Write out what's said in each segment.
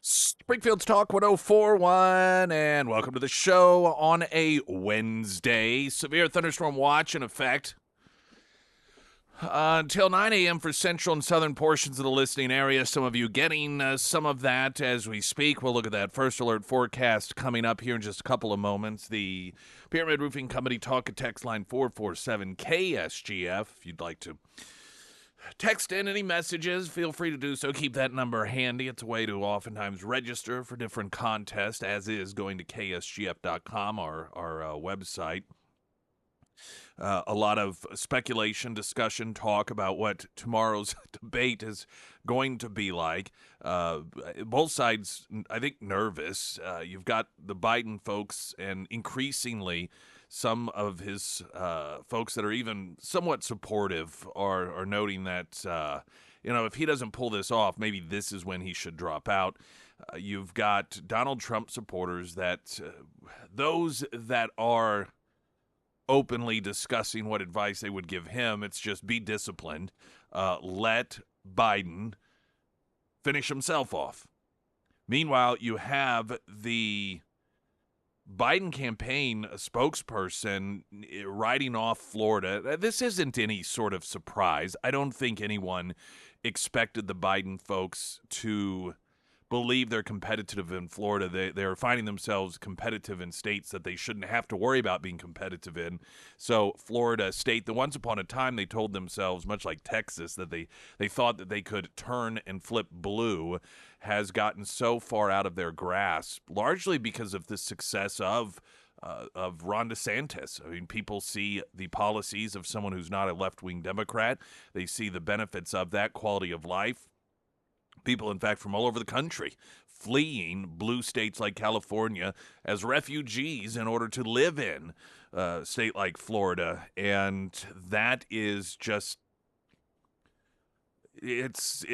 Springfield's Talk 1041, and welcome to the show on a Wednesday. Severe thunderstorm watch in effect until 9 a.m. for central and southern portions of the listening area. Some of you getting some of that as we speak. We'll look at that first alert forecast coming up here in just a couple of moments. The Pyramid Roofing Company talk and text line 447 KSGF if you'd like to text in any messages, feel free to do so. Keep that number handy. It's a way to oftentimes register for different contests, as is going to ksgf.com, our website. A lot of speculation, discussion, talk about what tomorrow's debate is going to be like. Both sides, I think, nervous. You've got the Biden folks and increasingly some of his folks that are even somewhat supportive are noting that, if he doesn't pull this off, maybe this is when he should drop out. You've got Donald Trump supporters that those that are openly discussing what advice they would give him. It's just be disciplined. Let Biden finish himself off. Meanwhile, you have the Biden campaign spokesperson riding off Florida. This isn't any sort of surprise. I don't think anyone expected the Biden folks to believe they're competitive in Florida. They're finding themselves competitive in states that they shouldn't have to worry about being competitive in. So Florida state, the once upon a time they told themselves, much like Texas, that they thought that they could turn and flip blue, has gotten so far out of their grasp, largely because of the success of Ron DeSantis. I mean, people see the policies of someone who's not a left-wing Democrat. They see the benefits of that, quality of life. People, in fact, from all over the country fleeing blue states like California as refugees in order to live in a state like Florida. And that is just, it's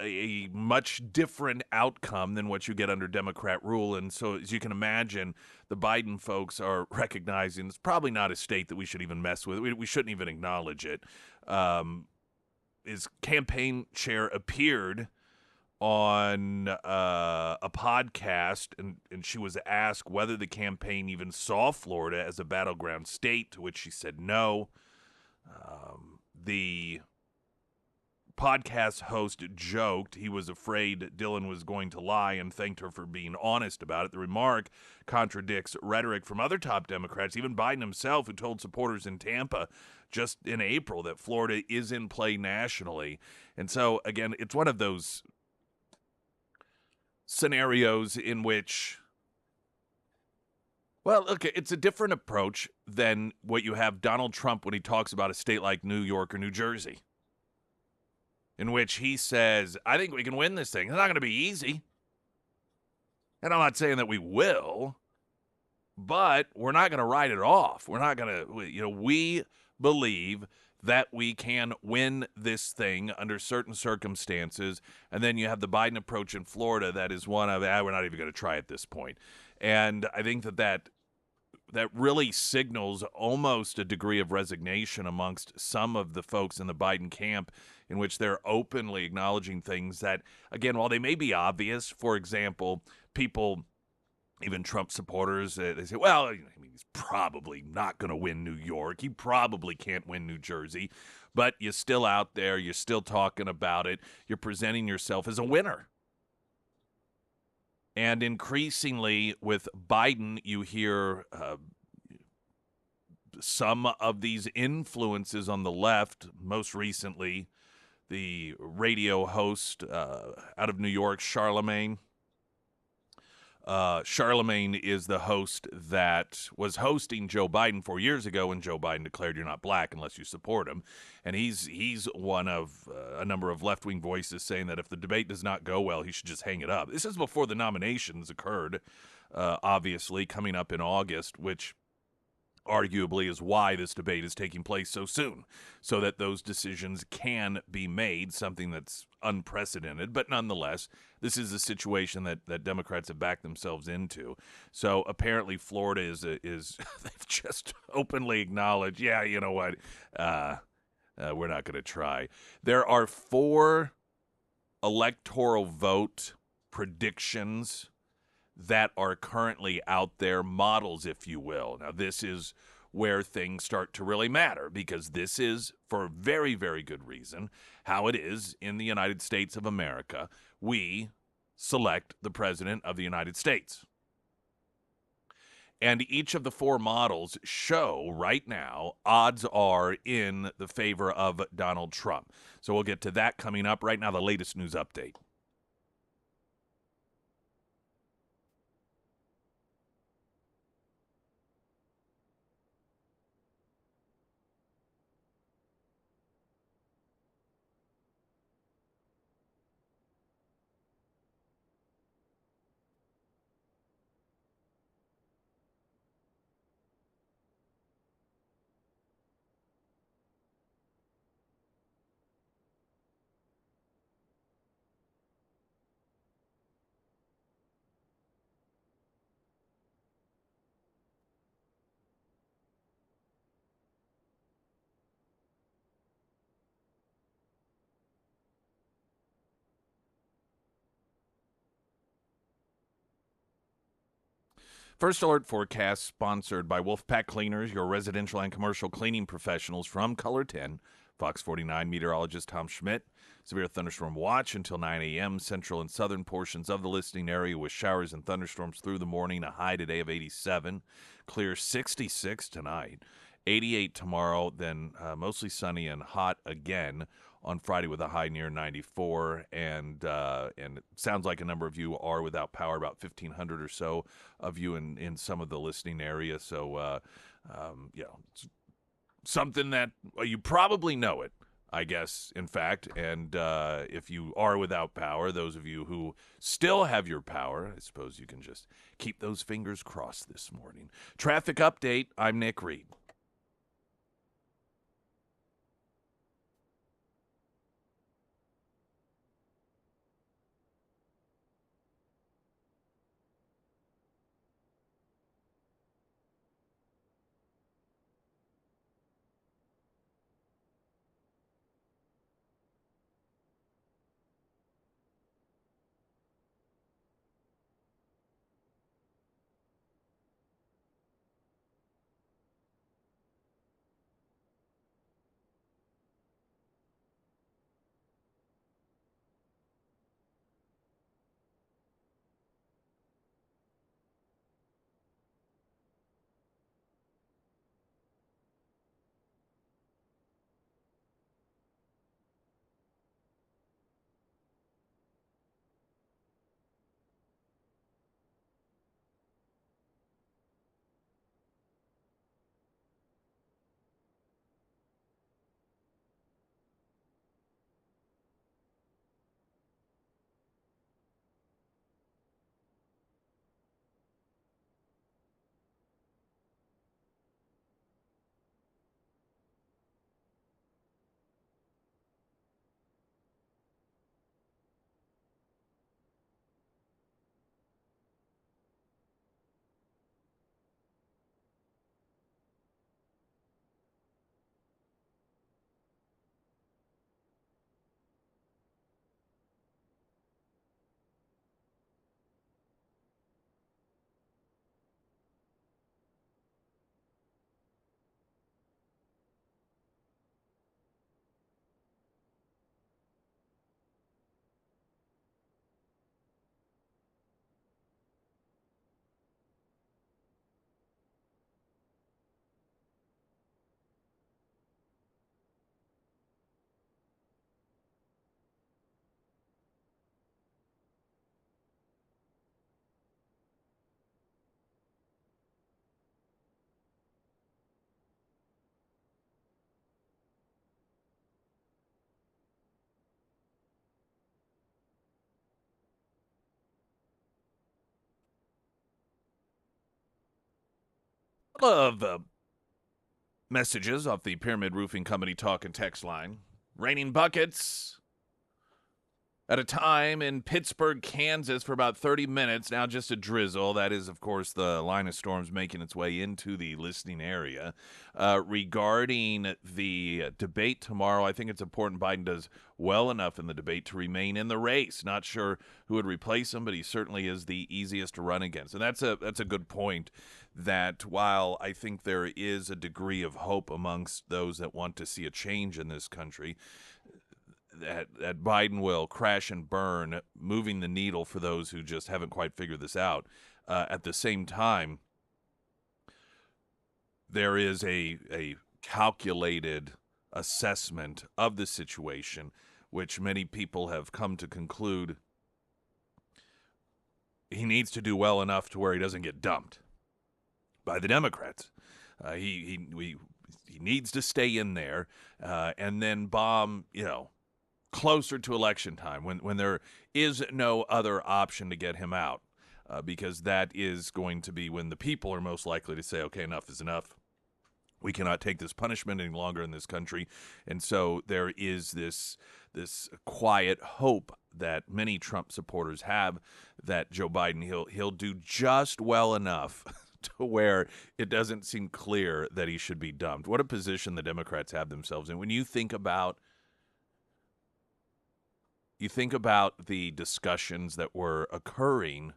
a much different outcome than what you get under Democrat rule. And so, as you can imagine, the Biden folks are recognizing it's probably not a state that we should even mess with. We shouldn't even acknowledge it. His campaign chair appeared on a podcast, and she was asked whether the campaign even saw Florida as a battleground state, to which she said no. The podcast host joked he was afraid Dylan was going to lie and thanked her for being honest about it. The remark contradicts rhetoric from other top Democrats, even Biden himself, who told supporters in Tampa just in April that Florida is in play nationally. And so, again, it's one of those scenarios in which, well, look, it's a different approach than what you have Donald Trump when he talks about a state like New York or New Jersey, in which he says, I think we can win this thing. It's not going to be easy. And I'm not saying that we will, but we're not going to write it off. We're not going to, we believe that we can win this thing under certain circumstances. And then you have the Biden approach in Florida that is one of, we're not even going to try at this point. And I think that really signals almost a degree of resignation amongst some of the folks in the Biden camp, in which they're openly acknowledging things that, again, while they may be obvious, for example, people, even Trump supporters, they say, well, he's probably not going to win New York. He probably can't win New Jersey. But you're still out there. You're still talking about it. You're presenting yourself as a winner. And increasingly with Biden, you hear some of these influences on the left, most recently the radio host out of New York, Charlemagne. Charlemagne is the host that was hosting Joe Biden 4 years ago when Joe Biden declared you're not black unless you support him. And he's one of a number of left-wing voices saying that if the debate does not go well, he should just hang it up. This is before the nominations occurred, obviously, coming up in August, which arguably is why this debate is taking place so soon, so that those decisions can be made, something that's unprecedented. But nonetheless, this is a situation that Democrats have backed themselves into. So apparently Florida is they've just openly acknowledged, yeah, you know what, we're not going to try. There are 4 electoral vote predictions that are currently out there, models, if you will. Now, this is where things start to really matter because this is, for a very, very good reason, how it is in the United States of America. We select the President of the United States. And each of the four models show right now odds are in the favor of Donald Trump. So we'll get to that coming up. Right now, the latest news update. First Alert forecast sponsored by Wolfpack Cleaners, your residential and commercial cleaning professionals from Color 10. Fox 49 meteorologist Tom Schmidt. Severe thunderstorm watch until 9 a.m. Central and southern portions of the listening area with showers and thunderstorms through the morning. A high today of 87. Clear 66 tonight. 88 tomorrow, then mostly sunny and hot again on Friday with a high near 94, and it sounds like a number of you are without power, about 1,500 or so of you in some of the listening area. So, it's something that you probably know it, I guess, in fact. And if you are without power, those of you who still have your power, I suppose you can just keep those fingers crossed this morning. Traffic update, I'm Nick Reed. Love messages off the Pyramid Roofing Company talk and text line. Raining buckets At a time in Pittsburgh, Kansas, for about 30 minutes, now just a drizzle. That is, of course, the line of storms making its way into the listening area. Regarding the debate tomorrow, I think it's important Biden does well enough in the debate to remain in the race. Not sure who would replace him, but he certainly is the easiest to run against. And that's a good point, that while I think there is a degree of hope amongst those that want to see a change in this country, that Biden will crash and burn, moving the needle for those who just haven't quite figured this out. At the same time, there is a calculated assessment of the situation, which many people have come to conclude he needs to do well enough to where he doesn't get dumped by the Democrats. He needs to stay in there and then bomb, closer to election time when there is no other option to get him out, because that is going to be when the people are most likely to say, okay, enough is enough. We cannot take this punishment any longer in this country. And so there is this quiet hope that many Trump supporters have that Joe Biden, he'll do just well enough to where it doesn't seem clear that he should be dumped. What a position the Democrats have themselves in. When you think about the discussions that were occurring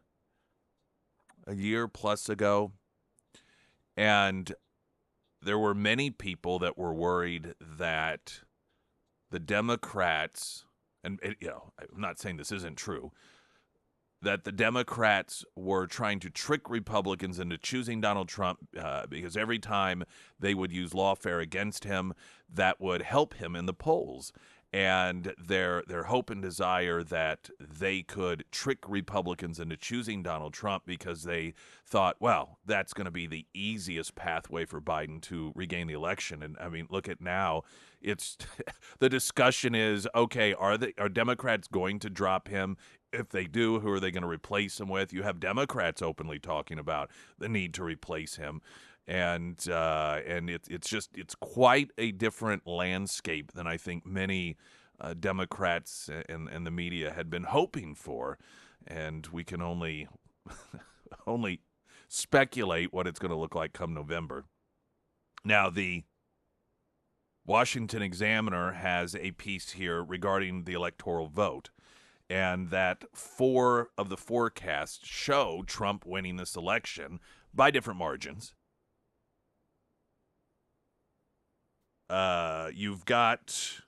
a year plus ago, and there were many people that were worried that the Democrats, and I'm not saying this isn't true, that the Democrats were trying to trick Republicans into choosing Donald Trump because every time they would use lawfare against him, that would help him in the polls. And their hope and desire that they could trick Republicans into choosing Donald Trump because they thought, well, that's going to be the easiest pathway for Biden to regain the election. And I mean, look at now, it's the discussion is, okay, are Democrats going to drop him? If they do, who are they going to replace him with? You have Democrats openly talking about the need to replace him. And it's quite a different landscape than I think many Democrats and the media had been hoping for, and we can only speculate what it's going to look like come November. Now, the Washington Examiner has a piece here regarding the electoral vote, and that 4 of the forecasts show Trump winning this election by different margins. You've got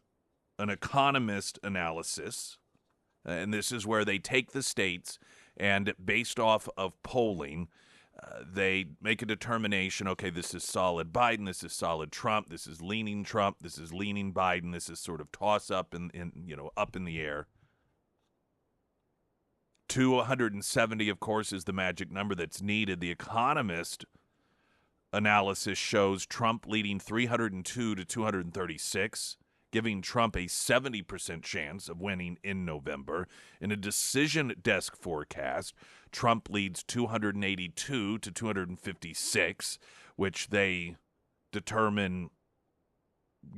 an economist analysis, and this is where they take the states and based off of polling, they make a determination, okay, this is solid Biden, this is solid Trump, this is leaning Trump, this is leaning Biden, this is sort of toss up up in the air. 270, of course, is the magic number that's needed. The economist analysis shows Trump leading 302 to 236, giving Trump a 70% chance of winning in November. In a decision desk forecast, Trump leads 282 to 256, which they determine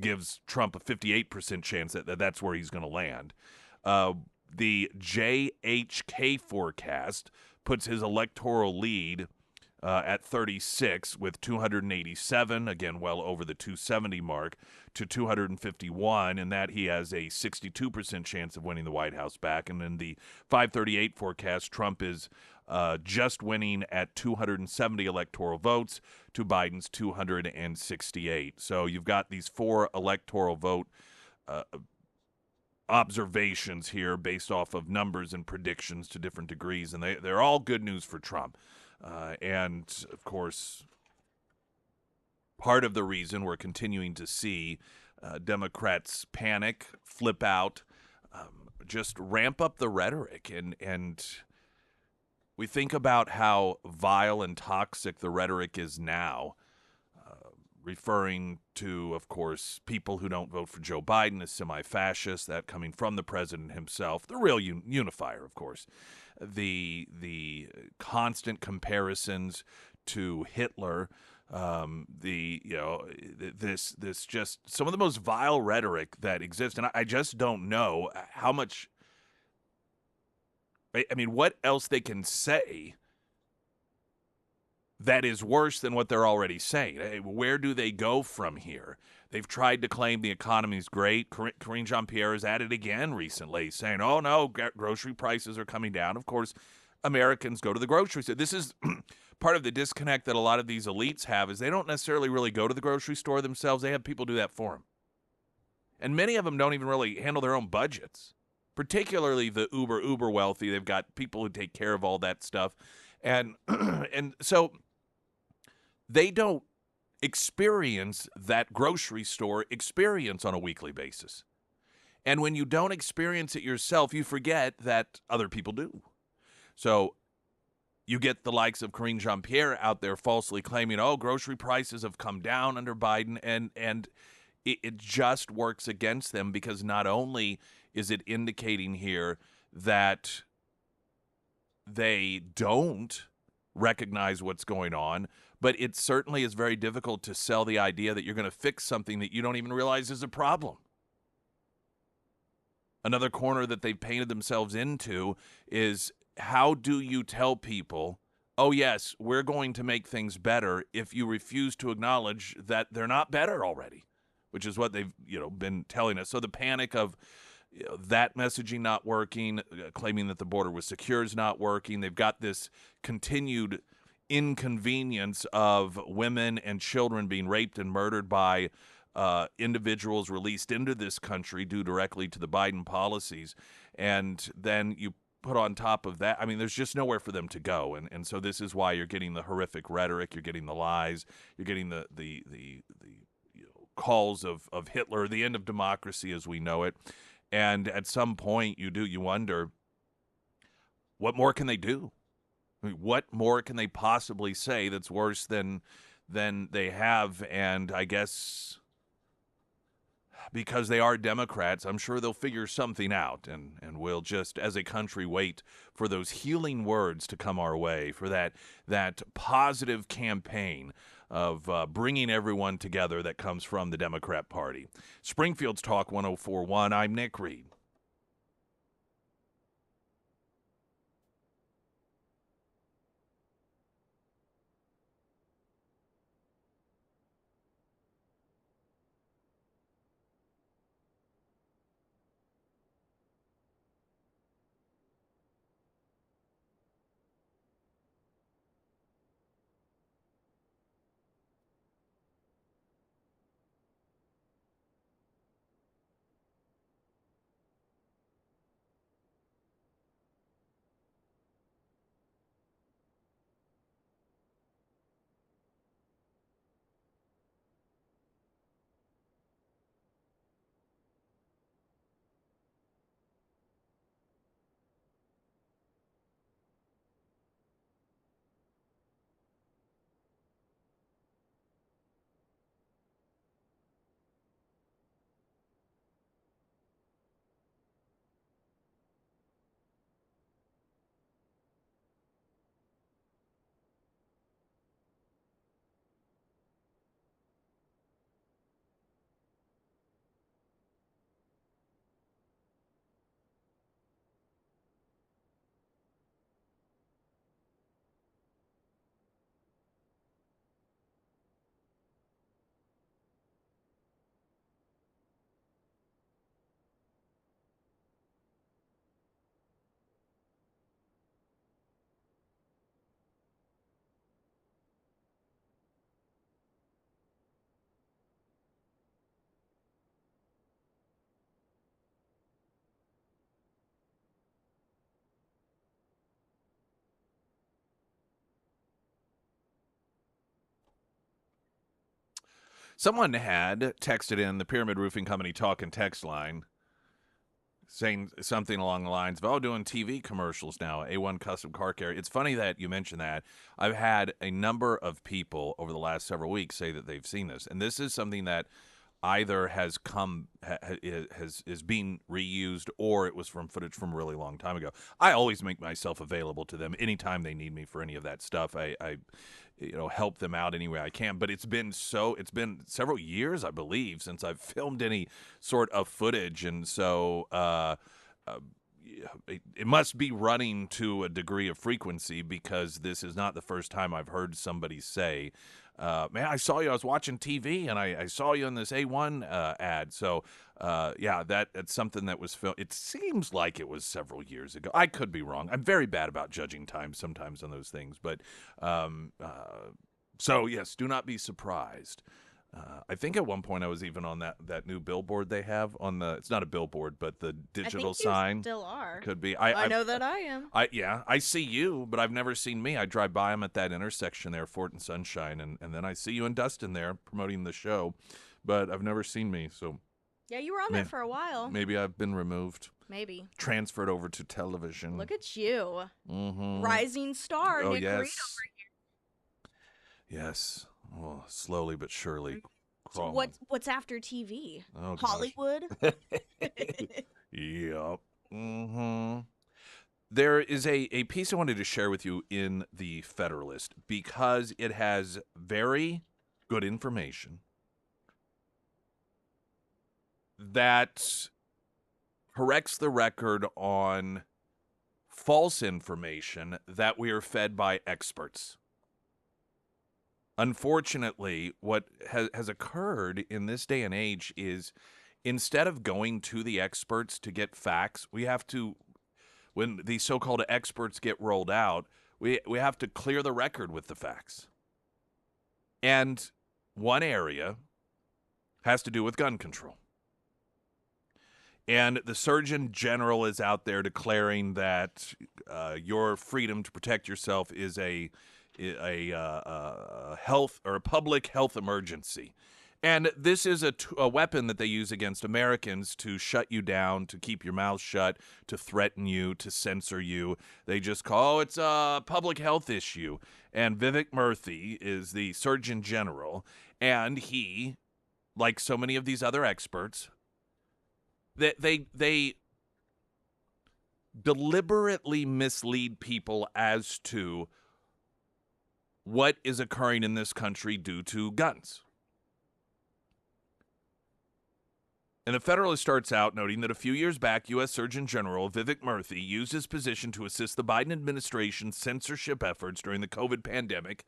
gives Trump a 58% chance that that's where he's going to land. The JHK forecast puts his electoral lead at 36 with 287, again, well over the 270 mark, to 251, and that he has a 62% chance of winning the White House back. And in the 538 forecast, Trump is just winning at 270 electoral votes to Biden's 268. So you've got these 4 electoral vote observations here based off of numbers and predictions to different degrees, and they're all good news for Trump. And, of course, part of the reason we're continuing to see Democrats panic, flip out, just ramp up the rhetoric. And we think about how vile and toxic the rhetoric is now, referring to, of course, people who don't vote for Joe Biden as semi-fascist, that coming from the president himself, the real unifier, of course. The constant comparisons to Hitler, this just some of the most vile rhetoric that exists, and I just don't know how much I mean, what else they can say that is worse than what they're already saying? Where do they go from here? They've tried to claim the economy's great. Karine Jean-Pierre is at it again recently, saying, oh, no, grocery prices are coming down. Of course, Americans go to the grocery store. This is part of the disconnect that a lot of these elites have, is they don't necessarily really go to the grocery store themselves. They have people do that for them. And many of them don't even really handle their own budgets, particularly the uber wealthy. They've got people who take care of all that stuff. And and so they don't experience that grocery store experience on a weekly basis. And when you don't experience it yourself, you forget that other people do. So you get the likes of Karine Jean-Pierre out there falsely claiming, oh, grocery prices have come down under Biden, and it just works against them, because not only is it indicating here that they don't recognize what's going on, but it certainly is very difficult to sell the idea that you're going to fix something that you don't even realize is a problem. Another corner that they've painted themselves into is, how do you tell people, oh, yes, we're going to make things better, if you refuse to acknowledge that they're not better already, which is what they've been telling us. So the panic of that messaging not working, claiming that the border was secure is not working. They've got this continued inconvenience of women and children being raped and murdered by individuals released into this country due directly to the Biden policies. And then you put on top of that, I mean, there's just nowhere for them to go. And so this is why you're getting the horrific rhetoric, you're getting the lies, you're getting the calls of Hitler, the end of democracy as we know it. And at some point you wonder, what more can they do? I mean, what more can they possibly say that's worse than they have? And I guess because they are Democrats, I'm sure they'll figure something out, and we'll just, as a country, wait for those healing words to come our way, for that positive campaign of bringing everyone together that comes from the Democrat Party. Springfield's Talk 104.1. I'm Nick Reed. Someone had texted in the Pyramid Roofing Company talk and text line saying something along the lines of, oh, doing TV commercials now, A1 Custom Car Care. It's funny that you mentioned that. I've had a number of people over the last several weeks say that they've seen this. And this is something that either has is being reused, or it was from footage from a really long time ago. I always make myself available to them anytime they need me for any of that stuff. I help them out any way I can. But it's been several years, I believe, since I've filmed any sort of footage, and so it must be running to a degree of frequency, because this is not the first time I've heard somebody say, man, I saw you. I was watching TV, and I saw you in this A1 ad. So, yeah, that's something that was filmed. It seems like it was several years ago. I could be wrong. I'm very bad about judging time sometimes on those things. But so, yes, do not be surprised. I think at one point I was even on that new billboard they have on the. It's not a billboard, but the digital sign. You still are. Could be. I know that I am. I see you, but I've never seen me. I drive by them at that intersection there, Fort and Sunshine, and then I see you and Dustin there promoting the show, but I've never seen me. So yeah, you were on there for a while. Maybe I've been removed. Maybe Transferred over to television. Look at you, mm-hmm. Rising star. Oh Nick yes, Reed over here. yes. Well, slowly but surely. So what's after TV? Oh, Hollywood. Yep. Mm-hmm. There is a piece I wanted to share with you in the Federalist because it has very good information that corrects the record on false information that we are fed by experts. Unfortunately, what has occurred in this day and age is instead of going to the experts to get facts, we have to, when these so-called experts get rolled out, we have to clear the record with the facts. And one area has to do with gun control. And the Surgeon General is out there declaring that your freedom to protect yourself is a health or a public health emergency. And this is a weapon that they use against Americans to shut you down, to keep your mouth shut, to threaten you, to censor you. They just call, it's a public health issue. And Vivek Murthy is the Surgeon General, and he, like so many of these other experts, they deliberately mislead people as to what is occurring in this country due to guns. And the Federalist starts out noting that a few years back, U.S. Surgeon General Vivek Murthy used his position to assist the Biden administration's censorship efforts during the COVID pandemic,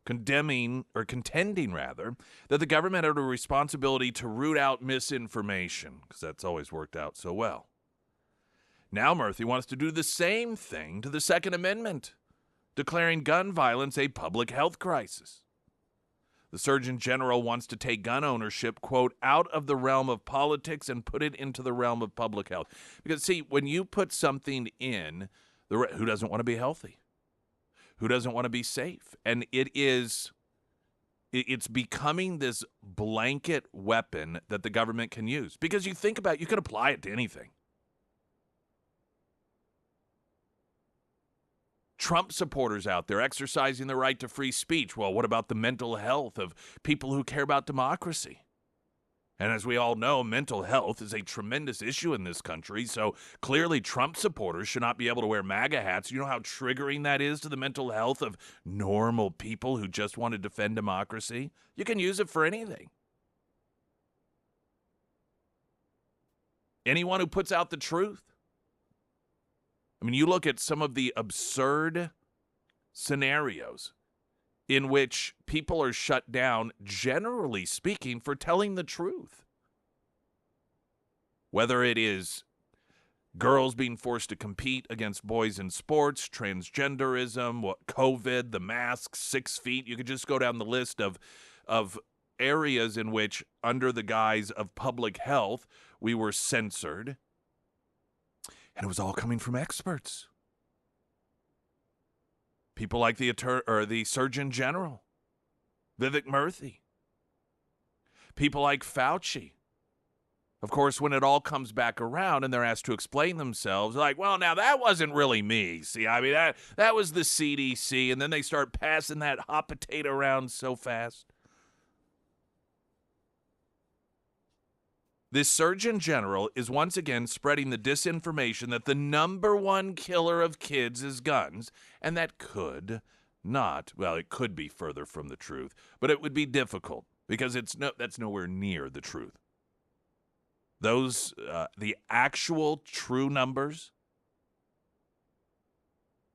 contending that the government had a responsibility to root out misinformation, because that's always worked out so well. Now Murthy wants to do the same thing to the Second Amendment, declaring gun violence a public health crisis. The Surgeon General wants to take gun ownership, quote, out of the realm of politics and put it into the realm of public health. Because, see, when you put something in, who doesn't want to be healthy? Who doesn't want to be safe? And it's becoming this blanket weapon that the government can use. Because you think about it, you can apply it to anything. Trump supporters out there exercising the right to free speech. Well, what about the mental health of people who care about democracy? And as we all know, mental health is a tremendous issue in this country, so clearly Trump supporters should not be able to wear MAGA hats. You know how triggering that is to the mental health of normal people who just want to defend democracy? You can use it for anything. Anyone who puts out the truth. I mean, you look at some of the absurd scenarios in which people are shut down, generally speaking, for telling the truth. Whether it is girls being forced to compete against boys in sports, transgenderism, COVID, the masks, 6 feet. You could just go down the list of areas in which, under the guise of public health, we were censored. And it was all coming from experts. People like the Surgeon General, Vivek Murthy. People like Fauci. Of course, when it all comes back around and they're asked to explain themselves, like, well, now that wasn't really me. See, I mean, that was the CDC. And then they start passing that hot potato around so fast. This Surgeon General is once again spreading the disinformation that the number one killer of kids is guns, and that could not, well, it could be further from the truth, but it would be difficult because that's nowhere near the truth. Those, the actual true numbers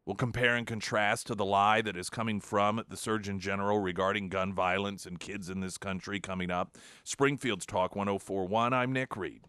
will compare and contrast to the lie that is coming from the Surgeon General regarding gun violence and kids in this country coming up. Springfield's Talk 1041. I'm Nick Reed.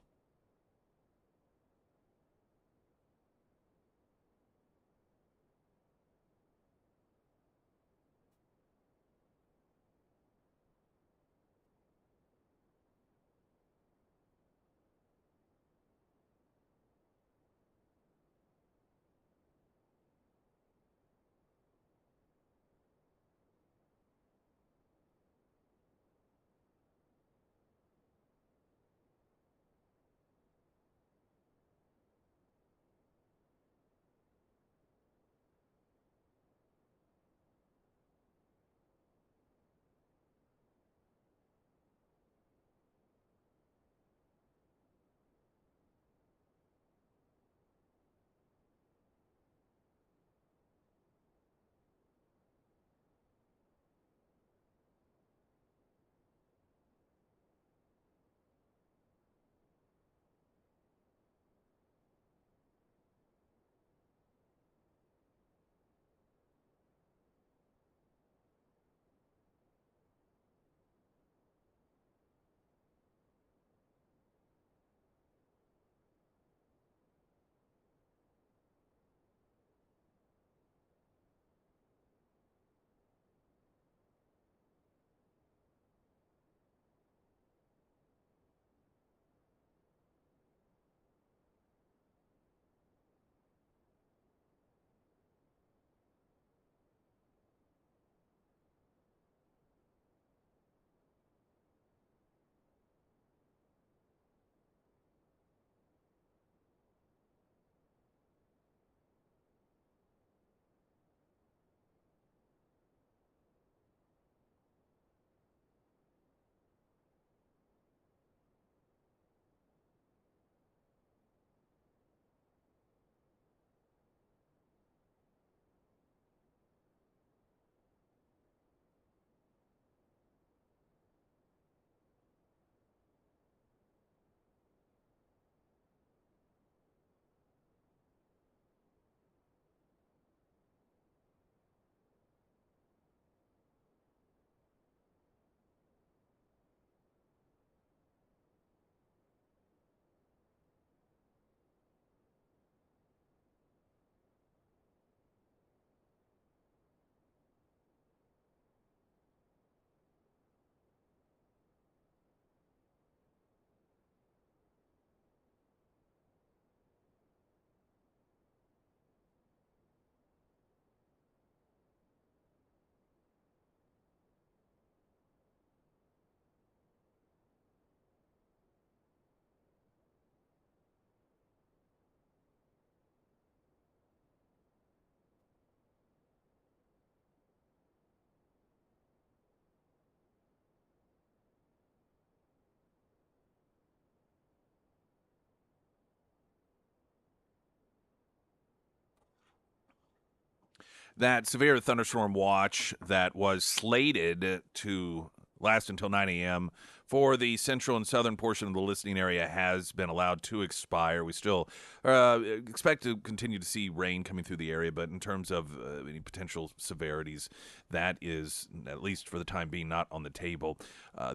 That severe thunderstorm watch that was slated to last until 9 a.m. for the central and southern portion of the listening area has been allowed to expire. We still expect to continue to see rain coming through the area, but in terms of any potential severities, that is, at least for the time being, not on the table.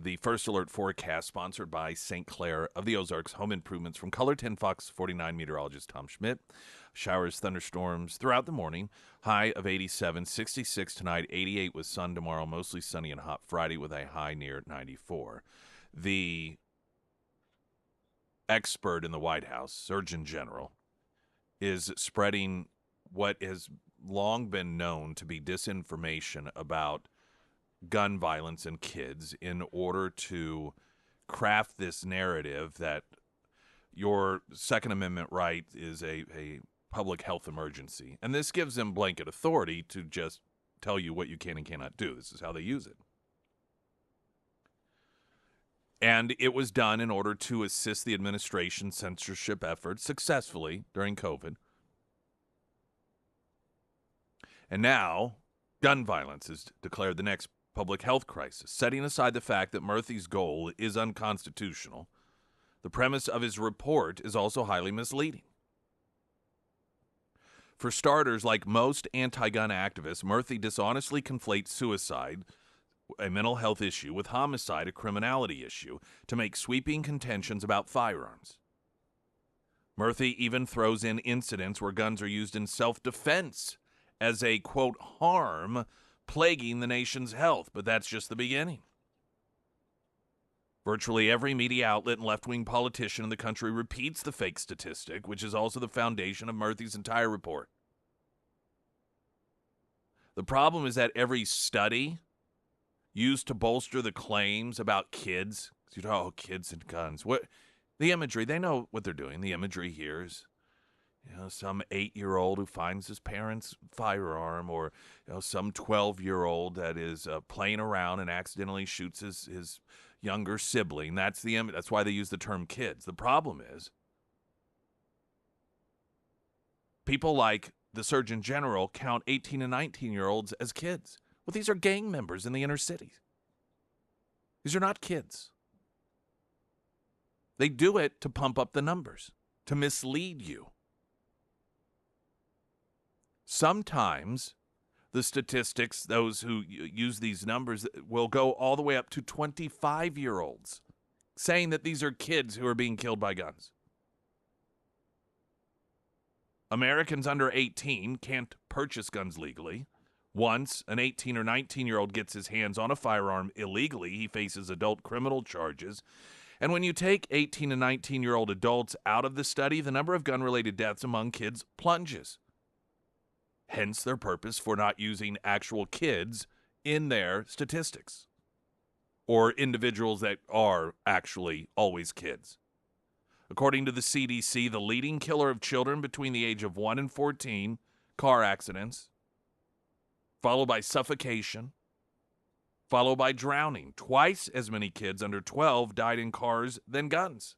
The first alert forecast, sponsored by St. Clair of the Ozarks Home Improvements, from Color 10 Fox 49 meteorologist Tom Schmidt. Showers, thunderstorms throughout the morning. High of 87, 66 tonight, 88 with sun tomorrow, mostly sunny and hot Friday with a high near 94. The expert in the White House, Surgeon General, is spreading what has long been known to be disinformation about gun violence and kids in order to craft this narrative that your Second Amendment right is a public health emergency. And this gives them blanket authority to just tell you what you can and cannot do. This is how they use it. And it was done in order to assist the administration's censorship efforts successfully during COVID. And now, gun violence is declared the next public health crisis, setting aside the fact that Murthy's goal is unconstitutional. The premise of his report is also highly misleading. For starters, like most anti-gun activists, Murthy dishonestly conflates suicide, a mental health issue, with homicide, a criminality issue, to make sweeping contentions about firearms. Murthy even throws in incidents where guns are used in self-defense as a, quote, harm plaguing the nation's health, but that's just the beginning. Virtually every media outlet and left-wing politician in the country repeats the fake statistic, which is also the foundation of Murthy's entire report. The problem is that every study used to bolster the claims about kids, kids and guns. What the imagery, they know what they're doing. The imagery here is, some 8-year-old who finds his parents' firearm, or some 12-year-old that is playing around and accidentally shoots his younger sibling. That's why they use the term kids. The problem is people like the Surgeon General count 18 and 19-year-olds as kids. Well, these are gang members in the inner cities. These are not kids. They do it to pump up the numbers, to mislead you. Sometimes the statistics, those who use these numbers, will go all the way up to 25-year-olds, saying that these are kids who are being killed by guns. Americans under 18 can't purchase guns legally. Once an 18 or 19-year-old gets his hands on a firearm illegally, he faces adult criminal charges. And when you take 18 and 19-year-old adults out of the study, the number of gun-related deaths among kids plunges. Hence their purpose for not using actual kids in their statistics, or individuals that are actually always kids. According to the CDC, the leading killer of children between the age of 1 and 14, car accidents, followed by suffocation, followed by drowning. Twice as many kids under 12 died in cars than guns.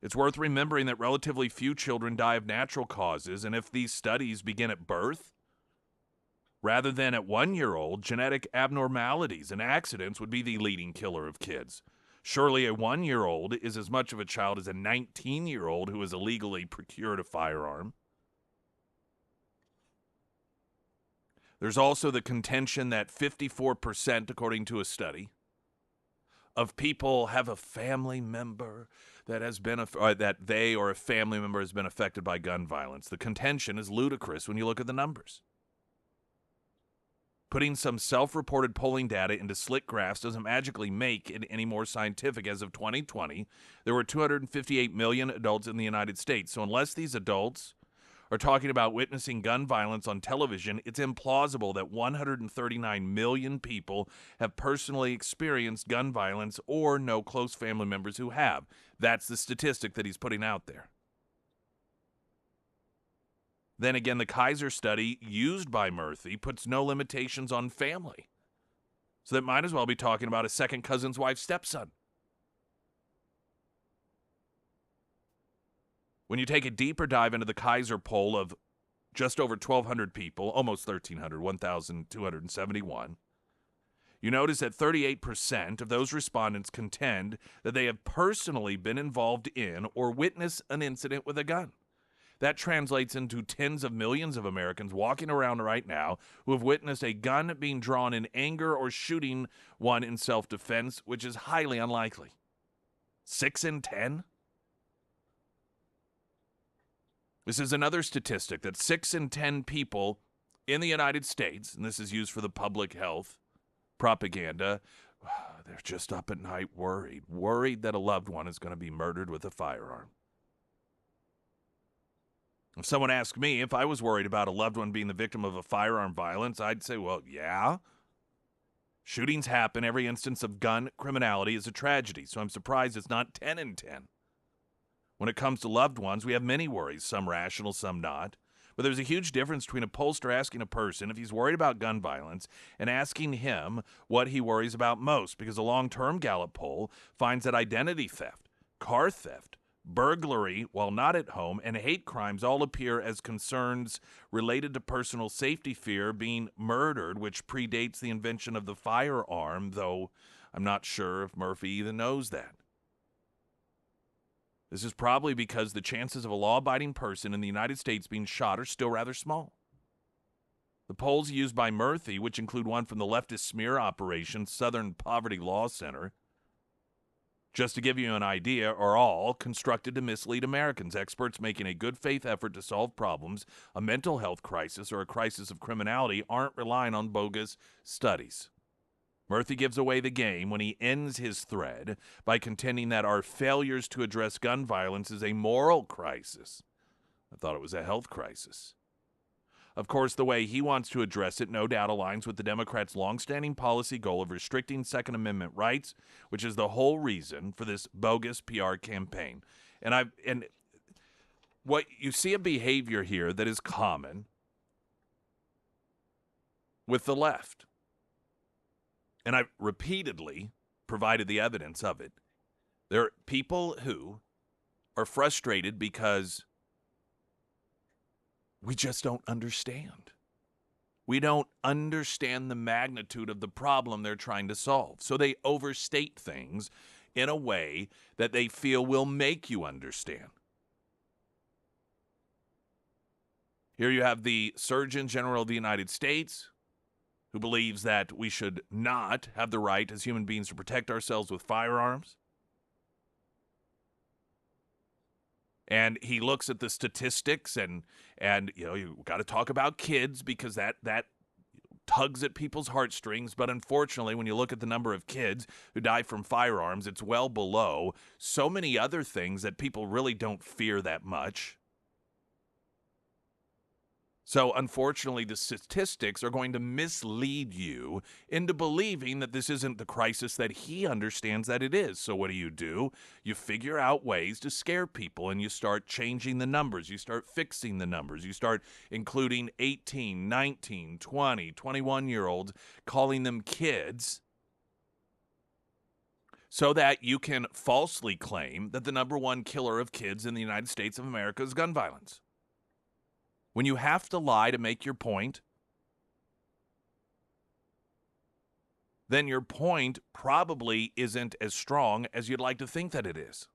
It's worth remembering that relatively few children die of natural causes, and if these studies begin at birth, rather than at 1-year-old, genetic abnormalities and accidents would be the leading killer of kids. Surely a 1-year-old is as much of a child as a 19-year-old who has illegally procured a firearm. There's also the contention that 54%, according to a study, of people have a family member that has been, that they or a family member has been affected by gun violence. The contention is ludicrous when you look at the numbers. Putting some self-reported polling data into slick graphs doesn't magically make it any more scientific. As of 2020, there were 258 million adults in the United States. So unless these adults are talking about witnessing gun violence on television, it's implausible that 139 million people have personally experienced gun violence or know close family members who have. That's the statistic that he's putting out there. Then again, the Kaiser study used by Murthy puts no limitations on family. So that might as well be talking about a second cousin's wife's stepson. When you take a deeper dive into the Kaiser poll of just over 1,200 people, almost 1,300, 1,271, you notice that 38% of those respondents contend that they have personally been involved in or witnessed an incident with a gun. That translates into tens of millions of Americans walking around right now who have witnessed a gun being drawn in anger or shooting one in self-defense, which is highly unlikely. 6 in 10? This is another statistic that 6 in 10 people in the United States, and this is used for the public health propaganda, they're just up at night worried that a loved one is going to be murdered with a firearm. If someone asked me if I was worried about a loved one being the victim of a firearm violence, I'd say, well, yeah. Shootings happen. Every instance of gun criminality is a tragedy, so I'm surprised it's not 10 in 10. When it comes to loved ones, we have many worries, some rational, some not. But there's a huge difference between a pollster asking a person if he's worried about gun violence and asking him what he worries about most, because a long-term Gallup poll finds that identity theft, car theft, burglary while not at home, and hate crimes all appear as concerns related to personal safety fear, being murdered, which predates the invention of the firearm, though I'm not sure if Murphy even knows that. This is probably because the chances of a law-abiding person in the United States being shot are still rather small. The polls used by Murthy, which include one from the leftist smear operation, Southern Poverty Law Center, just to give you an idea, are all constructed to mislead Americans. Experts making a good faith effort to solve problems, a mental health crisis, or a crisis of criminality aren't relying on bogus studies. Murthy gives away the game when he ends his thread by contending that our failures to address gun violence is a moral crisis. I thought it was a health crisis. Of course, the way he wants to address it no doubt aligns with the Democrats' longstanding policy goal of restricting Second Amendment rights, which is the whole reason for this bogus PR campaign. And what you see a behavior here that is common with the left. And I've repeatedly provided the evidence of it. There are people who are frustrated because we just don't understand. We don't understand the magnitude of the problem they're trying to solve. So they overstate things in a way that they feel will make you understand. Here you have the Surgeon General of the United States, who believes that we should not have the right as human beings to protect ourselves with firearms. And he looks at the statistics and you got to talk about kids because that tugs at people's heartstrings. But unfortunately, when you look at the number of kids who die from firearms, it's well below so many other things that people really don't fear that much. So, unfortunately, the statistics are going to mislead you into believing that this isn't the crisis that he understands that it is. So what do? You figure out ways to scare people, and you start changing the numbers. You start fixing the numbers. You start including 18, 19, 20, 21-year-olds, calling them kids, so that you can falsely claim that the number one killer of kids in the United States of America is gun violence. When you have to lie to make your point, then your point probably isn't as strong as you'd like to think that it is.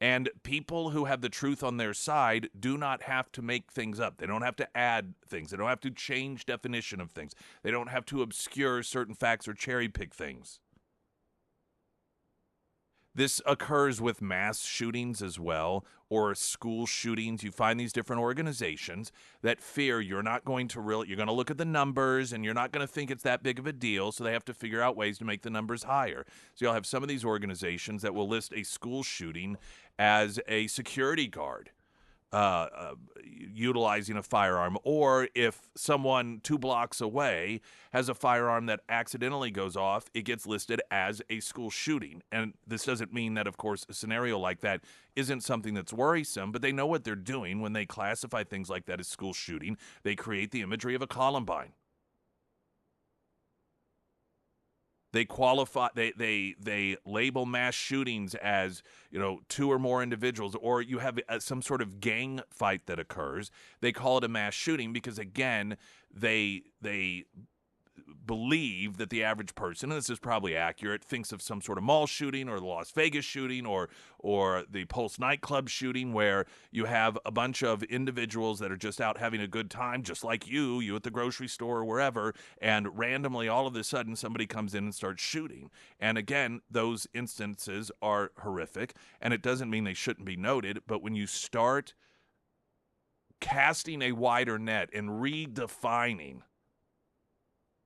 And people who have the truth on their side do not have to make things up. They don't have to add things. They don't have to change definition of things. They don't have to obscure certain facts or cherry pick things. This occurs with mass shootings as well, or school shootings. You find these different organizations that fear you're not going to you're going to look at the numbers and you're not going to think it's that big of a deal, so they have to figure out ways to make the numbers higher. So you'll have some of these organizations that will list a school shooting as a security guard utilizing a firearm, or if someone 2 blocks away has a firearm that accidentally goes off, it gets listed as a school shooting. And this doesn't mean that, of course, a scenario like that isn't something that's worrisome, but they know what they're doing when they classify things like that as school shooting. They create the imagery of a Columbine. They qualify. They label mass shootings as 2 or more individuals, or you have some sort of gang fight that occurs. They call it a mass shooting because again, they believe that the average person, and this is probably accurate, thinks of some sort of mall shooting or the Las Vegas shooting or the Pulse nightclub shooting, where you have a bunch of individuals that are just out having a good time, just like you at the grocery store or wherever, and randomly all of a sudden somebody comes in and starts shooting. And again, those instances are horrific, and it doesn't mean they shouldn't be noted, but when you start casting a wider net and redefining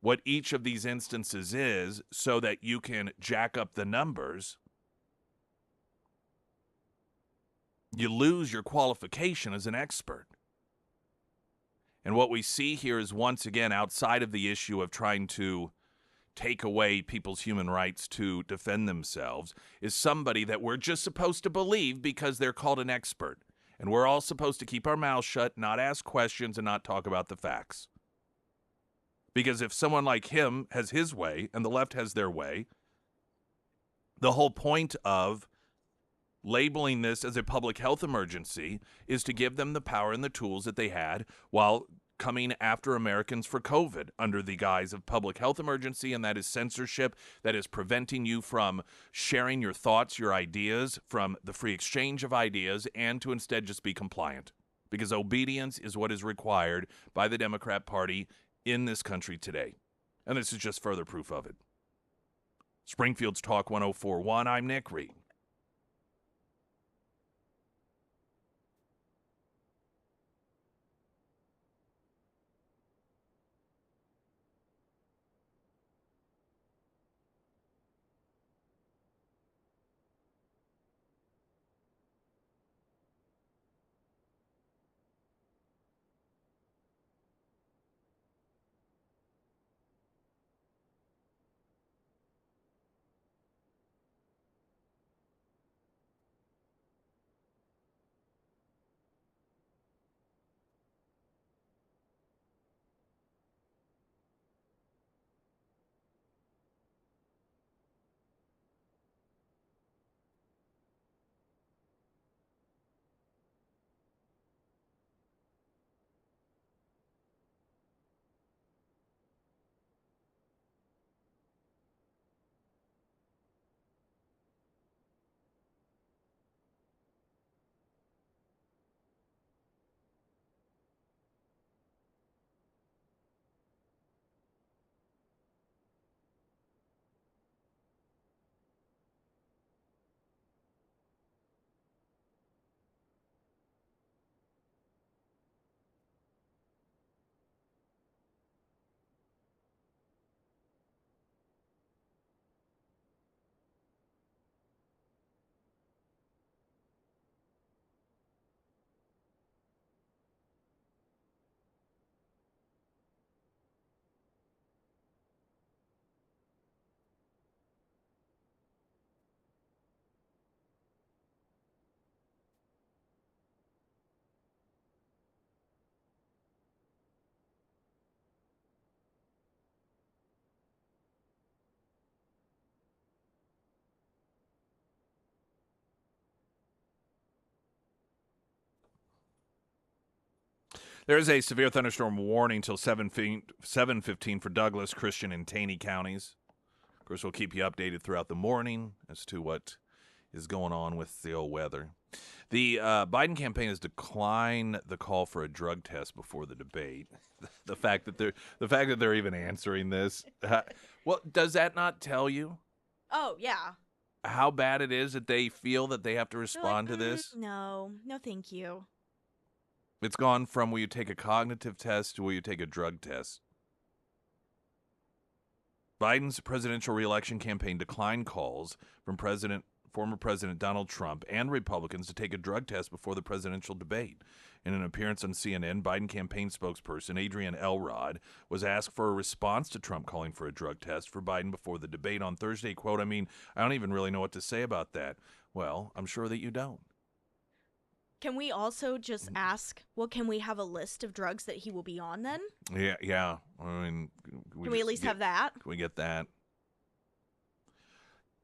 what each of these instances is so that you can jack up the numbers, you lose your qualification as an expert. And what we see here is, once again, outside of the issue of trying to take away people's human rights to defend themselves, is somebody that we're just supposed to believe because they're called an expert. And we're all supposed to keep our mouths shut, not ask questions, and not talk about the facts. Because if someone like him has his way and the left has their way, the whole point of labeling this as a public health emergency is to give them the power and the tools that they had while coming after Americans for COVID under the guise of public health emergency, and that is censorship that is preventing you from sharing your thoughts, your ideas, from the free exchange of ideas, and to instead just be compliant. Because obedience is what is required by the Democrat Party in this country today. And this is just further proof of it. Springfield's Talk 104.1, I'm Nick Reed. There is a severe thunderstorm warning till 7:15 for Douglas, Christian, and Taney counties. Of course, we'll keep you updated throughout the morning as to what is going on with the old weather. The Biden campaign has declined the call for a drug test before the debate. The fact that they're even answering this, well, does that not tell you? Oh, yeah. How bad it is that they feel that they have to respond to this? No, thank you. It's gone from will you take a cognitive test to will you take a drug test. Biden's presidential reelection campaign declined calls from former President Donald Trump and Republicans to take a drug test before the presidential debate. In an appearance on CNN, Biden campaign spokesperson Adrian Elrod was asked for a response to Trump calling for a drug test for Biden before the debate on Thursday. Quote, I don't even really know what to say about that. Well, I'm sure that you don't. Can we also just ask, well, can we have a list of drugs that he will be on then? Yeah. Can we at least have that? Can we get that?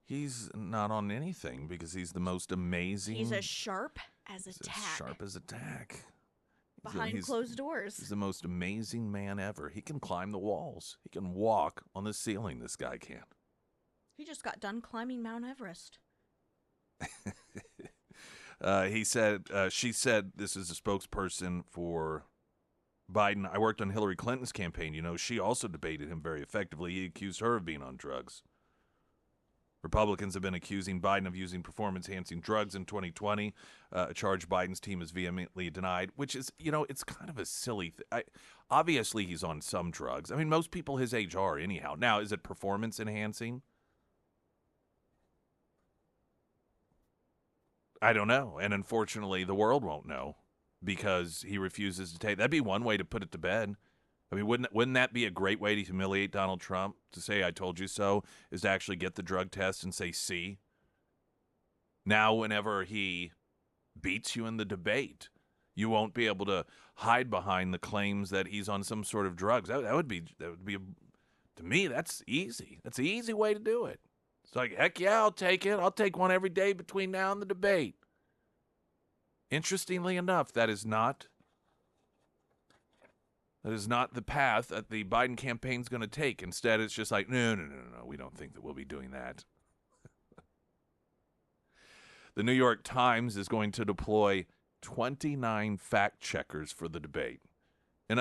He's not on anything because he's the most amazing. He's as sharp as a tack. Sharp as a tack. Behind closed doors. He's the most amazing man ever. He can climb the walls. He can walk on the ceiling. This guy can. He just got done climbing Mount Everest. She said, this is a spokesperson for Biden. I worked on Hillary Clinton's campaign. You know, she also debated him very effectively. He accused her of being on drugs. Republicans have been accusing Biden of using performance-enhancing drugs in 2020, a charge Biden's team has vehemently denied, which is, it's kind of a silly thing. Obviously, he's on some drugs. I mean, most people his age are anyhow. Now, is it performance-enhancing? I don't know. And unfortunately, the world won't know because he refuses to take. That'd be one way to put it to bed. I mean, wouldn't that be a great way to humiliate Donald Trump, to say, I told you so, is to actually get the drug test and say, see? Now, whenever he beats you in the debate, you won't be able to hide behind the claims that he's on some sort of drugs. That would be, to me, that's easy. That's the easy way to do it. It's like, heck yeah, I'll take it. I'll take one every day between now and the debate. Interestingly enough, that is not That is not the path that the Biden campaign is going to take. Instead, it's just like, no, we don't think that we'll be doing that. The New York Times is going to deploy 29 fact checkers for the debate. And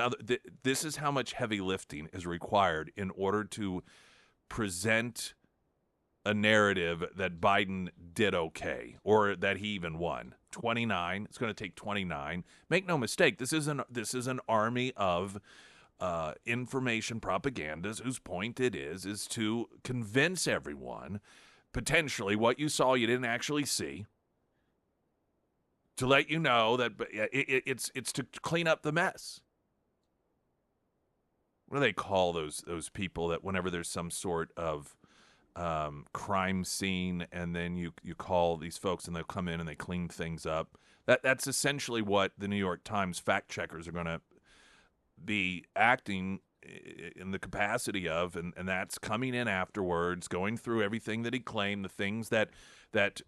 this is how much heavy lifting is required in order to present a narrative that Biden did okay or that he even won. 29. It's going to take 29. Make no mistake, this is an army of information propagandists whose point it is to convince everyone, potentially what you saw you didn't actually see, to let you know that it's to clean up the mess. What do they call those people that whenever there's some sort of crime scene and then you call these folks and they'll come in and they clean things up? That's essentially what the New York Times fact checkers are going to be acting in the capacity of, and that's coming in afterwards, going through everything that he claimed, the things that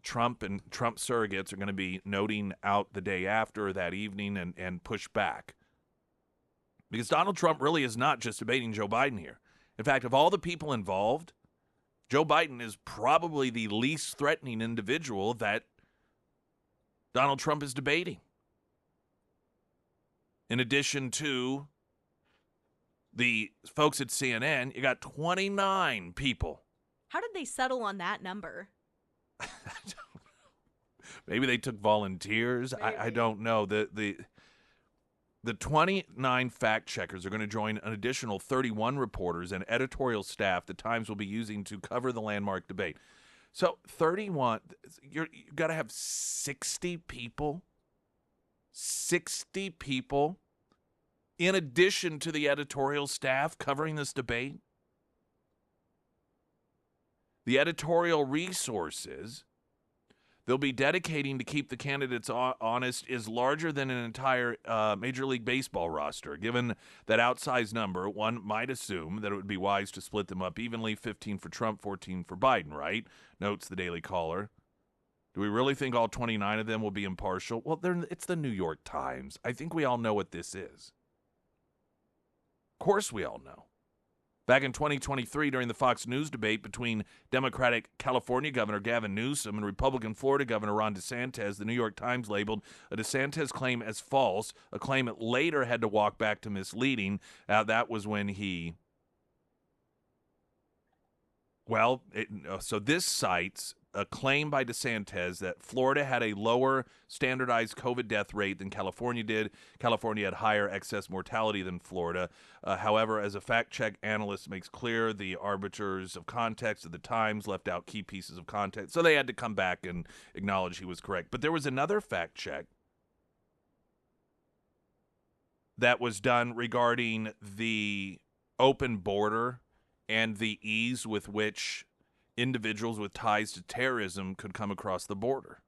Trump and Trump surrogates are going to be noting out the day after or that evening and push back. Because Donald Trump really is not just debating Joe Biden here. In fact, of all the people involved, Joe Biden is probably the least threatening individual that Donald Trump is debating. In addition to the folks at CNN, you got 29 people. How did they settle on that number? Maybe they took volunteers. I don't know. The 29 fact checkers are going to join an additional 31 reporters and editorial staff the Times will be using to cover the landmark debate. So 31, you've got to have 60 people. 60 people in addition to the editorial staff covering this debate. The editorial resources they'll be dedicating to keep the candidates honest is larger than an entire Major League Baseball roster. Given that outsized number, one might assume that it would be wise to split them up evenly, 15 for Trump, 14 for Biden, right? Notes the Daily Caller. Do we really think all 29 of them will be impartial? Well, it's the New York Times. I think we all know what this is. Of course we all know. Back in 2023, during the Fox News debate between Democratic California Governor Gavin Newsom and Republican Florida Governor Ron DeSantis, the New York Times labeled a DeSantis claim as false, a claim it later had to walk back to misleading. That was when he... so this cites a claim by DeSantis that Florida had a lower standardized COVID death rate than California did. California had higher excess mortality than Florida. However, as a fact-check analyst makes clear, the arbiters of context of the Times left out key pieces of context, so they had to come back and acknowledge he was correct. But there was another fact-check that was done regarding the open border and the ease with which individuals with ties to terrorism could come across the border.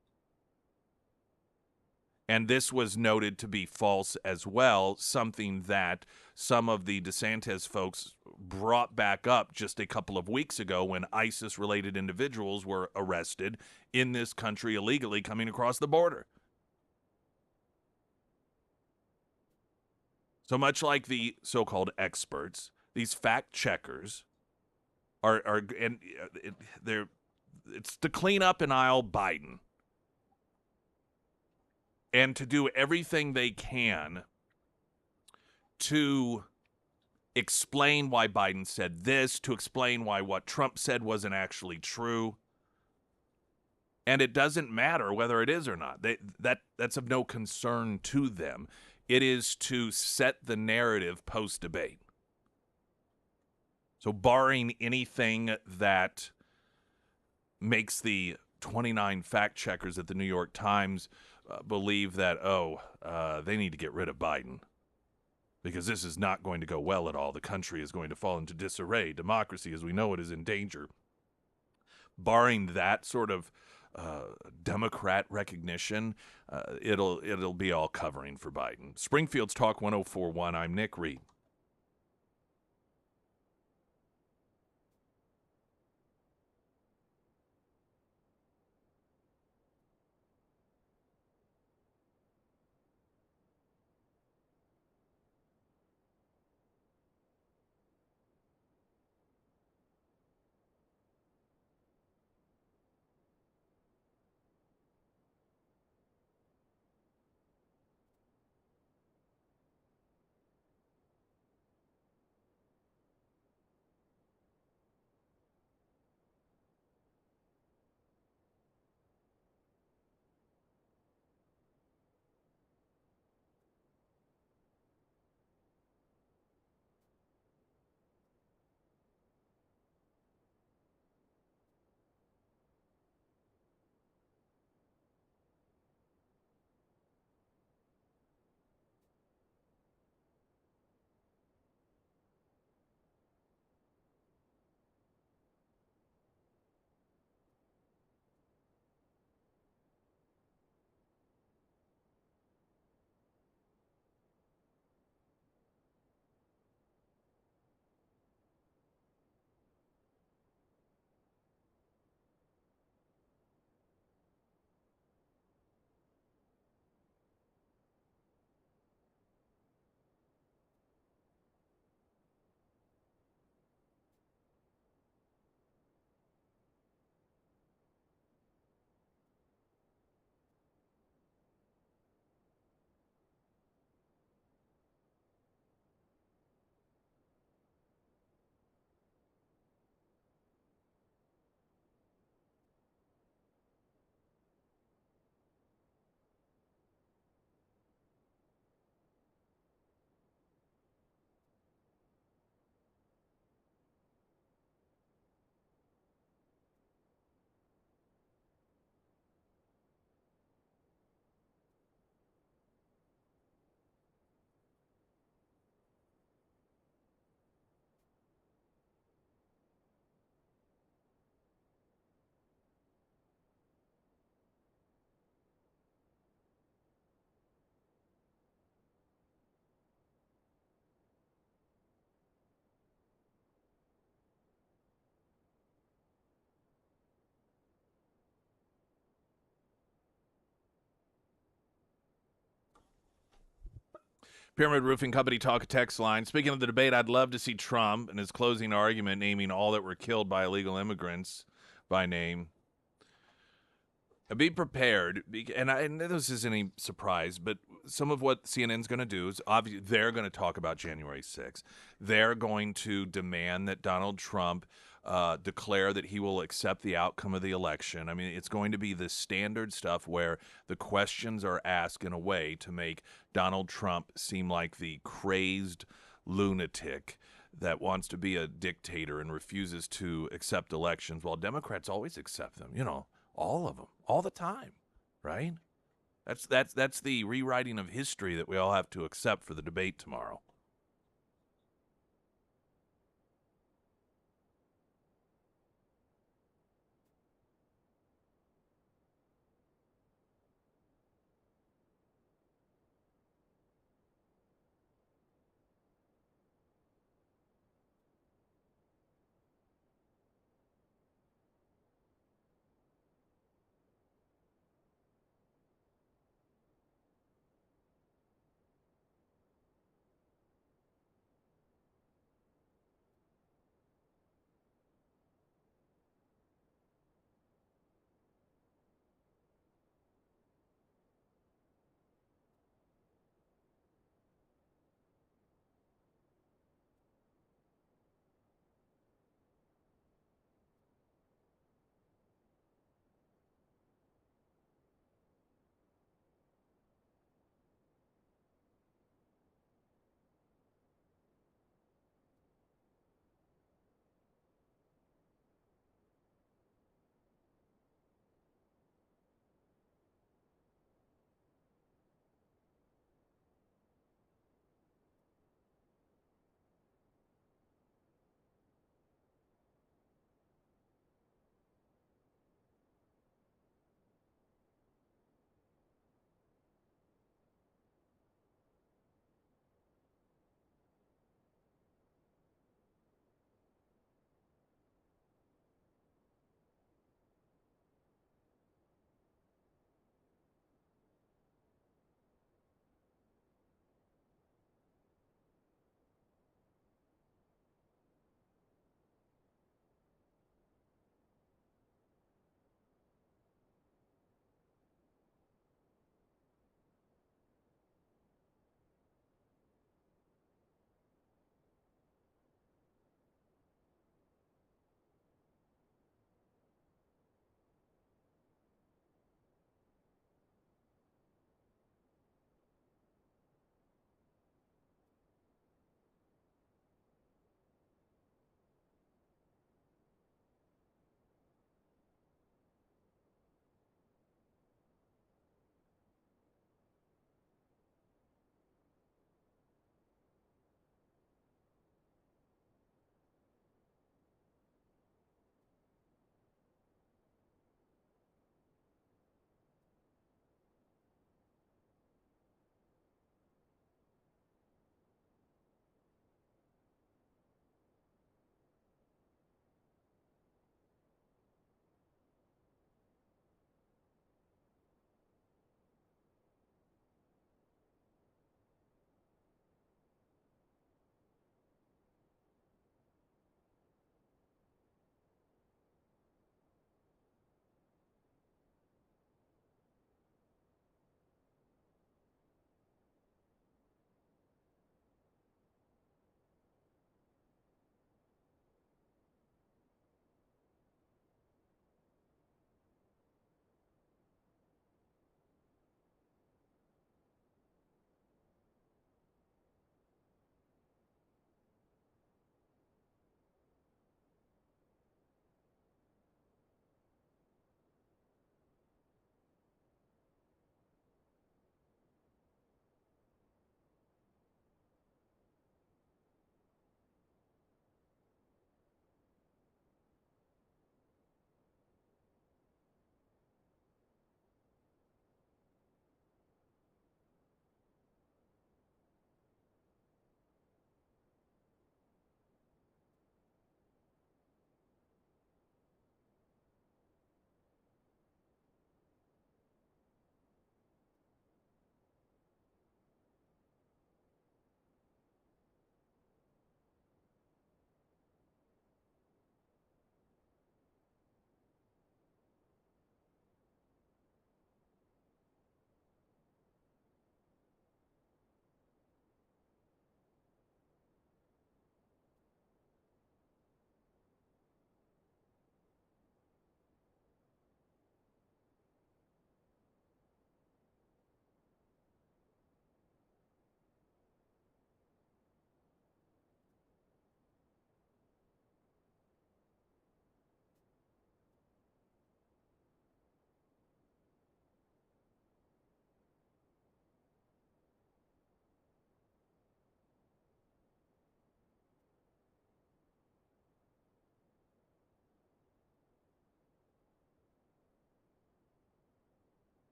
And this was noted to be false as well, something that some of the DeSantis folks brought back up just a couple of weeks ago when ISIS-related individuals were arrested in this country illegally coming across the border. So much like the so-called experts, these fact checkers it's to clean up and aisle Biden and to do everything they can to explain why Biden said this, to explain why what Trump said wasn't actually true. And it doesn't matter whether it is or not. That's of no concern to them. It is to set the narrative post-debate. So barring anything that makes the 29 fact checkers at the New York Times believe that, they need to get rid of Biden because this is not going to go well at all. The country is going to fall into disarray. Democracy, as we know it, is in danger. Barring that sort of Democrat recognition, it'll be all covering for Biden. Springfield's Talk 104.1. I'm Nick Reed. Pyramid Roofing Company talk text line. Speaking of the debate, I'd love to see Trump in his closing argument naming all that were killed by illegal immigrants by name. Be prepared, and this isn't any surprise, but some of what CNN's going to do is obviously they're going to talk about January 6th. They're going to demand that Donald Trump declare that he will accept the outcome of the election. I mean, it's going to be the standard stuff where the questions are asked in a way to make Donald Trump seem like the crazed lunatic that wants to be a dictator and refuses to accept elections, while Democrats always accept them, all of them, all the time, right? That's the rewriting of history that we all have to accept for the debate tomorrow.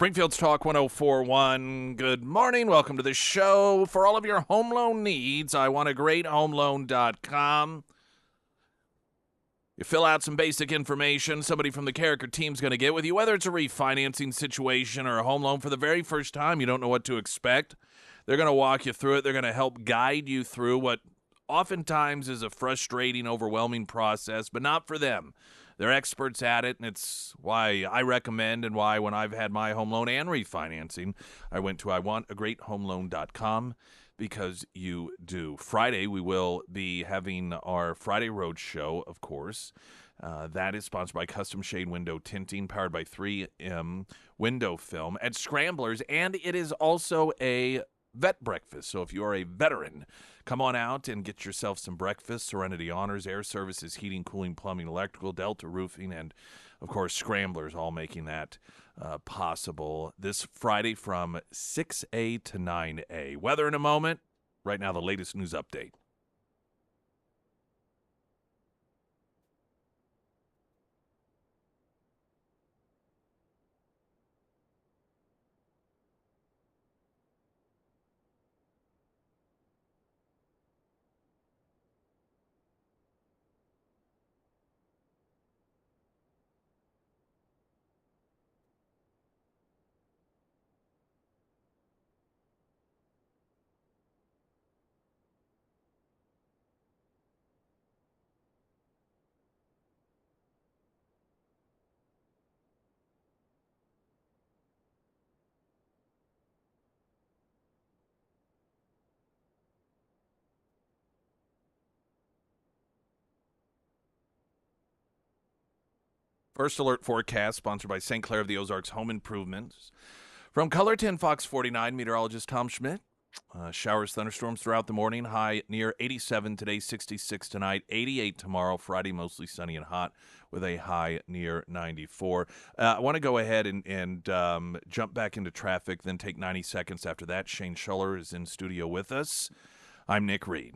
Springfield's Talk 1041. Good morning. Welcome to the show. For all of your home loan needs, I want a great homeloan.com. You fill out some basic information somebody from the character team's going to get with you, whether it's a refinancing situation or a home loan for the very first time. You don't know what to expect. They're going to walk you through it. They're going to help guide you through what oftentimes is a frustrating, overwhelming process, but not for them. They're experts at it, and it's why I recommend and why when I've had my home loan and refinancing, I went to iwantagreathomeloan.com because you do. Friday, we will be having our Friday Road Show, of course. That is sponsored by Custom Shade Window Tinting, powered by 3M Window Film at Scramblers, and it is also a vet breakfast. So if you are a veteran, come on out and get yourself some breakfast. Serenity Honors, Air Services, Heating, Cooling, Plumbing, Electrical, Delta Roofing, and, of course, Scramblers, all making that possible this Friday from 6A to 9A. Weather in a moment. Right now, the latest news update. First Alert Forecast, sponsored by St. Clair of the Ozarks Home Improvements. From Color 10 Fox 49, meteorologist Tom Schmidt. Showers, thunderstorms throughout the morning. High near 87 today, 66 tonight, 88 tomorrow. Friday, mostly sunny and hot with a high near 94. I want to go ahead and jump back into traffic, then take 90 seconds after that. Shane Schuller is in studio with us. I'm Nick Reed.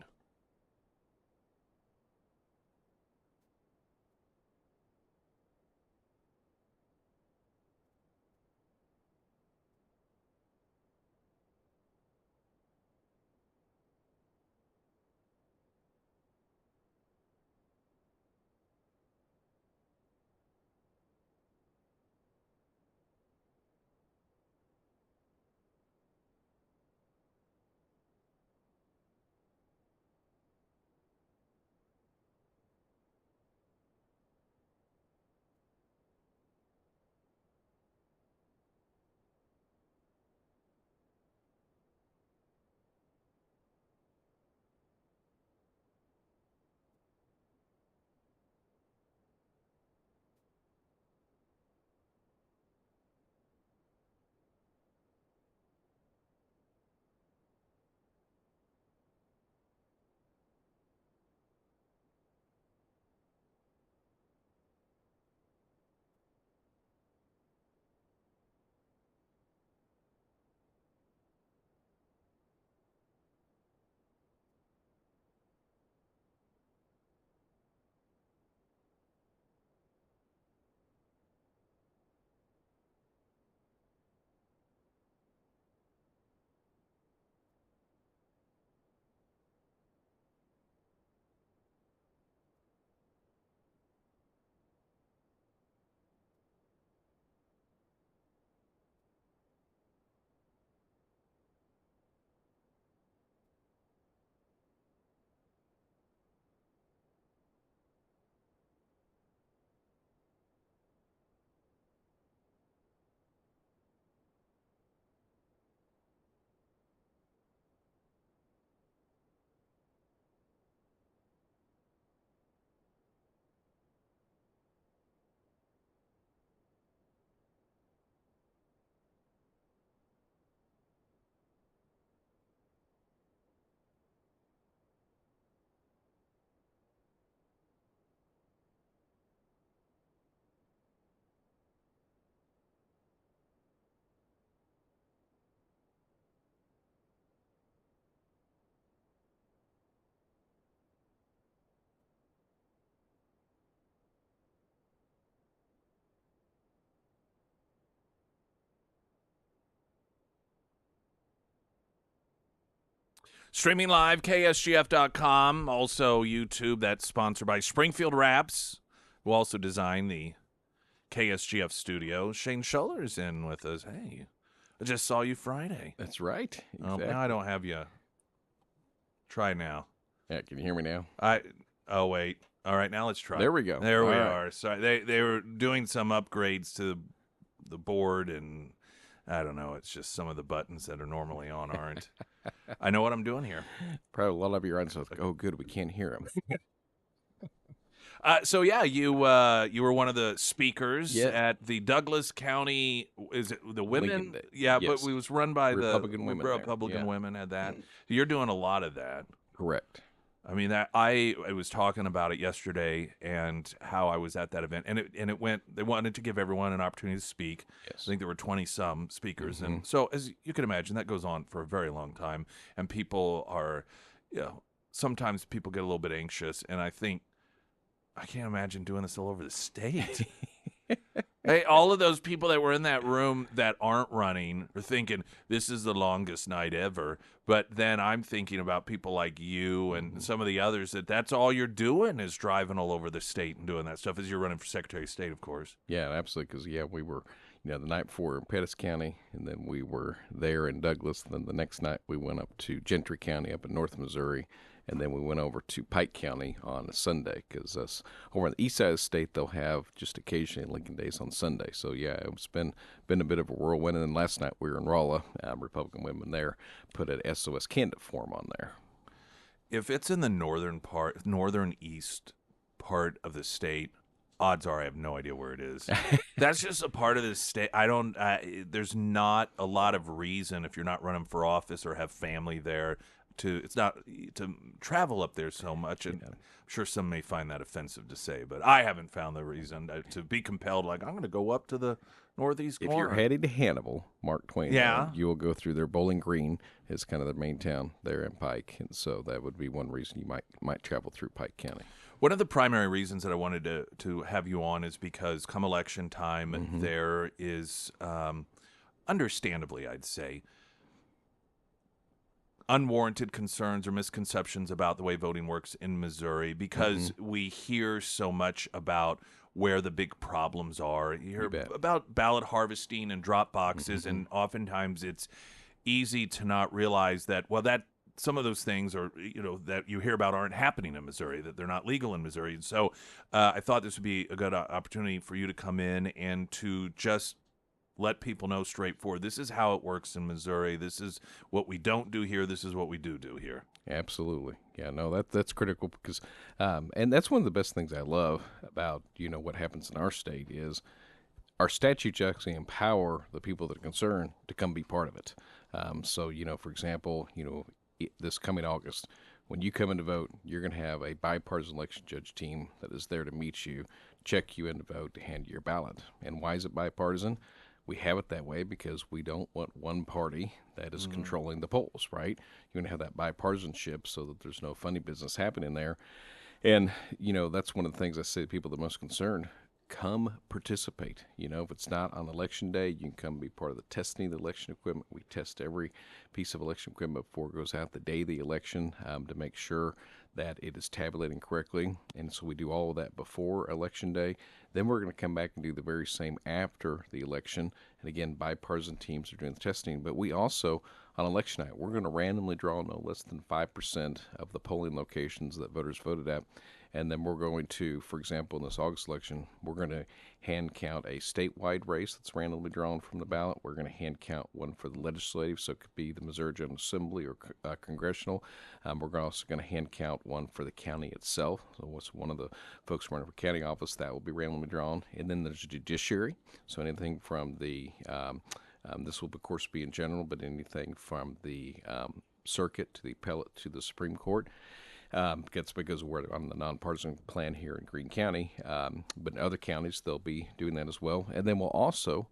Streaming live, KSGF.com. Also, YouTube. That's sponsored by Springfield Wraps, who also designed the KSGF studio. Shane Schuller's in with us. Hey, I just saw you Friday. That's right. Exactly. Now I don't have you. Try now. Yeah, can you hear me now? Oh, wait. All right, now let's try. There we go. There we All are. Sorry, they were doing some upgrades to the board, and I don't know. It's just some of the buttons that are normally on aren't. I know what I'm doing here. Probably a lot of your audience was like, oh, good, we can't hear him. So yeah, you were one of the speakers Yeah. at the Douglas County. Is it the women? Lincoln Day. Yeah, Yes. but it was run by Republican the women there. Republican Yeah. women had that. You're doing a lot of that. Correct. I mean, that I was talking about it yesterday and how I was at that event, and it went. They wanted to give everyone an opportunity to speak. Yes. I think there were 20-some speakers, and so as you can imagine, that goes on for a very long time, and people are, sometimes people get a little bit anxious, and I can't imagine doing this all over the state. Hey, all of those people that were in that room that aren't running are thinking this is the longest night ever. But then I'm thinking about people like you and some of the others that's all you're doing is driving all over the state and doing that stuff as you're running for Secretary of State, of course. Yeah, absolutely. Because, we were, the night before in Pettis County, and then we were there in Douglas. And then the next night we went up to Gentry County up in North Missouri. And then we went over to Pike County on a Sunday because over on the east side of the state, they'll have just occasionally Lincoln Days on Sunday. So, it's been a bit of a whirlwind. And then last night we were in Rolla, Republican women there, put an SOS candidate forum on there. If it's in the northern east part of the state, odds are I have no idea where it is. That's just a part of the state. There's not a lot of reason if you're not running for office or have family there to travel up there so much, and I'm sure some may find that offensive to say, but I haven't found the reason to be compelled. Like, I'm going to go up to the northeast corner. If you're headed to Hannibal, Mark Twain, you will go through their Bowling Green is kind of their main town there in Pike, and so that would be one reason you might travel through Pike County. One of the primary reasons that I wanted to have you on is because come election time, there is, understandably, I'd say, unwarranted concerns or misconceptions about the way voting works in Missouri because we hear so much about where the big problems are. You hear about ballot harvesting and drop boxes, and oftentimes it's easy to not realize that, some of those things are, that you hear about aren't happening in Missouri, that they're not legal in Missouri. And so I thought this would be a good opportunity for you to come in and to just let people know straightforward. This is how it works in Missouri. This is what we don't do here. This is what we do here. Absolutely. Yeah, no, that's critical because, and that's one of the best things I love about, what happens in our state is our statutes actually empower the people that are concerned to come be part of it. So, for example, this coming August, when you come in to vote, you're going to have a bipartisan election judge team that is there to meet you, check you in to vote, to hand you your ballot. And why is it bipartisan? We have it that way because we don't want one party that is controlling the polls, right? You're going to have that bipartisanship so that there's no funny business happening there. And, that's one of the things I say to people that are most concerned. Come participate. If it's not on election day, you can come be part of the testing of the election equipment. We test every piece of election equipment before it goes out the day of the election to make sure that it is tabulating correctly. And so we do all of that before election day. Then we're going to come back and do the very same after the election. And again, bipartisan teams are doing the testing. But we also, on election night, we're going to randomly draw no less than 5% of the polling locations that voters voted at. And then we're going to, for example, in this August election, we're going to hand count a statewide race that's randomly drawn from the ballot. We're going to hand count one for the legislative, so it could be the Missouri General Assembly or congressional. We're also going to hand count one for the county itself. So what's one of the folks running for county office, that will be randomly drawn. And then there's judiciary, so anything from the, this will of course be in general, but anything from the circuit to the appellate to the Supreme Court. Because we're on the nonpartisan plan here in Greene County, but in other counties they'll be doing that as well. And then we'll also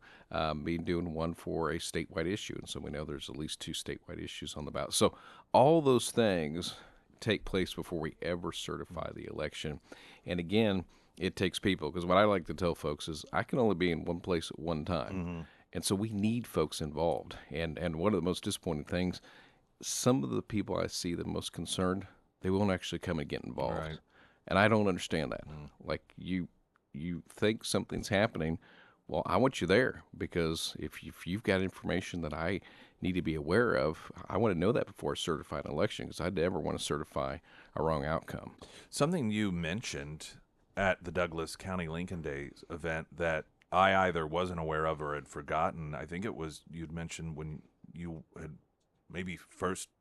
be doing one for a statewide issue, and so we know there's at least 2 statewide issues on the ballot. So all those things take place before we ever certify the election. And again, it takes people, because what I like to tell folks is I can only be in one place at one time, and so we need folks involved. And one of the most disappointing things, some of the people I see the most concerned, they won't actually come and get involved. Right. And I don't understand that. Like you think something's happening. Well, I want you there because if you've got information that I need to be aware of, I want to know that before I certify an election because I never want to certify a wrong outcome. Something you mentioned at the Douglas County Lincoln Days event that I either wasn't aware of or had forgotten. I think it was you'd mentioned when you had maybe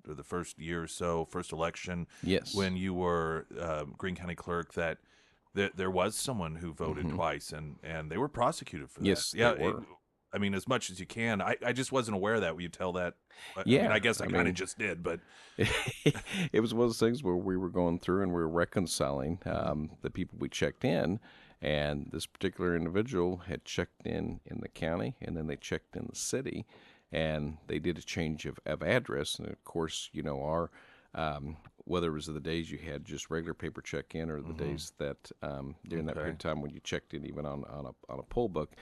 the first year or so, first election, Yes. when you were Greene County Clerk, that there was someone who voted twice, and they were prosecuted for that. Yes, Yeah, they were. I mean, as much as you can. I just wasn't aware of that. Will you tell that? I mean, Yeah, I guess I I kind of mean- just did, but It was one of those things where we were going through and we were reconciling the people we checked in, and this particular individual had checked in the county, and then they checked in the city, and they did a change of address. And of course, our whether it was the days you had just regular paper check in or the days that during that period of time when you checked in even on a poll book,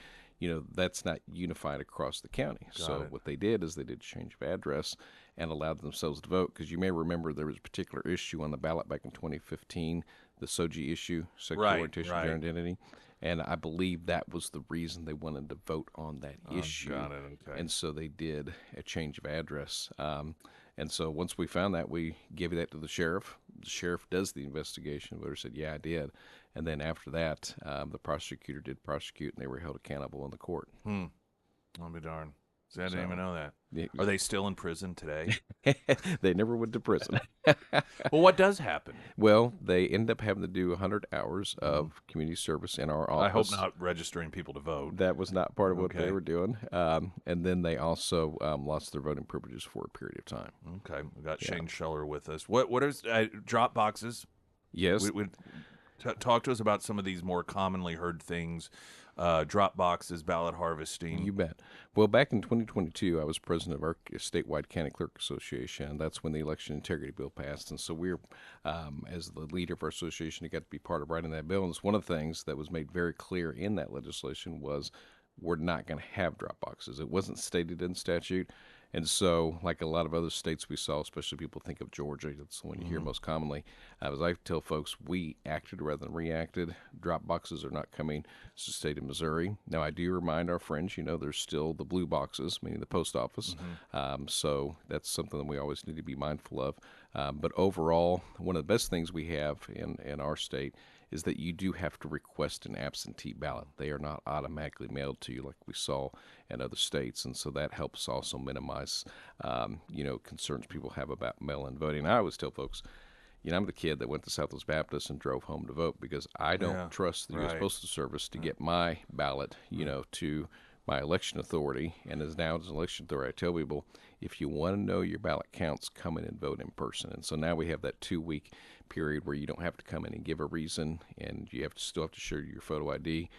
that's not unified across the county. So what they did is they did a change of address and allowed themselves to vote, because you may remember there was a particular issue on the ballot back in 2015, the SOGI issue, sexual orientation, gender identity. And I believe that was the reason they wanted to vote on that issue. got it. Okay. And so they did a change of address. And so once we found that, we gave that to the sheriff. The sheriff does the investigation. The voter said, yeah, I did. And then after that, the prosecutor did prosecute, and they were held accountable in the court. I'll be darned. See, I didn't even know that. Yeah. Are they still in prison today? They never went to prison. Well, what does happen? Well, they end up having to do 100 hours of community service in our office. I hope not registering people to vote. That was not part of what Okay. they were doing. And then they also lost their voting privileges for a period of time. Okay, we got Shane Scheller with us. What is drop boxes? Yes. Talk to us about some of these more commonly heard things. Drop boxes, ballot harvesting. You bet. Well, back in 2022, I was president of our statewide county clerk association, and that's when the election integrity bill passed. And so we're, as the leader of our association, got to be part of writing that bill. And it's one of the things that was made very clear in that legislation was we're not going to have drop boxes. It wasn't stated in statute. And so, like a lot of other states we saw, especially people think of Georgia, that's the one you hear most commonly. As I tell folks, we acted rather than reacted. Drop boxes are not coming to the state of Missouri. Now, I do remind our friends, there's still the blue boxes, meaning the post office. So that's something that we always need to be mindful of. But overall, one of the best things we have in our state is that you do have to request an absentee ballot. They are not automatically mailed to you like we saw in other states, and so that helps also minimize, concerns people have about mail-in voting. I always tell folks, I'm the kid that went to Southwest Baptist and drove home to vote because I don't trust the U.S. Postal Service to get my ballot, to my election authority. And as an election authority, I tell people, if you want to know your ballot counts, come in and vote in person. And so now we have that 2-week period where you don't have to come in and give a reason, and you still have to show your photo ID.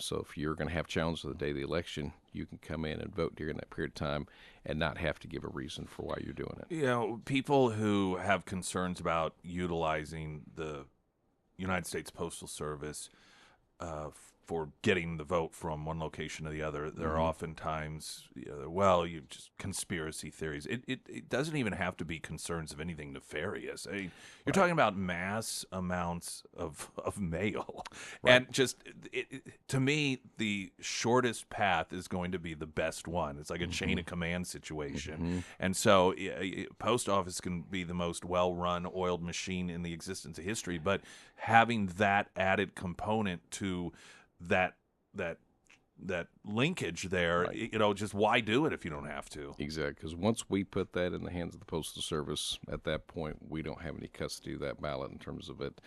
So if you're going to have challenges the day of the election, you can come in and vote during that period of time and not have to give a reason for why you're doing it. People who have concerns about utilizing the United States Postal Service for getting the vote from one location to the other, there are oftentimes, you just conspiracy theories. It doesn't even have to be concerns of anything nefarious. You're talking about mass amounts of mail. And just, to me, the shortest path is going to be the best one. It's like a chain of command situation. And so post office can be the most well-run, oiled machine in the existence of history, but having that added component to that linkage there, just why do it if you don't have to? Exactly, because once we put that in the hands of the Postal Service, at that point, we don't have any custody of that ballot in terms of it.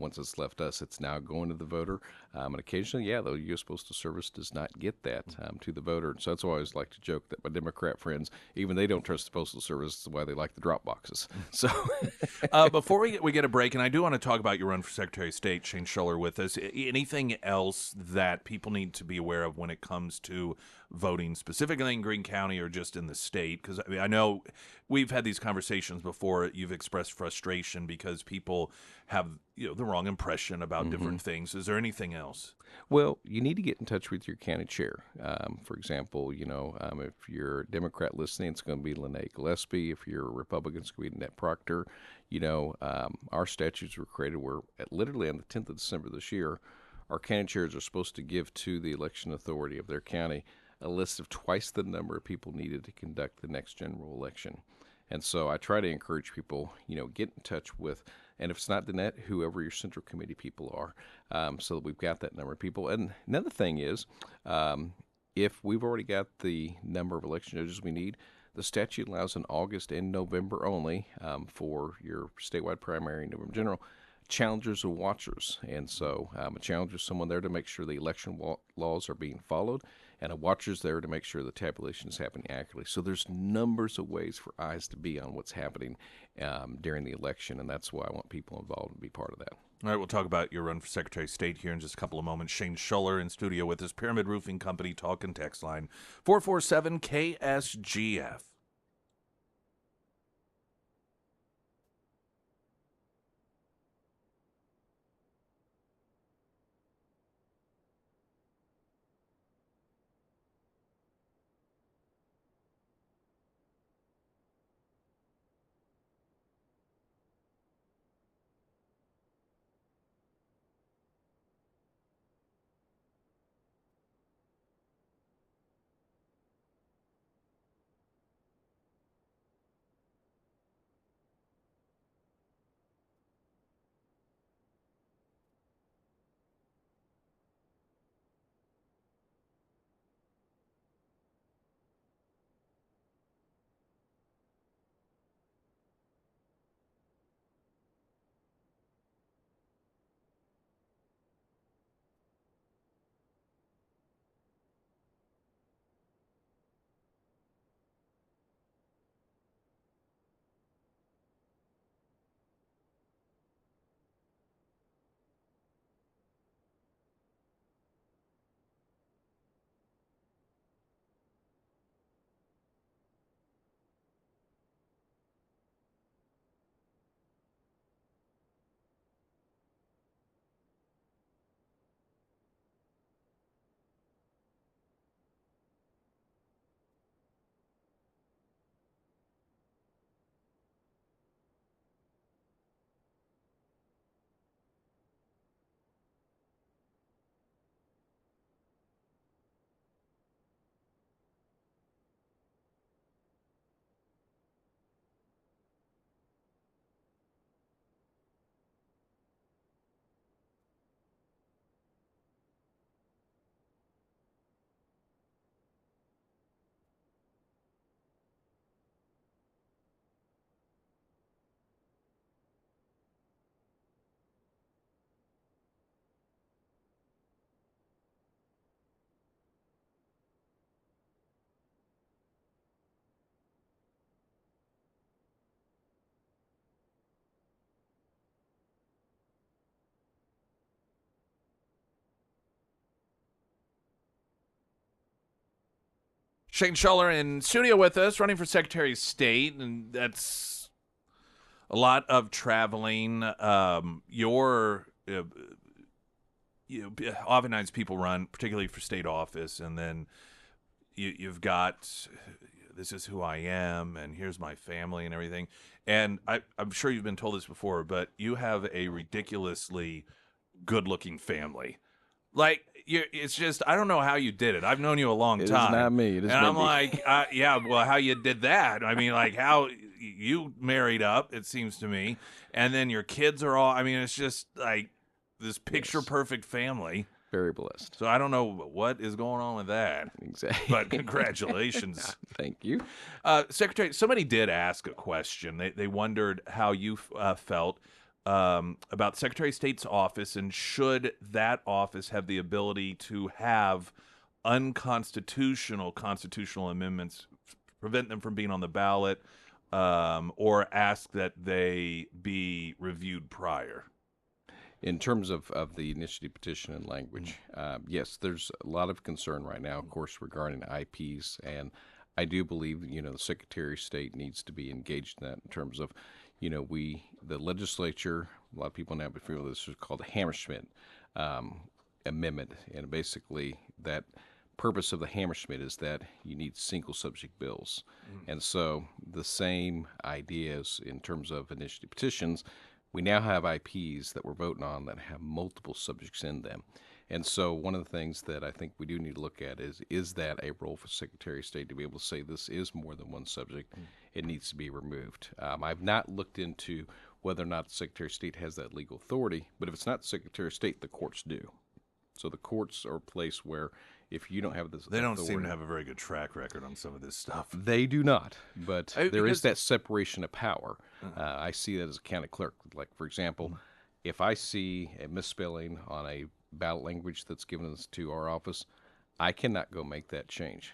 Once it's left us, it's now going to the voter. And occasionally, the U.S. Postal Service does not get that to the voter. And so that's why I always like to joke that my Democrat friends, even they don't trust the Postal Service. That's why they like the drop boxes. So before we get a break, and I do want to talk about your run for Secretary of State, Shane Scheller with us. Anything else that people need to be aware of when it comes to voting, specifically in Greene County or just in the state? Because I know we've had these conversations before. You've expressed frustration because people have the wrong impression about different things. Is there anything else? Well, you need to get in touch with your county chair. For example, if you're a Democrat listening, it's going to be Lene Gillespie. If you're a Republican, it's going to be Ned Proctor. Our statutes were created where literally on the 10th of December this year, our county chairs are supposed to give to the election authority of their county a list of twice the number of people needed to conduct the next general election. And so I try to encourage people, get in touch with, and if it's not Danette, whoever your central committee people are, so that we've got that number of people. And another thing is, if we've already got the number of election judges we need, the statute allows in August and November only for your statewide primary and November general, challengers and watchers. And so a challenger is someone there to make sure the election laws are being followed, and a watcher's there to make sure the tabulation is happening accurately. So there's numbers of ways for eyes to be on what's happening during the election, and that's why I want people involved and be part of that. All right, we'll talk about your run for Secretary of State here in just a couple of moments. Shane Schuller in studio with us, Pyramid Roofing Company, talk and text line 447-KSGF. Shane Schuller in studio with us, running for Secretary of State, and that's a lot of traveling. Oftentimes people run, particularly for state office, and then you've got this is who I am, and here's my family and everything. And I'm sure you've been told this before, but you have a ridiculously good-looking family. Like, it's just, I don't know how you did it. I've known you a long It time. is not me. It is and I'm Mindy. like, yeah, well, how you did that? I mean, like, how you married up, it seems to me. And then your kids are all, I mean, it's just like this picture-perfect family. Very blessed. So I don't know what is going on with that. Exactly. But congratulations. Thank you. Secretary, somebody did ask a question. They wondered how you felt about the Secretary of State's office, and should that office have the ability to have constitutional amendments, prevent them from being on the ballot, or ask that they be reviewed prior? In terms of the initiative petition and language, yes, there's a lot of concern right now, of course, regarding IPs, and I do believe, the Secretary of State needs to be engaged in that in terms of, the legislature, a lot of people now feel this is called the Hammerschmidt amendment, and basically that purpose of the Hammerschmidt is that you need single subject bills. And so the same ideas in terms of initiative petitions, we now have IPs that we're voting on that have multiple subjects in them. And so one of the things that I think we do need to look at is that a role for Secretary of State to be able to say this is more than one subject, it needs to be removed. I've not looked into whether or not the Secretary of State has that legal authority, but if it's not the Secretary of State, the courts do. So the courts are a place where if you don't have this They don't authority, seem to have a very good track record on some of this stuff. they do not, but there is because- that separation of power. I see that as a county clerk. Like, for example, if I see a misspelling on a ballot language that's given us to our office, I cannot go make that change.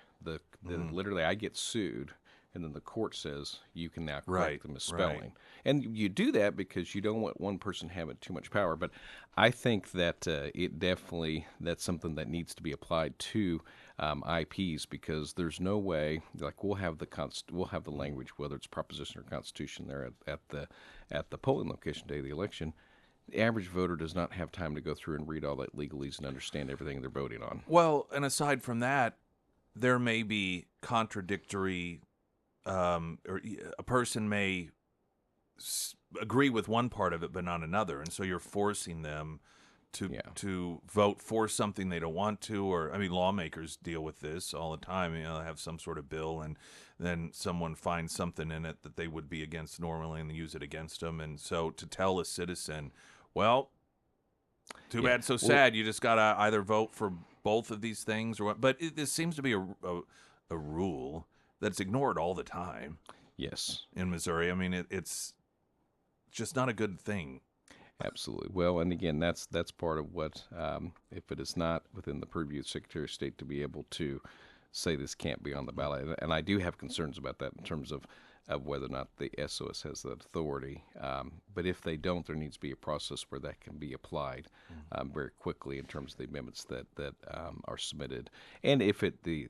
Literally, I get sued, and then the court says you can now correct the misspelling. Right. And you do that because you don't want one person having too much power. But I think that it definitely, that's something that needs to be applied to IPs, because there's no way, like we'll have the language, whether it's proposition or constitution there at the polling location day of the election. The average voter does not have time to go through and read all that legalese and understand everything they're voting on. Well, and aside from that, there may be contradictory, or a person may agree with one part of it but not another, and so you're forcing them to vote for something they don't want to. Or, I mean, lawmakers deal with this all the time. They have some sort of bill, and then someone finds something in it that they would be against normally, and they use it against them. And so to tell a citizen, well, too bad, so sad. You just gotta either vote for both of these things, or what. But this seems to be a rule that's ignored all the time. Yes, in Missouri. I mean, it's just not a good thing. absolutely. Well, and again, that's part of what, if it is not within the purview of Secretary of State to be able to say this can't be on the ballot, and I do have concerns about that in terms of whether or not the SOS has that authority. But if they don't, there needs to be a process where that can be applied very quickly in terms of the amendments that are submitted. And if the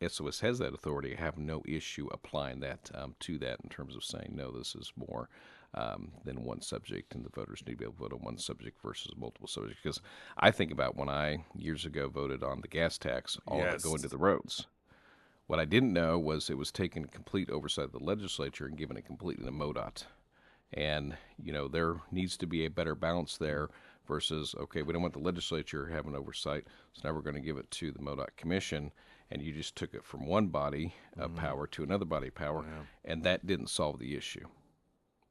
SOS has that authority, I have no issue applying that to that in terms of saying, no, this is more than one subject, and the voters need to be able to vote on one subject versus multiple subjects. Because I think about when I, years ago, voted on the gas tax, all of it going to the roads. What I didn't know was it was taking complete oversight of the legislature and giving it completely to MoDOT. And, there needs to be a better balance there versus, okay, we don't want the legislature having oversight, so now we're going to give it to the MoDOT Commission, and you just took it from one body of power to another body of power, and that didn't solve the issue.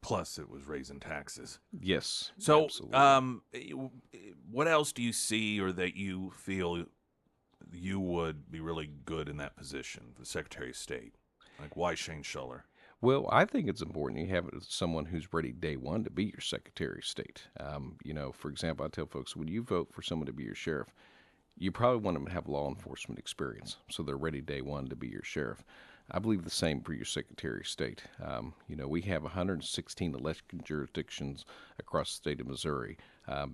Plus, it was raising taxes. Yes. So, absolutely. what else do you see, or that you feel you would be really good in that position, the Secretary of State? Like, why Shane Schuller? Well, I think it's important you have someone who's ready day one to be your Secretary of State. For example, I tell folks, when you vote for someone to be your sheriff, you probably want them to have law enforcement experience, so they're ready day one to be your sheriff. I believe the same for your Secretary of State. We have 116 election jurisdictions across the state of Missouri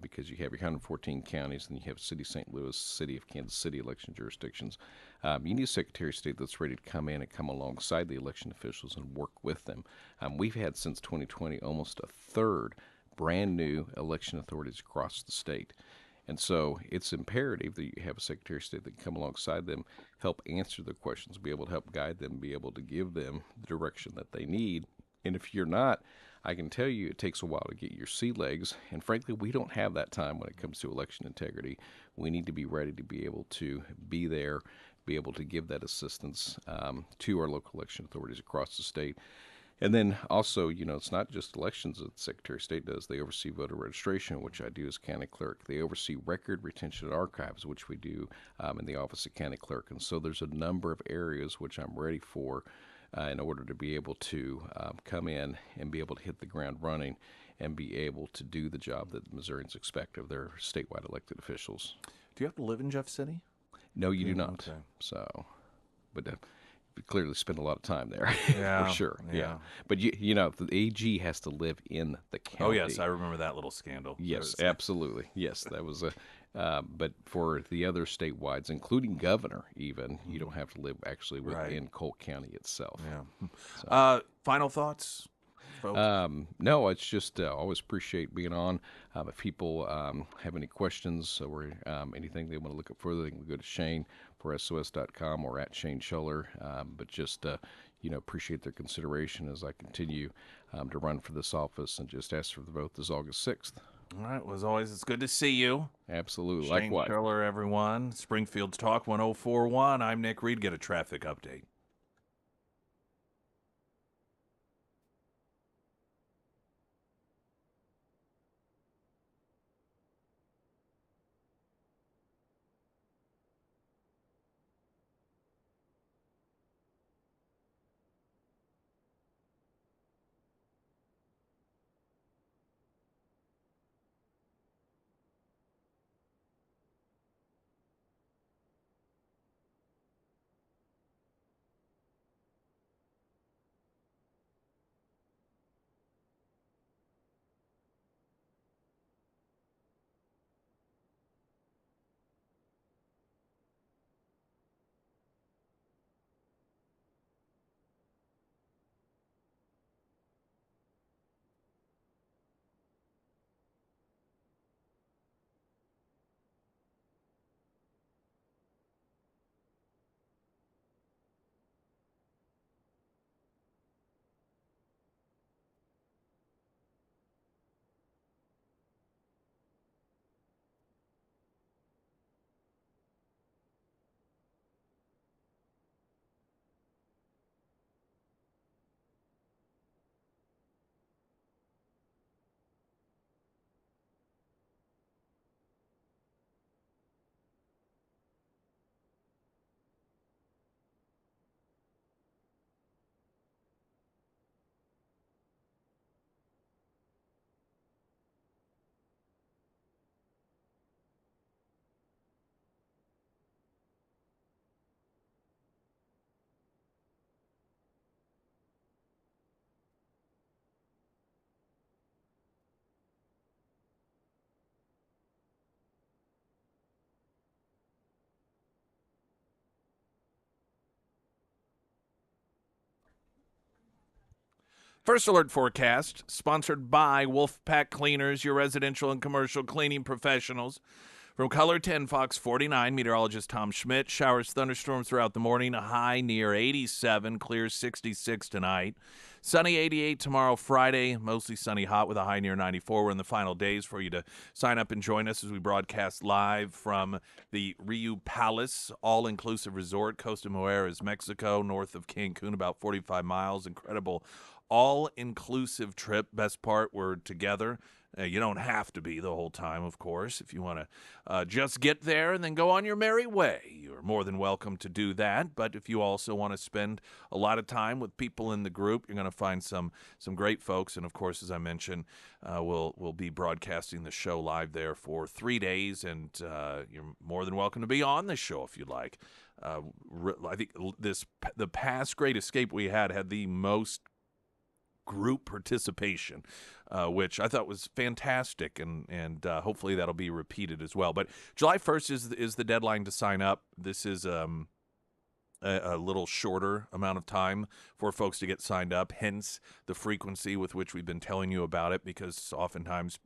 because you have your 114 counties, and you have City of St. Louis, City of Kansas City election jurisdictions. You need a Secretary of State that's ready to come in and come alongside the election officials and work with them. We've had since 2020 almost a third brand new election authorities across the state. And so it's imperative that you have a Secretary of State that can come alongside them, help answer their questions, be able to help guide them, be able to give them the direction that they need. And if you're not, I can tell you it takes a while to get your sea legs. And frankly, we don't have that time when it comes to election integrity. We need to be ready to be able to be there, be able to give that assistance to our local election authorities across the state. And then also, it's not just elections that the Secretary of State does. They oversee voter registration, which I do as county clerk. They oversee record retention and archives, which we do in the office of county clerk. And so there's a number of areas which I'm ready for in order to be able to come in and be able to hit the ground running and be able to do the job that Missourians expect of their statewide elected officials. Do you have to live in Jeff City? No, you do not. Okay. So, but we clearly spend a lot of time there, Yeah, for sure. yeah. But the AG has to live in the county. Oh, yes, I remember that little scandal. Yes, absolutely. Yes, that was but for the other statewides, including governor, even, you don't have to live actually within Colt County itself. Yeah. Final thoughts? folks? No, it's just always appreciate being on. If people have any questions or anything they want to look up further, they can go to Shane for SOS.com or at Shane Schuller. But just, appreciate their consideration as I continue to run for this office, and just ask for the vote this August 6th. All right. Well, as always, it's good to see you. Absolutely. Shane Likewise. Schuller, everyone. Springfield's Talk 1041. I'm Nick Reed. Get a traffic update. First Alert Forecast, sponsored by Wolfpack Cleaners, your residential and commercial cleaning professionals. From Color 10, Fox 49, meteorologist Tom Schmidt. Showers, thunderstorms throughout the morning, a high near 87, clear 66 tonight. Sunny 88 tomorrow, Friday, mostly sunny, hot with a high near 94. We're in the final days for you to sign up and join us as we broadcast live from the Riu Palace all-inclusive resort, Costa Mujeres, Mexico, north of Cancun, about 45 miles. Incredible all-inclusive trip. Best part, we're together. You don't have to be the whole time, of course. If you want to just get there and then go on your merry way, you're more than welcome to do that. But if you also want to spend a lot of time with people in the group, you're going to find some great folks. And, of course, as I mentioned, we'll be broadcasting the show live there for 3 days. And you're more than welcome to be on the show if you'd like. I think the past Great Escape we had the most group participation, which I thought was fantastic, and hopefully that'll be repeated as well. But July 1st is the deadline to sign up. This is a little shorter amount of time for folks to get signed up, hence the frequency with which we've been telling you about it, because oftentimes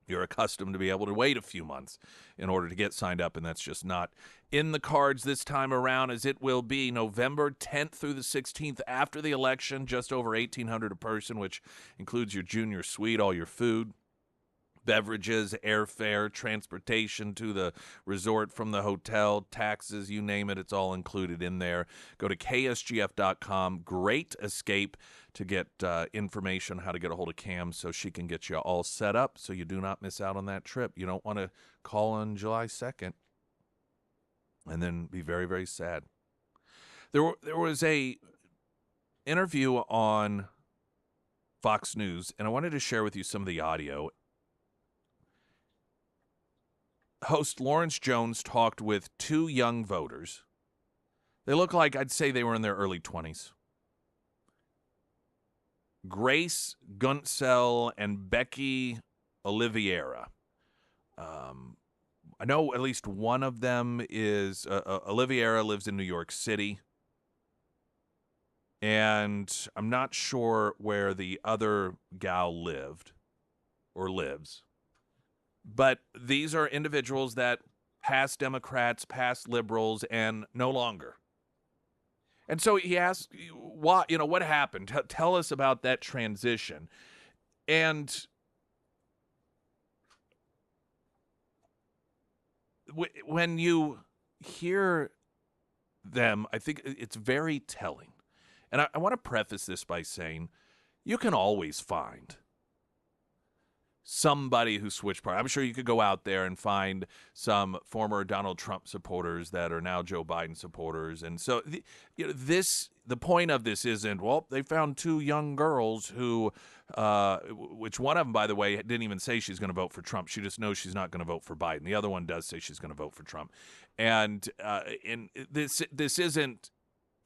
you're accustomed to be able to wait a few months in order to get signed up, and that's just not in the cards this time around, as it will be November 10th through the 16th after the election, just over $1,800 a person, which includes your junior suite, all your food, beverages, airfare, transportation to the resort from the hotel, taxes, you name it, it's all included in there. Go to ksgf.com. Great Escape to get information on how to get a hold of Cam so she can get you all set up so you do not miss out on that trip. You don't want to call on July 2nd and then be very, very sad. There was a interview on Fox News, and I wanted to share with you some of the audio. Host Lawrence Jones talked with two young voters. They look like, I'd say they were in their early 20s. Grace Guntzel and Becky Oliveira. I know at least one of them is, Oliveira lives in New York City. And I'm not sure where the other gal lived or lives. But these are individuals that past Democrats, past liberals, and no longer. And so he asked, what happened? Tell us about that transition. And when you hear them, I think it's very telling. And I want to preface this by saying you can always find somebody who switched parties. I'm sure you could go out there and find some former Donald Trump supporters that are now Joe Biden supporters. And so the point of this isn't, well, they found two young girls who, which one of them, by the way, didn't even say she's going to vote for Trump. She just knows she's not going to vote for Biden. The other one does say she's going to vote for Trump. And this isn't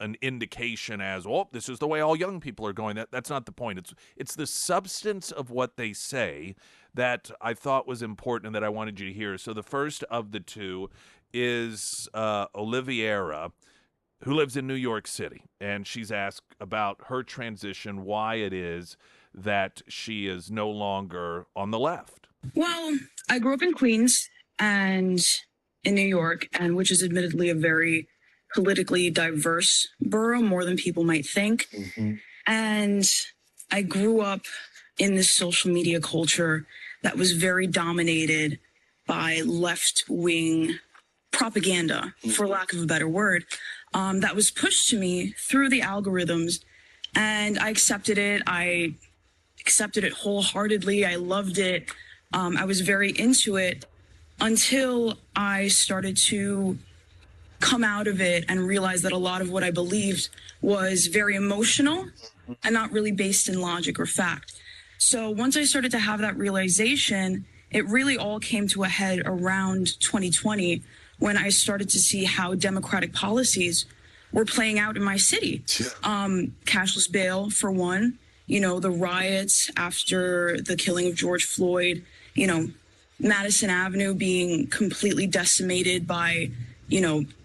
an indication as, well, this is the way all young people are going. That's not the point. It's the substance of what they say that I thought was important and that I wanted you to hear. So the first of the two is Oliviera, who lives in New York City, and she's asked about her transition, why it is that she is no longer on the left. Well, I grew up in Queens and in New York, and which is admittedly a very politically diverse borough, more than people might think. Mm-hmm. And I grew up in this social media culture that was very dominated by left-wing propaganda, for lack of a better word, that was pushed to me through the algorithms. And I accepted it. I accepted it wholeheartedly. I loved it. I was very into it until I started to come out of it and realize that a lot of what I believed was very emotional and not really based in logic or fact. So once I started to have that realization, it really all came to a head around 2020 when I started to see how democratic policies were playing out in my city. Cashless bail, for one, the riots after the killing of George Floyd, Madison Avenue being completely decimated by,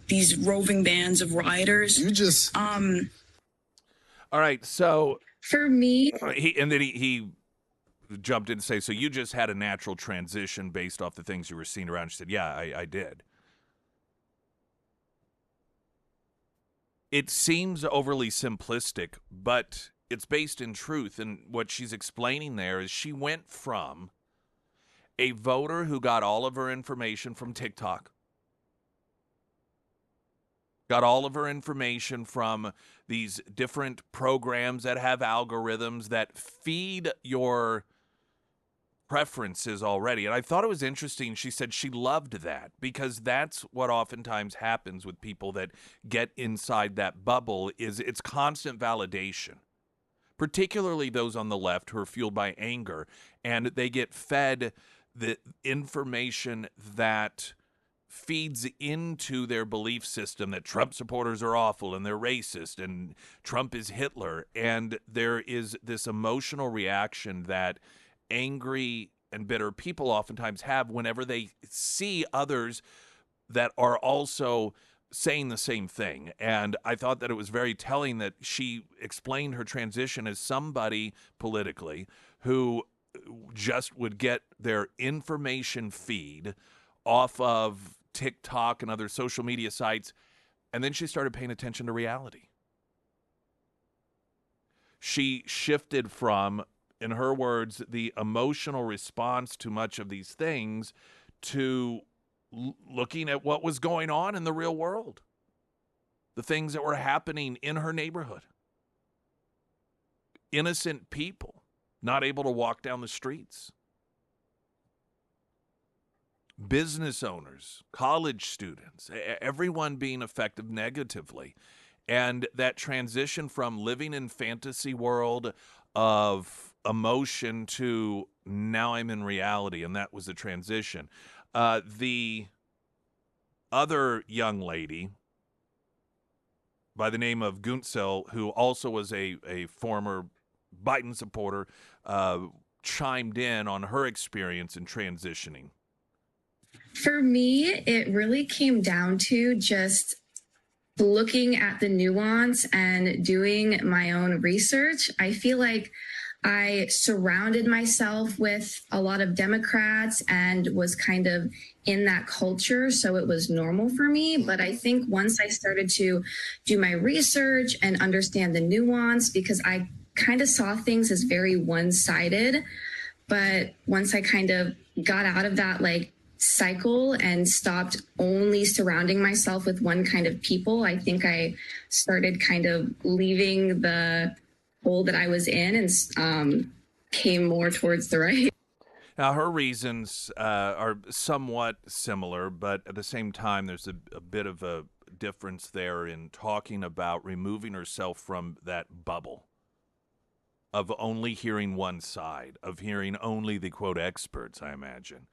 these roving bands of rioters. All right, so for me, he jumped in to say, so you just had a natural transition based off the things you were seeing around. She said, yeah, I did. It seems overly simplistic, but it's based in truth. And what she's explaining there is she went from a voter who got all of her information from TikTok, got all of her information from these different programs that have algorithms that feed your preferences already. And I thought it was interesting. She said she loved that because that's what oftentimes happens with people that get inside that bubble is it's constant validation, particularly those on the left who are fueled by anger, and they get fed the information that feeds into their belief system that Trump supporters are awful and they're racist and Trump is Hitler. And there is this emotional reaction that angry and bitter people oftentimes have whenever they see others that are also saying the same thing. And I thought that it was very telling that she explained her transition as somebody politically who just would get their information feed off of TikTok and other social media sites, and then she started paying attention to reality. She shifted from, in her words, the emotional response to much of these things to looking at what was going on in the real world, the things that were happening in her neighborhood. Innocent people not able to walk down the streets. Business owners, college students, everyone being affected negatively. And that transition from living in fantasy world of emotion to now I'm in reality, and that was the transition. The other young lady by the name of Guntzel, who also was a former Biden supporter, chimed in on her experience in transitioning. For me, it really came down to just looking at the nuance and doing my own research, I feel like I surrounded myself with a lot of Democrats and was kind of in that culture. So it was normal for me. But I think once I started to do my research and understand the nuance, because I kind of saw things as very one-sided. But once I kind of got out of that like cycle and stopped only surrounding myself with one kind of people, I think I started kind of leaving the hole that I was in and came more towards the right. Now, her reasons are somewhat similar, but at the same time, there's a bit of a difference there in talking about removing herself from that bubble of only hearing one side, of hearing only the, quote, experts, I imagine.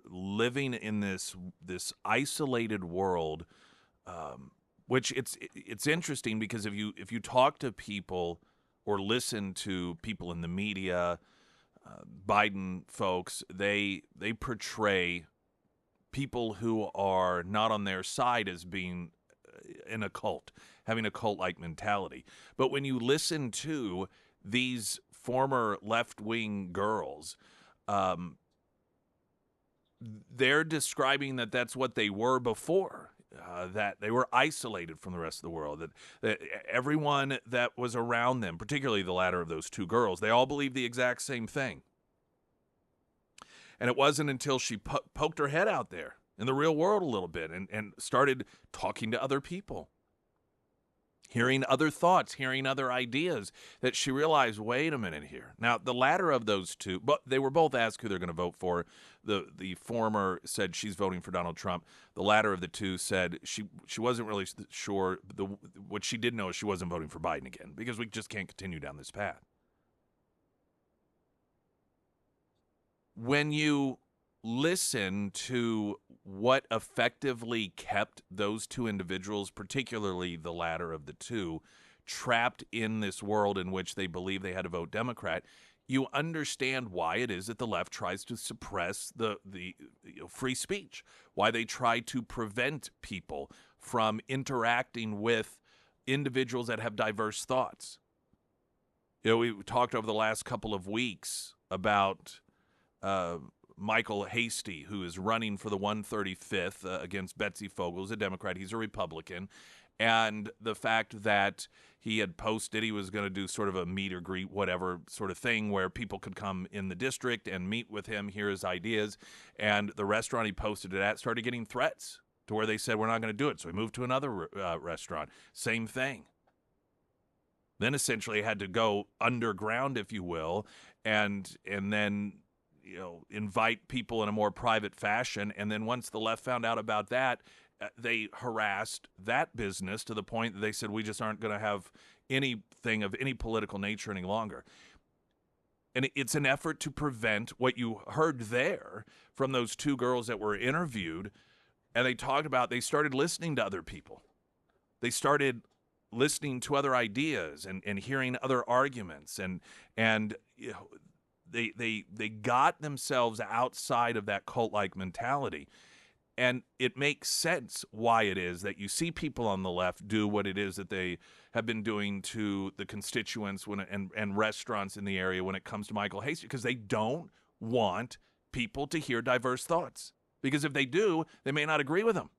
Living in this isolated world, which it's interesting because if you talk to people or listen to people in the media, Biden folks, they portray people who are not on their side as being in a cult, having a cult-like mentality. But when you listen to these former left-wing girls, they're describing that that's what they were before, that they were isolated from the rest of the world, that everyone that was around them, particularly the latter of those two girls, they all believed the exact same thing. And it wasn't until she poked her head out there in the real world a little bit and started talking to other people, hearing other thoughts, hearing other ideas, that she realized, wait a minute here. Now, the latter of those two, but they were both asked who they're going to vote for. The former said she's voting for Donald Trump. The latter of the two said she wasn't really sure. What she did know is she wasn't voting for Biden again, because we just can't continue down this path. When you listen to what effectively kept those two individuals, particularly the latter of the two, trapped in this world in which they believe they had to vote Democrat, you understand why it is that the left tries to suppress the free speech, why they try to prevent people from interacting with individuals that have diverse thoughts. We talked over the last couple of weeks about Michael Hasty, who is running for the 135th against Betsy Fogel, a Democrat. He's a Republican. And the fact that he had posted he was going to do sort of a meet or greet, whatever sort of thing, where people could come in the district and meet with him, hear his ideas. And the restaurant he posted it at started getting threats to where they said, we're not going to do it. So he moved to another restaurant. Same thing. Then essentially had to go underground, if you will, and then invite people in a more private fashion. And then once the left found out about that, they harassed that business to the point that they said, we just aren't going to have anything of any political nature any longer. And it's an effort to prevent what you heard there from those two girls that were interviewed. And they talked about, they started listening to other people. They started listening to other ideas and hearing other arguments. And They got themselves outside of that cult-like mentality. And it makes sense why it is that you see people on the left do what it is that they have been doing to the constituents and restaurants in the area when it comes to Michael Hasty, because they don't want people to hear diverse thoughts. Because if they do, they may not agree with them.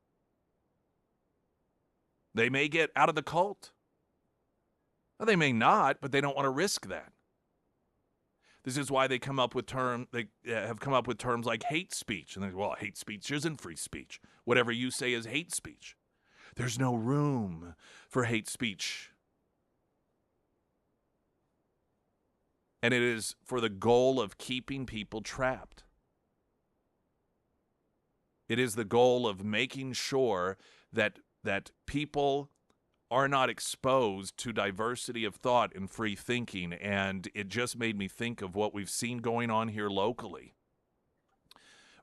They may get out of the cult. Well, they may not, but they don't want to risk that. This is why they have come up with terms like hate speech. And they go, well, hate speech isn't free speech. Whatever you say is hate speech. There's no room for hate speech. And it is for the goal of keeping people trapped. It is the goal of making sure that people are not exposed to diversity of thought and free thinking. And it just made me think of what we've seen going on here locally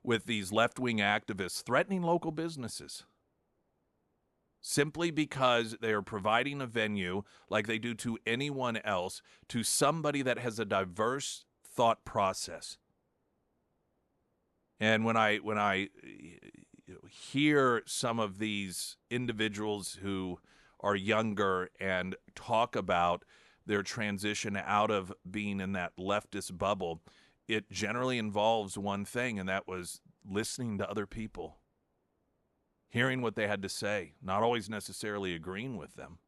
with these left-wing activists threatening local businesses simply because they are providing a venue like they do to anyone else to somebody that has a diverse thought process. And when I hear some of these individuals who are younger and talk about their transition out of being in that leftist bubble, it generally involves one thing, and that was listening to other people, hearing what they had to say, not always necessarily agreeing with them.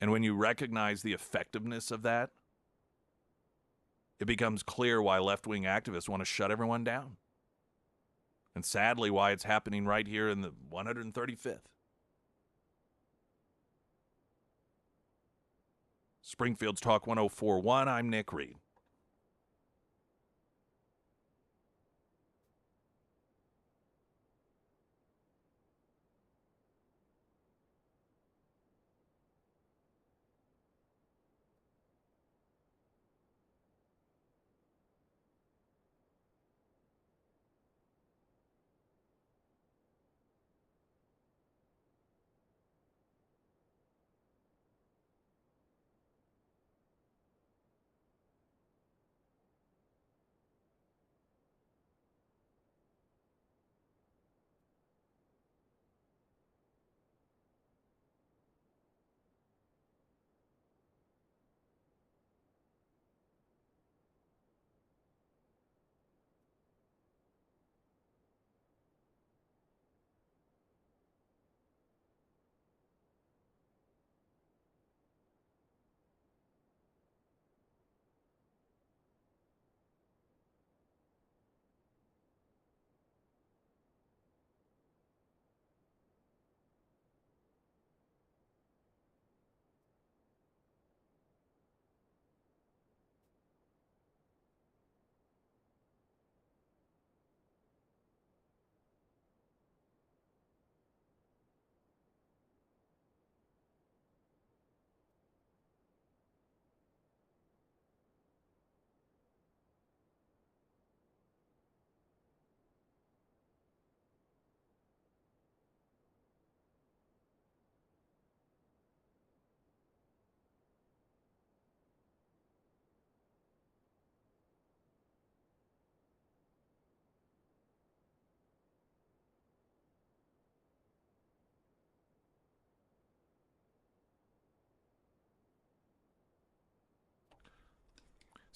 And when you recognize the effectiveness of that, it becomes clear why left-wing activists want to shut everyone down. And sadly, why it's happening right here in the 135th. Springfield's Talk 104.1, I'm Nick Reed.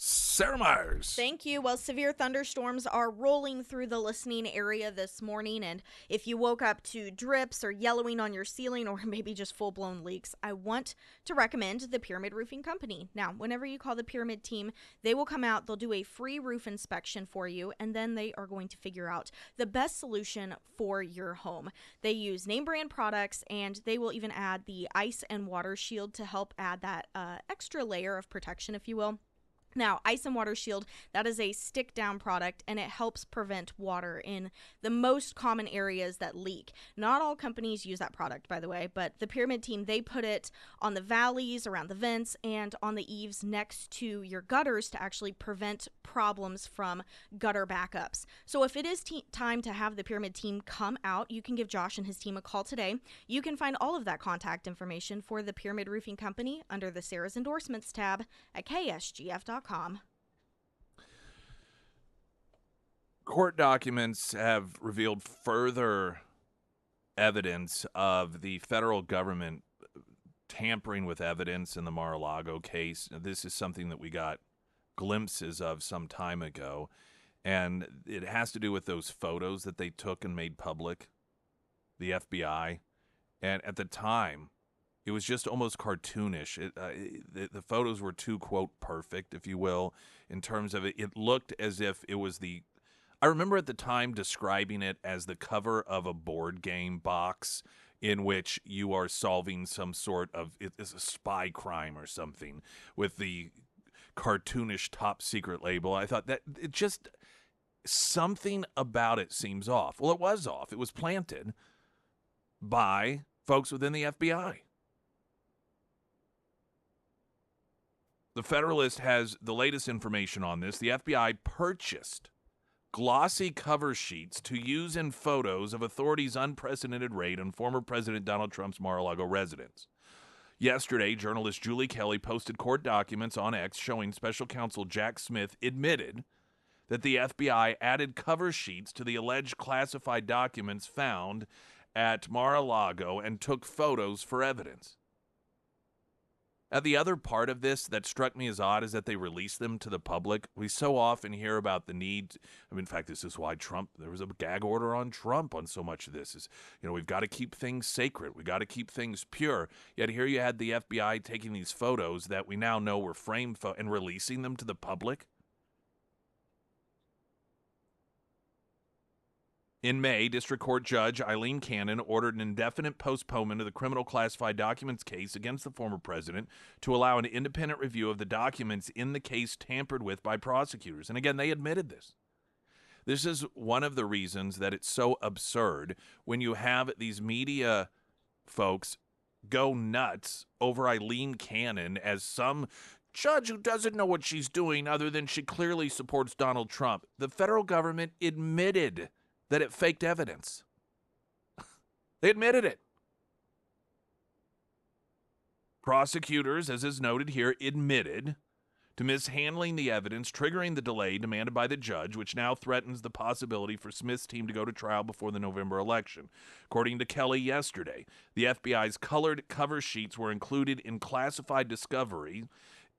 Sarah Myers. Thank you. Well, severe thunderstorms are rolling through the listening area this morning, and if you woke up to drips or yellowing on your ceiling or maybe just full-blown leaks, I want to recommend the Pyramid Roofing Company. Now, whenever you call the Pyramid team, they will come out, they'll do a free roof inspection for you, and then they are going to figure out the best solution for your home. They use name brand products, and they will even add the ice and water shield to help add that extra layer of protection, if you will. Now, Ice and Water Shield, that is a stick-down product, and it helps prevent water in the most common areas that leak. Not all companies use that product, by the way, but the Pyramid team, they put it on the valleys, around the vents, and on the eaves next to your gutters to actually prevent problems from gutter backups. So if it is time to have the Pyramid team come out, you can give Josh and his team a call today. You can find all of that contact information for the Pyramid Roofing Company under the Sarah's Endorsements tab at KSGF.com. Court documents have revealed further evidence of the federal government tampering with evidence in the Mar-a-Lago case. Now, this is something that we got glimpses of some time ago, and it has to do with those photos that they took and made public, the FBI. And at the time, it was just almost cartoonish. The photos were too, quote, perfect, if you will, in terms of it. It looked as if it was I remember at the time describing it as the cover of a board game box in which you are solving some sort of, it's a spy crime or something, with the cartoonish top secret label. I thought that it just, something about it seems off. Well, it was off. It was planted by folks within the FBI. The Federalist has the latest information on this. The FBI purchased glossy cover sheets to use in photos of authorities' unprecedented raid on former President Donald Trump's Mar-a-Lago residence. Yesterday, journalist Julie Kelly posted court documents on X showing special counsel Jack Smith admitted that the FBI added cover sheets to the alleged classified documents found at Mar-a-Lago and took photos for evidence. The other part of this that struck me as odd is that they released them to the public. We so often hear about the need. In fact, this is why there was a gag order on Trump on so much of this is, we've got to keep things sacred. We got to keep things pure. Yet here you had the FBI taking these photos that we now know were framed and releasing them to the public. In May, District Court Judge Eileen Cannon ordered an indefinite postponement of the criminal classified documents case against the former president to allow an independent review of the documents in the case tampered with by prosecutors. And again, they admitted this. This is one of the reasons that it's so absurd when you have these media folks go nuts over Eileen Cannon as some judge who doesn't know what she's doing other than she clearly supports Donald Trump. The federal government admitted that it faked evidence. They admitted it. Prosecutors, as is noted here, admitted to mishandling the evidence, triggering the delay demanded by the judge, which now threatens the possibility for Smith's team to go to trial before the November election. According to Kelly yesterday, the FBI's colored cover sheets were included in classified discovery,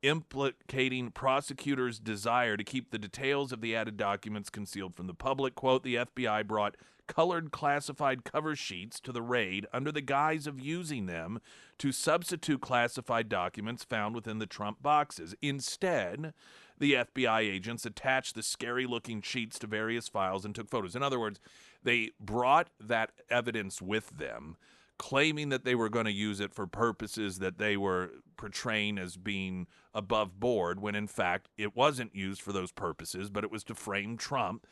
implicating prosecutors' desire to keep the details of the added documents concealed from the public. Quote, the FBI brought colored classified cover sheets to the raid under the guise of using them to substitute classified documents found within the Trump boxes. Instead, the FBI agents attached the scary-looking sheets to various files and took photos. In other words, they brought that evidence with them, claiming that they were going to use it for purposes that they were portraying as being above board, when in fact it wasn't used for those purposes, but it was to frame Trump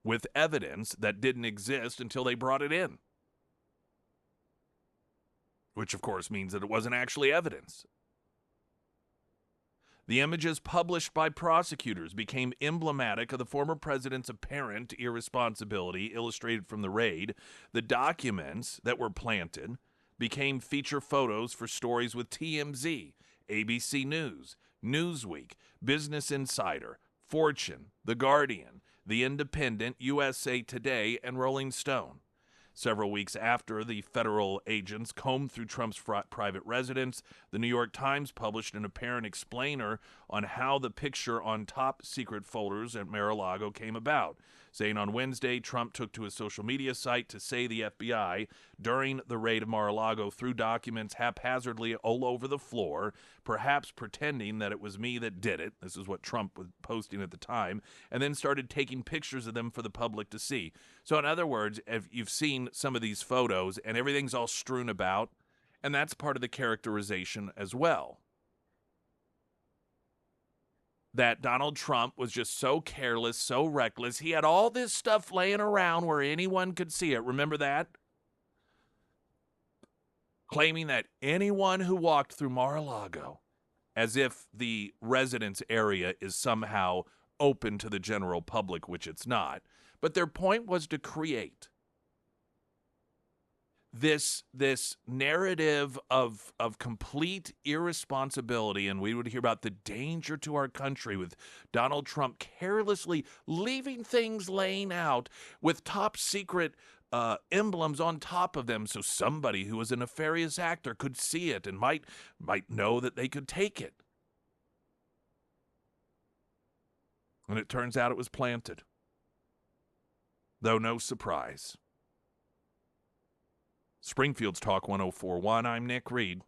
with evidence that didn't exist until they brought it in. Which, of course, means that it wasn't actually evidence. The images published by prosecutors became emblematic of the former president's apparent irresponsibility, illustrated from the raid. The documents that were planted became feature photos for stories with TMZ, ABC News, Newsweek, Business Insider, Fortune, The Guardian, The Independent, USA Today, and Rolling Stone. Several weeks after the federal agents combed through Trump's private residence, the New York Times published an apparent explainer on how the picture on top secret folders at Mar-a-Lago came about, saying on Wednesday Trump took to his social media site to say the FBI, during the raid of Mar-a-Lago, threw documents haphazardly all over the floor, perhaps pretending that it was me that did it. This is what Trump was posting at the time, and then started taking pictures of them for the public to see. So in other words, if you've seen some of these photos and everything's all strewn about, and that's part of the characterization as well. That Donald Trump was just so careless, so reckless. He had all this stuff laying around where anyone could see it. Remember that? Claiming that anyone who walked through Mar-a-Lago, as if the residence area is somehow open to the general public, which it's not. But their point was to create this narrative of complete irresponsibility, and we would hear about the danger to our country with Donald Trump carelessly leaving things laying out with top secret emblems on top of them, so somebody who was a nefarious actor could see it and might know that they could take it. And it turns out it was planted. Though no surprise. Springfield's Talk 104.1. I'm Nick Reed.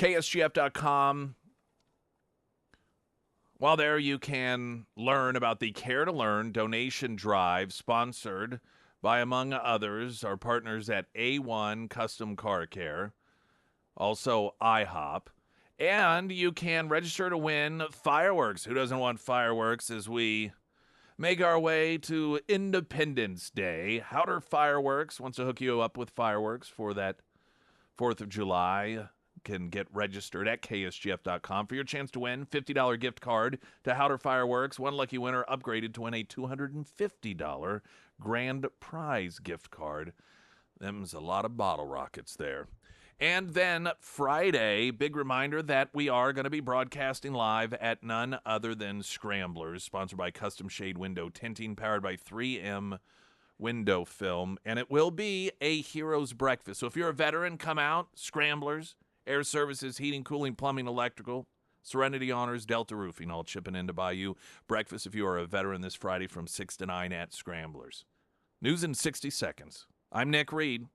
KSGF.com. While there, you can learn about the Care to Learn donation drive sponsored by, among others, our partners at A1 Custom Car Care, also IHOP. And you can register to win fireworks. Who doesn't want fireworks as we make our way to Independence Day? Howder Fireworks wants to hook you up with fireworks for that 4th of July. Can get registered at ksgf.com for your chance to win $50 gift card to Howder Fireworks. One lucky winner upgraded to win a $250 grand prize gift card. Them's a lot of bottle rockets there. And then Friday, big reminder that we are going to be broadcasting live at none other than Scramblers, sponsored by Custom Shade Window Tinting, powered by 3M Window Film. And it will be a hero's breakfast. So if you're a veteran, come out. Scramblers, Air Services, Heating, Cooling, Plumbing, Electrical, Serenity Honors, Delta Roofing, all chipping in to buy you breakfast if you are a veteran this Friday from 6 to 9 at Scramblers. News in 60 seconds. I'm Nick Reed.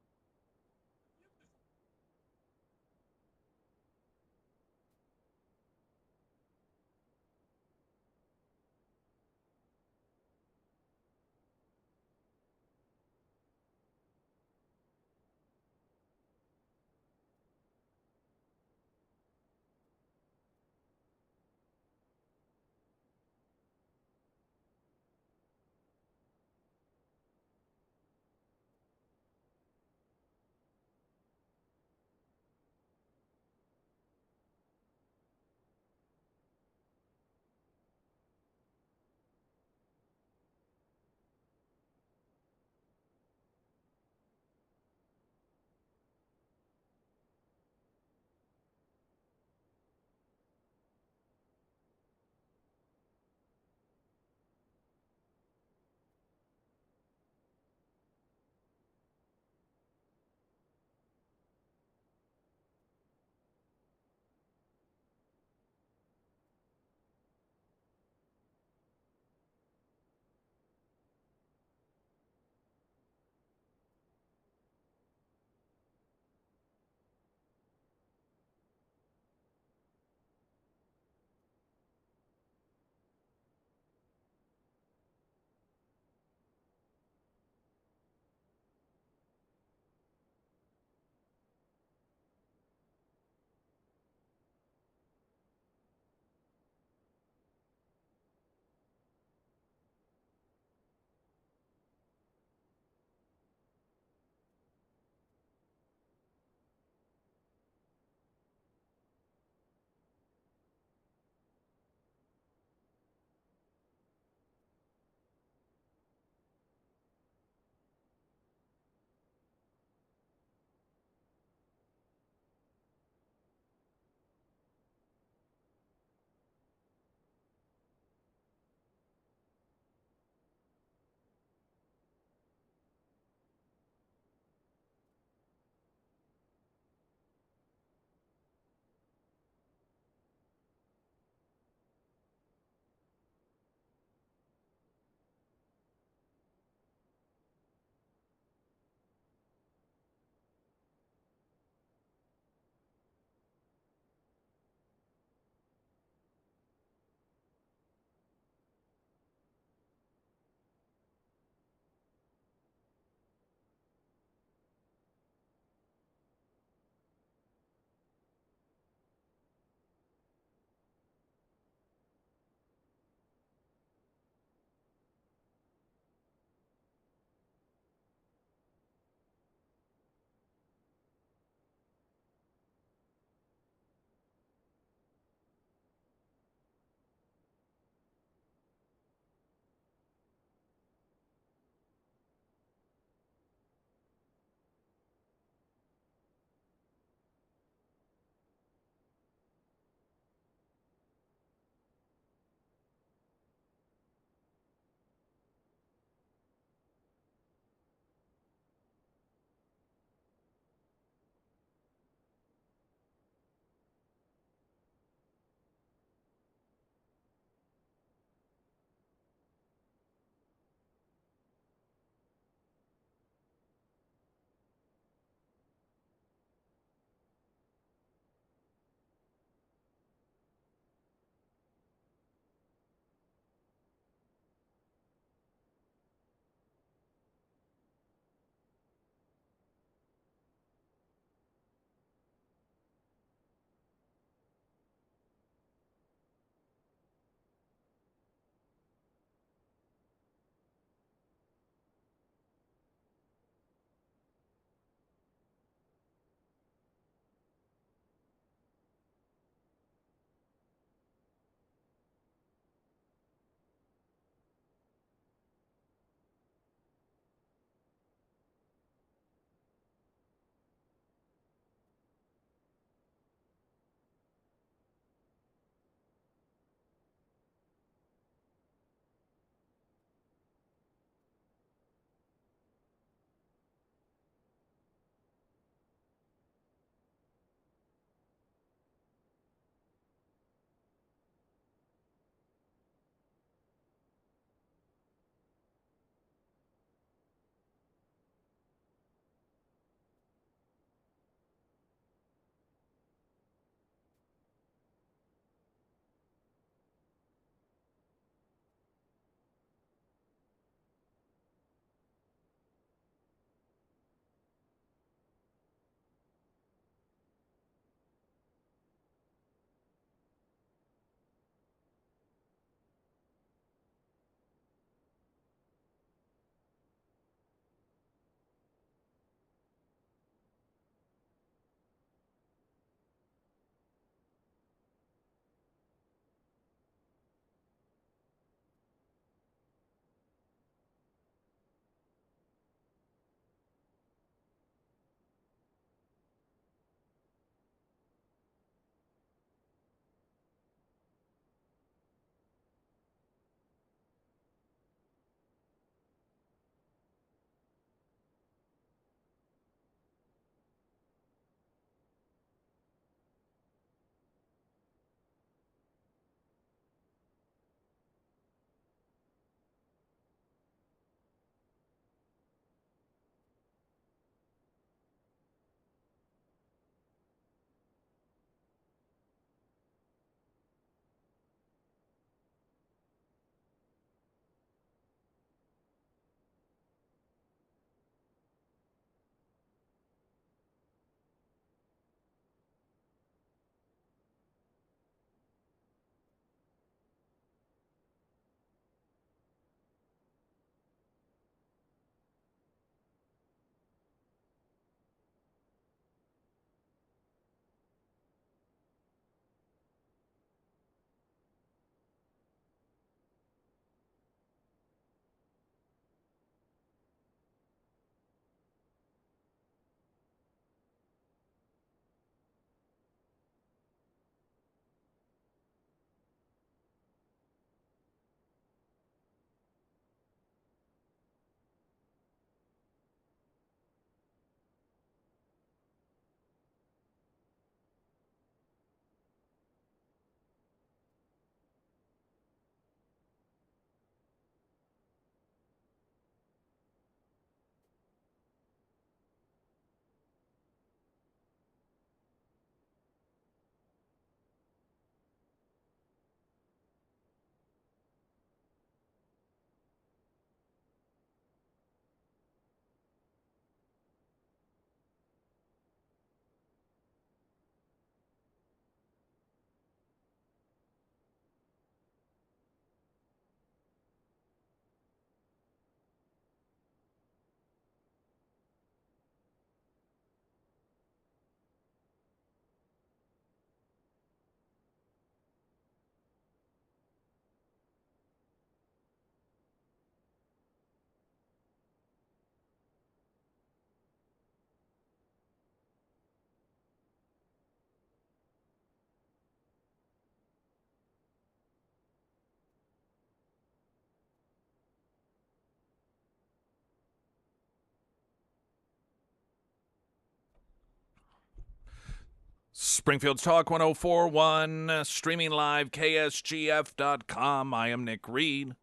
Springfield's Talk 104.1, streaming live, KSGF.com. I am Nick Reed.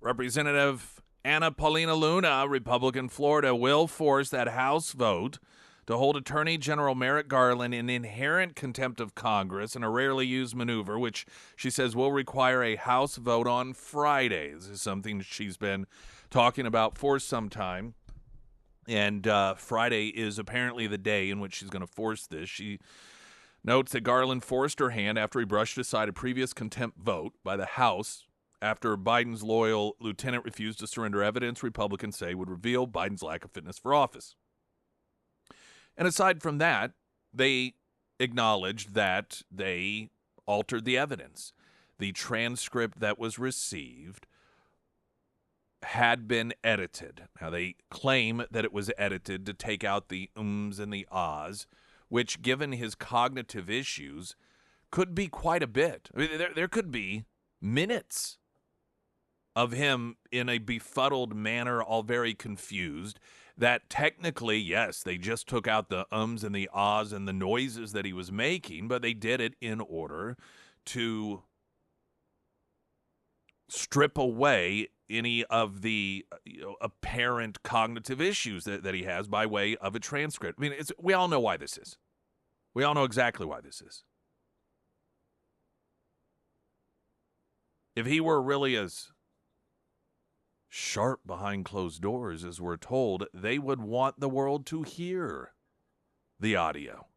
Representative Anna Paulina Luna, Republican Florida, will force that House vote to hold Attorney General Merrick Garland in inherent contempt of Congress, in a rarely used maneuver, which she says will require a House vote on Friday. This is something she's been talking about for some time. And Friday is apparently the day in which she's going to force this. She notes that Garland forced her hand after he brushed aside a previous contempt vote by the House after Biden's loyal lieutenant refused to surrender evidence Republicans say would reveal Biden's lack of fitness for office. And aside from that, they acknowledged that they altered the evidence. The transcript that was received had been edited. Now, they claim that it was edited to take out the ums and the ahs, which, given his cognitive issues, could be quite a bit. I mean, there could be minutes of him in a befuddled manner, all very confused, that technically, yes, they just took out the ums and the ahs and the noises that he was making, but they did it in order to strip away any of the apparent cognitive issues that he has by way of a transcript. I mean, we all know why this is. We all know exactly why this is. If he were really as sharp behind closed doors as we're told, they would want the world to hear the audio.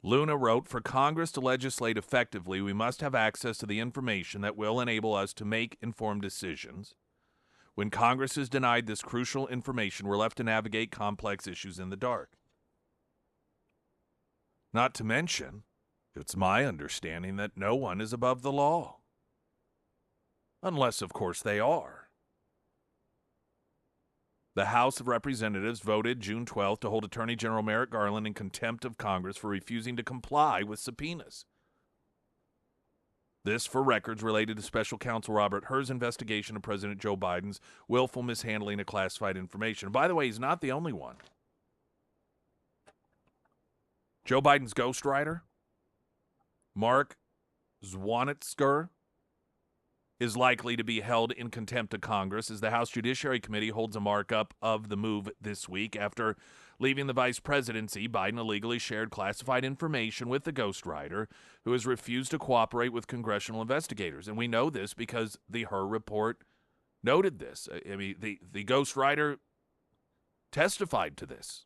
Luna wrote, "For Congress to legislate effectively, we must have access to the information that will enable us to make informed decisions. When Congress is denied this crucial information, we're left to navigate complex issues in the dark." Not to mention, it's my understanding that no one is above the law. Unless, of course, they are. The House of Representatives voted June 12th to hold Attorney General Merrick Garland in contempt of Congress for refusing to comply with subpoenas. This for records related to Special Counsel Robert Hur's investigation of President Joe Biden's willful mishandling of classified information. By the way, he's not the only one. Joe Biden's ghostwriter, Mark Zwanitsker, is likely to be held in contempt of Congress as the House Judiciary Committee holds a markup of the move this week. After leaving the vice presidency, Biden illegally shared classified information with the ghostwriter, who has refused to cooperate with congressional investigators. And we know this because the Hur report noted this. I mean, the ghostwriter testified to this.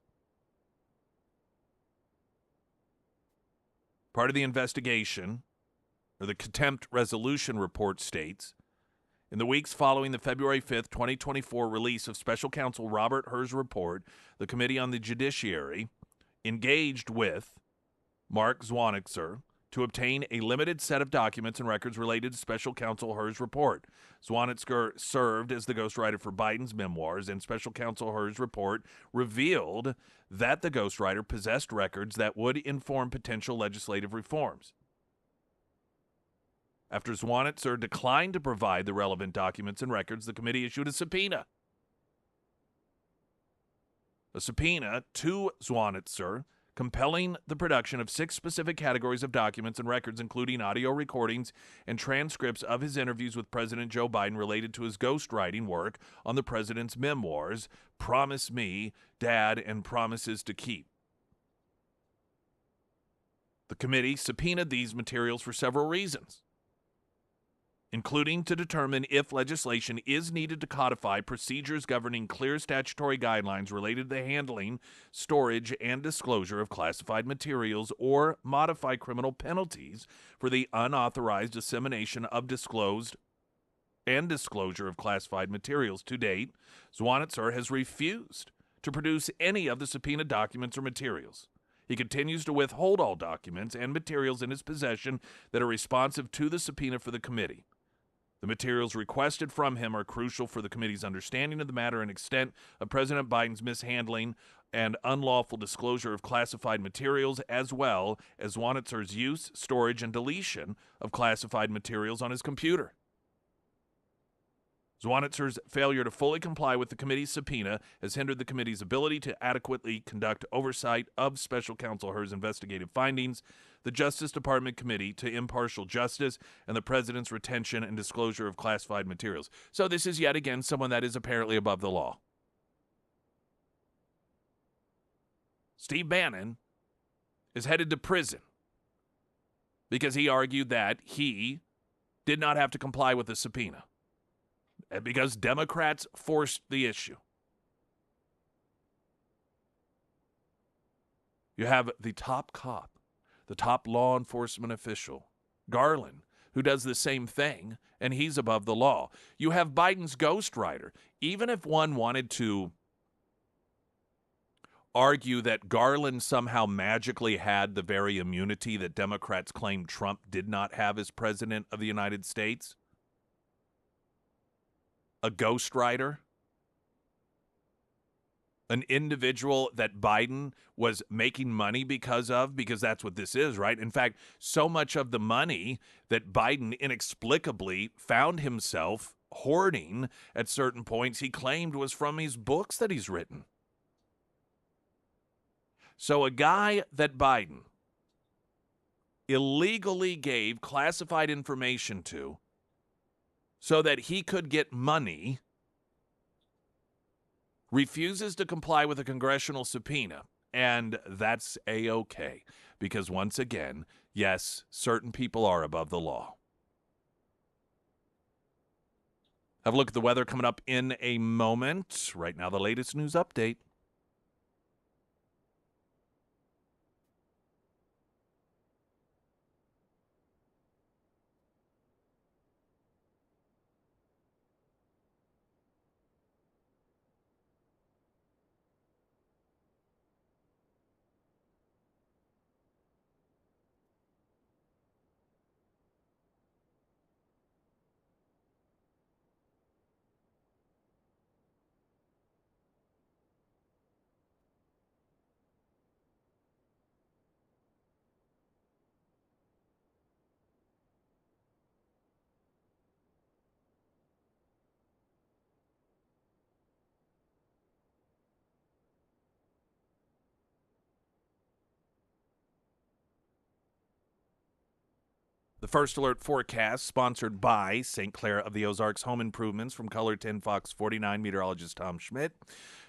Part of the investigation, or the contempt resolution report, states, in the weeks following the February 5th, 2024 release of Special Counsel Robert Hur's report, the Committee on the Judiciary engaged with Mark Zwanitzer to obtain a limited set of documents and records related to Special Counsel Hur's report. Zwanitzer served as the ghostwriter for Biden's memoirs, and Special Counsel Hur's report revealed that the ghostwriter possessed records that would inform potential legislative reforms. After Zwanitzer declined to provide the relevant documents and records, the committee issued a subpoena. A subpoena to Zwanitzer, compelling the production of 6 specific categories of documents and records, including audio recordings and transcripts of his interviews with President Joe Biden related to his ghostwriting work on the president's memoirs, Promise Me, Dad, and Promises to Keep. The committee subpoenaed these materials for several reasons, including to determine if legislation is needed to codify procedures governing clear statutory guidelines related to the handling, storage, and disclosure of classified materials, or modify criminal penalties for the unauthorized dissemination of disclosed and disclosure of classified materials. To date, Zwanitzer has refused to produce any of the subpoenaed documents or materials. He continues to withhold all documents and materials in his possession that are responsive to the subpoena for the committee. The materials requested from him are crucial for the committee's understanding of the matter and extent of President Biden's mishandling and unlawful disclosure of classified materials, as well as Zwanitzer's use, storage, and deletion of classified materials on his computer. Zwanitzer's failure to fully comply with the committee's subpoena has hindered the committee's ability to adequately conduct oversight of Special Counsel Herr's investigative findings, the Justice Department Committee to Impartial Justice, and the President's retention and disclosure of classified materials. So this is yet again someone that is apparently above the law. Steve Bannon is headed to prison because he argued that he did not have to comply with the subpoena, and because Democrats forced the issue. You have the top cop, the top law enforcement official, Garland, who does the same thing, and he's above the law. You have Biden's ghostwriter. Even if one wanted to argue that Garland somehow magically had the very immunity that Democrats claim Trump did not have as president of the United States, a ghostwriter, an individual that Biden was making money because that's what this is, right? In fact, so much of the money that Biden inexplicably found himself hoarding at certain points, he claimed was from his books that he's written. So a guy that Biden illegally gave classified information to so that he could get money refuses to comply with a congressional subpoena. And that's A-OK. Because once again, yes, certain people are above the law. Have a look at the weather coming up in a moment. Right now, the latest news update. The first alert forecast sponsored by St. Clair of the Ozarks Home Improvements from Color 10 Fox 49 meteorologist Tom Schmidt.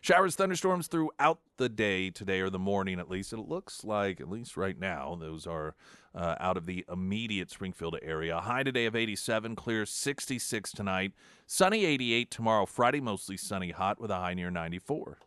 Showers, thunderstorms throughout the day today, or the morning at least. It looks like, at least right now, those are out of the immediate Springfield area. High today of 87, clear 66 tonight. Sunny 88 tomorrow. Friday mostly sunny, hot with a high near 94.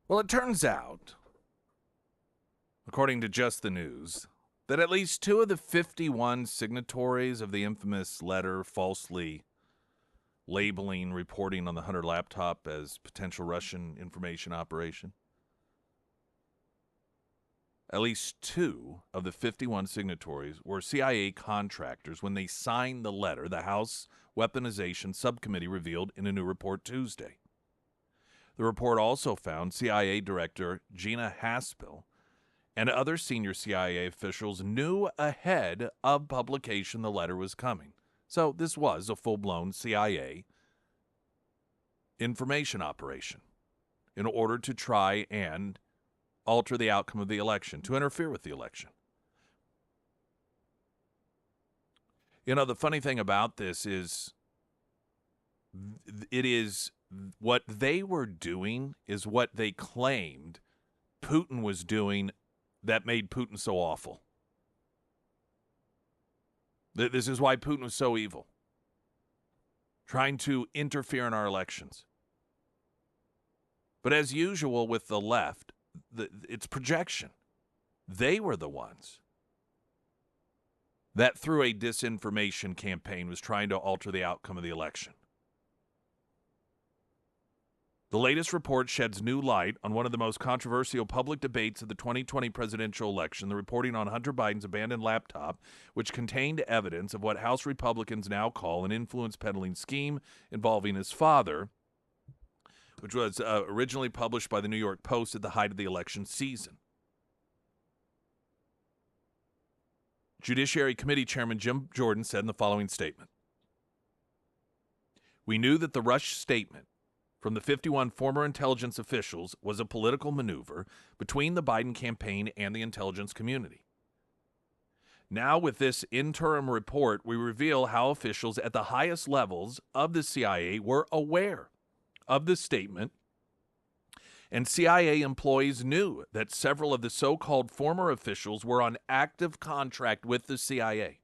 Well, it turns out, according to Just the News, that at least 2 of the 51 signatories of the infamous letter falsely labeling reporting on the Hunter laptop as potential Russian information operation, at least 2 of the 51 signatories were CIA contractors when they signed the letter, the House Weaponization Subcommittee revealed in a new report Tuesday. The report also found CIA Director Gina Haspel and other senior CIA officials knew ahead of publication the letter was coming. So this was a full-blown CIA information operation in order to try and alter the outcome of the election, to interfere with the election. You know, the funny thing about this is it is what they were doing is what they claimed Putin was doing that made Putin so awful. This is why Putin was so evil, trying to interfere in our elections. But as usual with the left, it's projection. They were the ones that through a disinformation campaign was trying to alter the outcome of the election. The latest report sheds new light on one of the most controversial public debates of the 2020 presidential election, the reporting on Hunter Biden's abandoned laptop, which contained evidence of what House Republicans now call an influence peddling scheme involving his father, which was originally published by the New York Post at the height of the election season. Judiciary Committee Chairman Jim Jordan said in the following statement, "We knew that the Rush statement from the 51 former intelligence officials was a political maneuver between the Biden campaign and the intelligence community. Now, with this interim report, we reveal how officials at the highest levels of the CIA were aware of the statement, and CIA employees knew that several of the so-called former officials were on active contract with the CIA.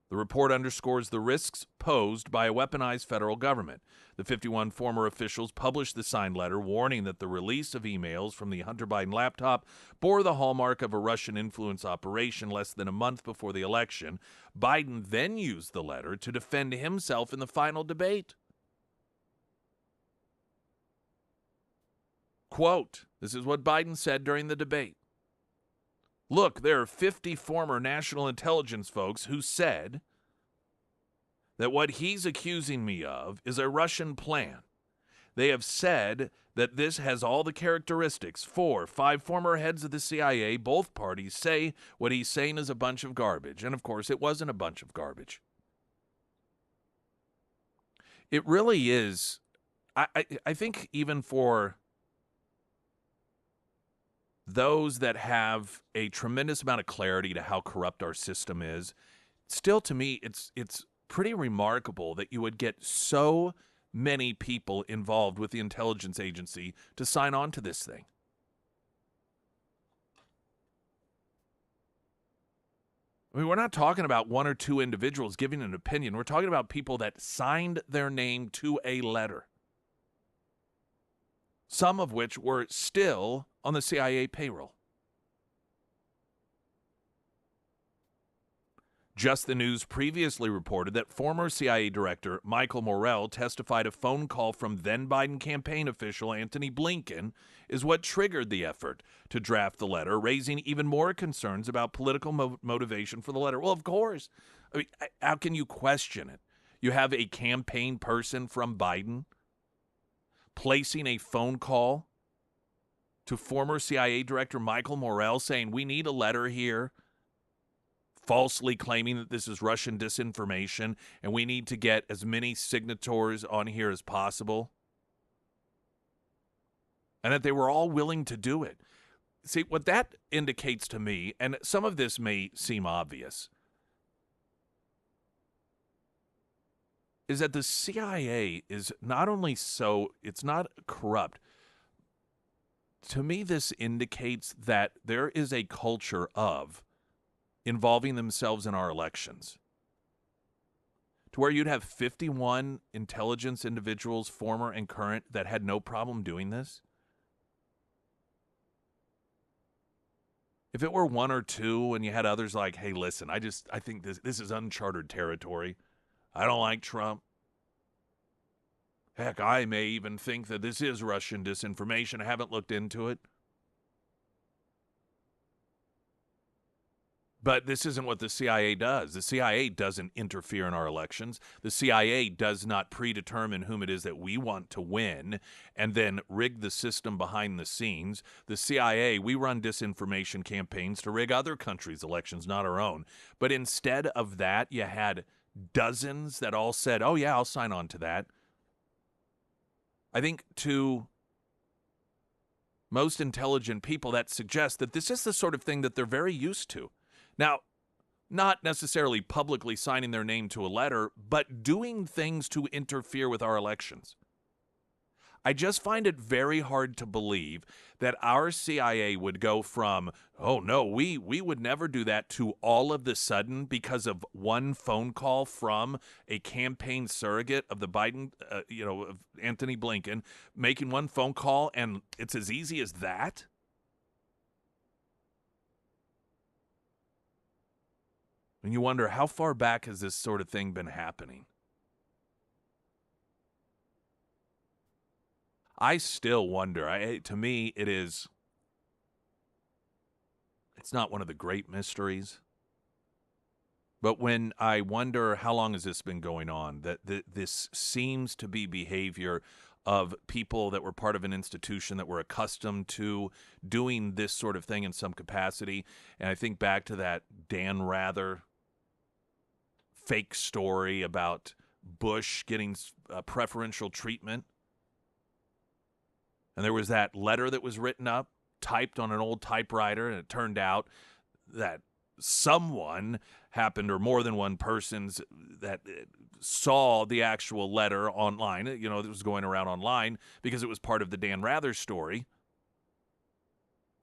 The report underscores the risks posed by a weaponized federal government. The 51 former officials published the signed letter warning that the release of emails from the Hunter Biden laptop bore the hallmark of a Russian influence operation less than a month before the election. Biden then used the letter to defend himself in the final debate. Quote, this is what Biden said during the debate. Look, there are 50 former national intelligence folks who said that what he's accusing me of is a Russian plan. They have said that this has all the characteristics. 5 former heads of the CIA, both parties, say what he's saying is a bunch of garbage. And, of course, it wasn't a bunch of garbage. It really is. I think even for those that have a tremendous amount of clarity to how corrupt our system is, still to me, it's pretty remarkable that you would get so many people involved with the intelligence agency to sign on to this thing. I mean, we're not talking about 1 or 2 individuals giving an opinion. We're talking about people that signed their name to a letter, some of which were still on the CIA payroll. Just the News previously reported that former CIA Director Michael Morell testified a phone call from then-Biden campaign official Antony Blinken is what triggered the effort to draft the letter, raising even more concerns about political motivation for the letter. Well, of course. I mean, how can you question it? You have a campaign person from Biden placing a phone call to former CIA Director Michael Morell saying, we need a letter here, falsely claiming that this is Russian disinformation, and we need to get as many signatories on here as possible, and that they were all willing to do it. See, what that indicates to me, and some of this may seem obvious, is that the CIA is not only it's not corrupt. To me, this indicates that there is a culture of involving themselves in our elections to where you'd have 51 intelligence individuals, former and current, that had no problem doing this? If it were one or two and you had others like, hey, listen, I think this is uncharted territory. I don't like Trump. Heck, I may even think that this is Russian disinformation. I haven't looked into it. But this isn't what the CIA does. The CIA doesn't interfere in our elections. The CIA does not predetermine whom it is that we want to win and then rig the system behind the scenes. The CIA, we run disinformation campaigns to rig other countries' elections, not our own. But instead of that, you had dozens that all said, oh, yeah, I'll sign on to that. I think to most intelligent people, that suggests that this is the sort of thing that they're very used to. Now, not necessarily publicly signing their name to a letter, but doing things to interfere with our elections. I just find it very hard to believe that our CIA would go from, oh, no, we would never do that, to all of the sudden, because of one phone call from a campaign surrogate of the Biden, of Anthony Blinken, making one phone call, and it's as easy as that? And you wonder, how far back has this sort of thing been happening? I still wonder. To me, it's not one of the great mysteries. But when I wonder how long has this been going on, that this seems to be behavior of people that were part of an institution that were accustomed to doing this sort of thing in some capacity. And I think back to that Dan Rather fake story about Bush getting preferential treatment. And there was that letter that was written up, typed on an old typewriter, and it turned out that someone happened, or more than one person, that saw the actual letter online, that was going around online because it was part of the Dan Rather story,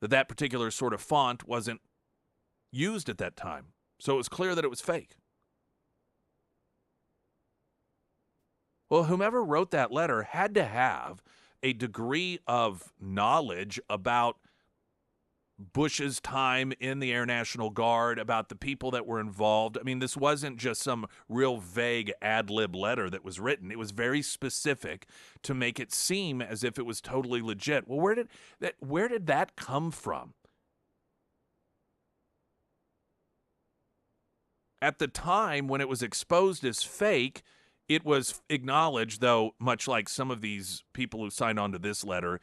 that particular sort of font wasn't used at that time. So it was clear that it was fake. Well, whomever wrote that letter had to have a degree of knowledge about Bush's time in the Air National Guard, about the people that were involved. I mean, this wasn't just some real vague ad-lib letter that was written. It was very specific to make it seem as if it was totally legit. Well, where did that come from? At the time when it was exposed as fake, it was acknowledged, though, much like some of these people who signed on to this letter,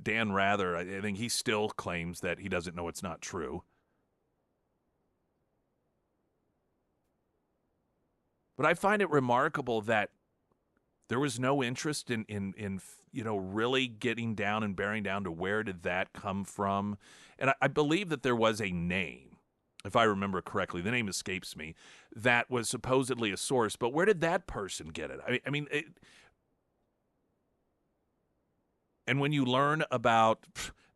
Dan Rather, I think he still claims that he doesn't know it's not true. But I find it remarkable that there was no interest in really getting down and bearing down to where did that come from. And I believe that there was a name, if I remember correctly, the name escapes me, that was supposedly a source. But where did that person get it? And when you learn about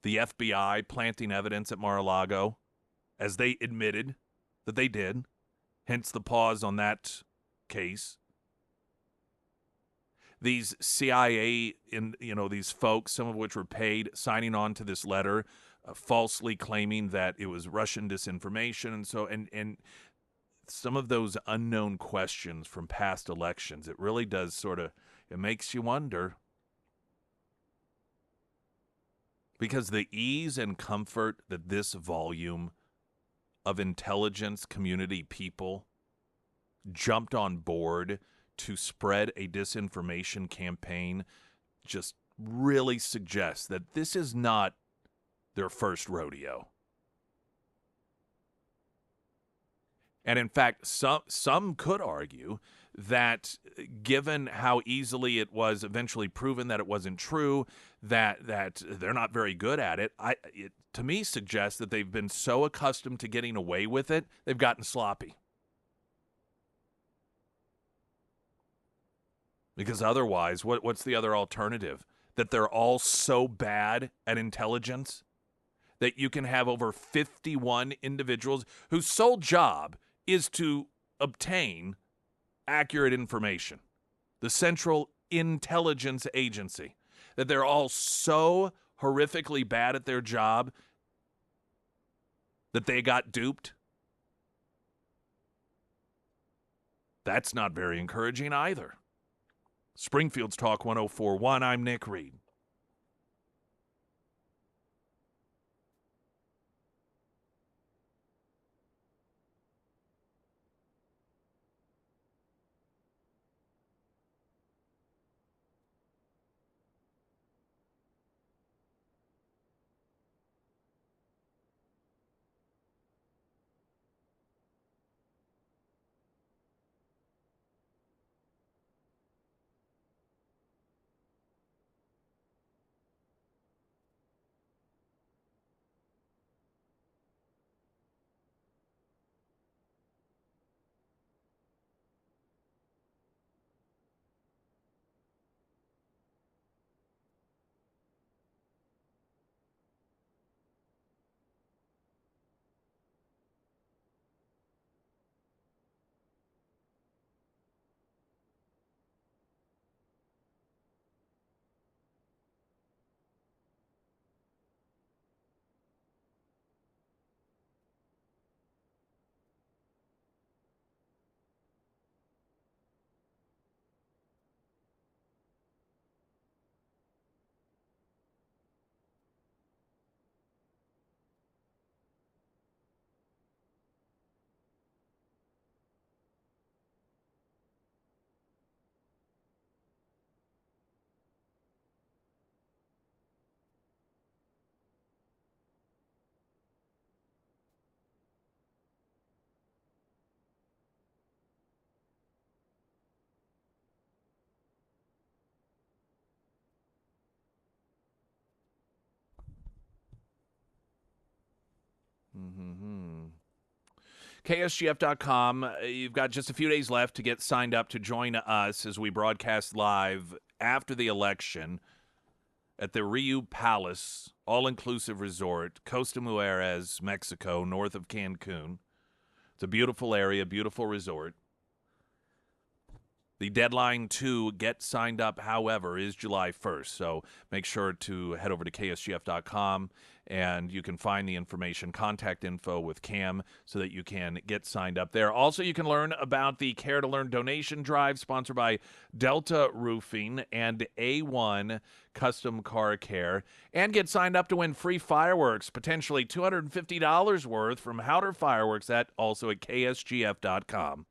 the FBI planting evidence at Mar-a-Lago, as they admitted that they did, hence the pause on that case, these CIA, these folks, some of which were paid, signing on to this letter, falsely claiming that it was Russian disinformation, and some of those unknown questions from past elections, it really does it makes you wonder. Because the ease and comfort that this volume of intelligence community people jumped on board to spread a disinformation campaign just really suggests that this is not their first rodeo. And in fact, some could argue that given how easily it was eventually proven that it wasn't true, that they're not very good at it, it to me suggests that they've been so accustomed to getting away with it, they've gotten sloppy. Because otherwise, what's the other alternative? That they're all so bad at intelligence that you can have over 51 individuals whose sole job is to obtain accurate information. The Central Intelligence Agency, that they're all so horrifically bad at their job that they got duped. That's not very encouraging either. Springfield's Talk 1041, I'm Nick Reed. KSGF.com. You've got just a few days left to get signed up to join us as we broadcast live after the election at the Rio Palace all-inclusive resort, Costa Mujeres, Mexico, north of Cancun. It's a beautiful area, beautiful resort. The deadline to get signed up, however, is July 1st, so make sure to head over to KSGF.com, and you can find the information, contact info with Cam, so that you can get signed up there. Also, you can learn about the Care to Learn donation drive sponsored by Delta Roofing and A1 Custom Car Care, and get signed up to win free fireworks, potentially $250 worth from Howder Fireworks, that also at KSGF.com.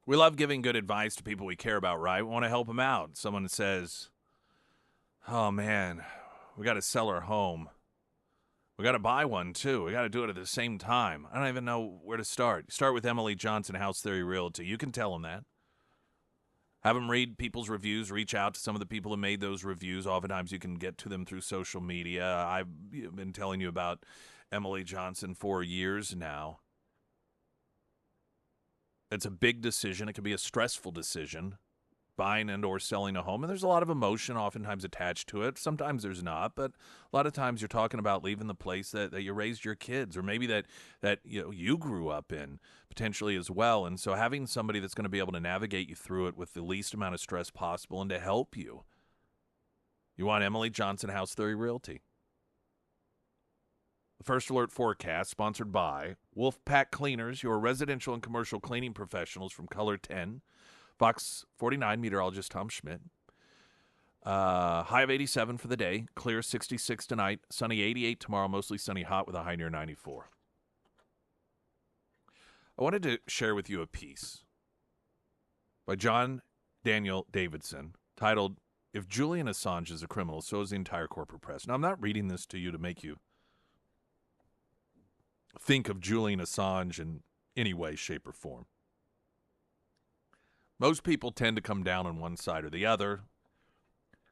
We love giving good advice to people we care about, right? We want to help them out. Someone says, oh, man, we got to sell our home. We got to buy one, too. We got to do it at the same time. I don't even know where to start. Start with Emily Johnson, House Theory Realty. You can tell them that. Have them read people's reviews. Reach out to some of the people who made those reviews. Oftentimes you can get to them through social media. I've been telling you about Emily Johnson for years now. It's a big decision. It can be a stressful decision, buying and or selling a home. And there's a lot of emotion oftentimes attached to it. Sometimes there's not, but a lot of times you're talking about leaving the place that you raised your kids, or maybe that you grew up in potentially as well. And so having somebody that's going to be able to navigate you through it with the least amount of stress possible and to help you. You want Emily Johnson, House Theory Realty. The First Alert Forecast, sponsored by Wolfpack Cleaners, your residential and commercial cleaning professionals from Color 10. Fox 49, meteorologist Tom Schmidt. High of 87 for the day. Clear 66 tonight. Sunny 88 tomorrow. Mostly sunny, hot with a high near 94. I wanted to share with you a piece by John Daniel Davidson titled, If Julian Assange is a Criminal, So is the Entire Corporate Press. Now, I'm not reading this to you to make you think of Julian Assange in any way, shape, or form. Most people tend to come down on one side or the other.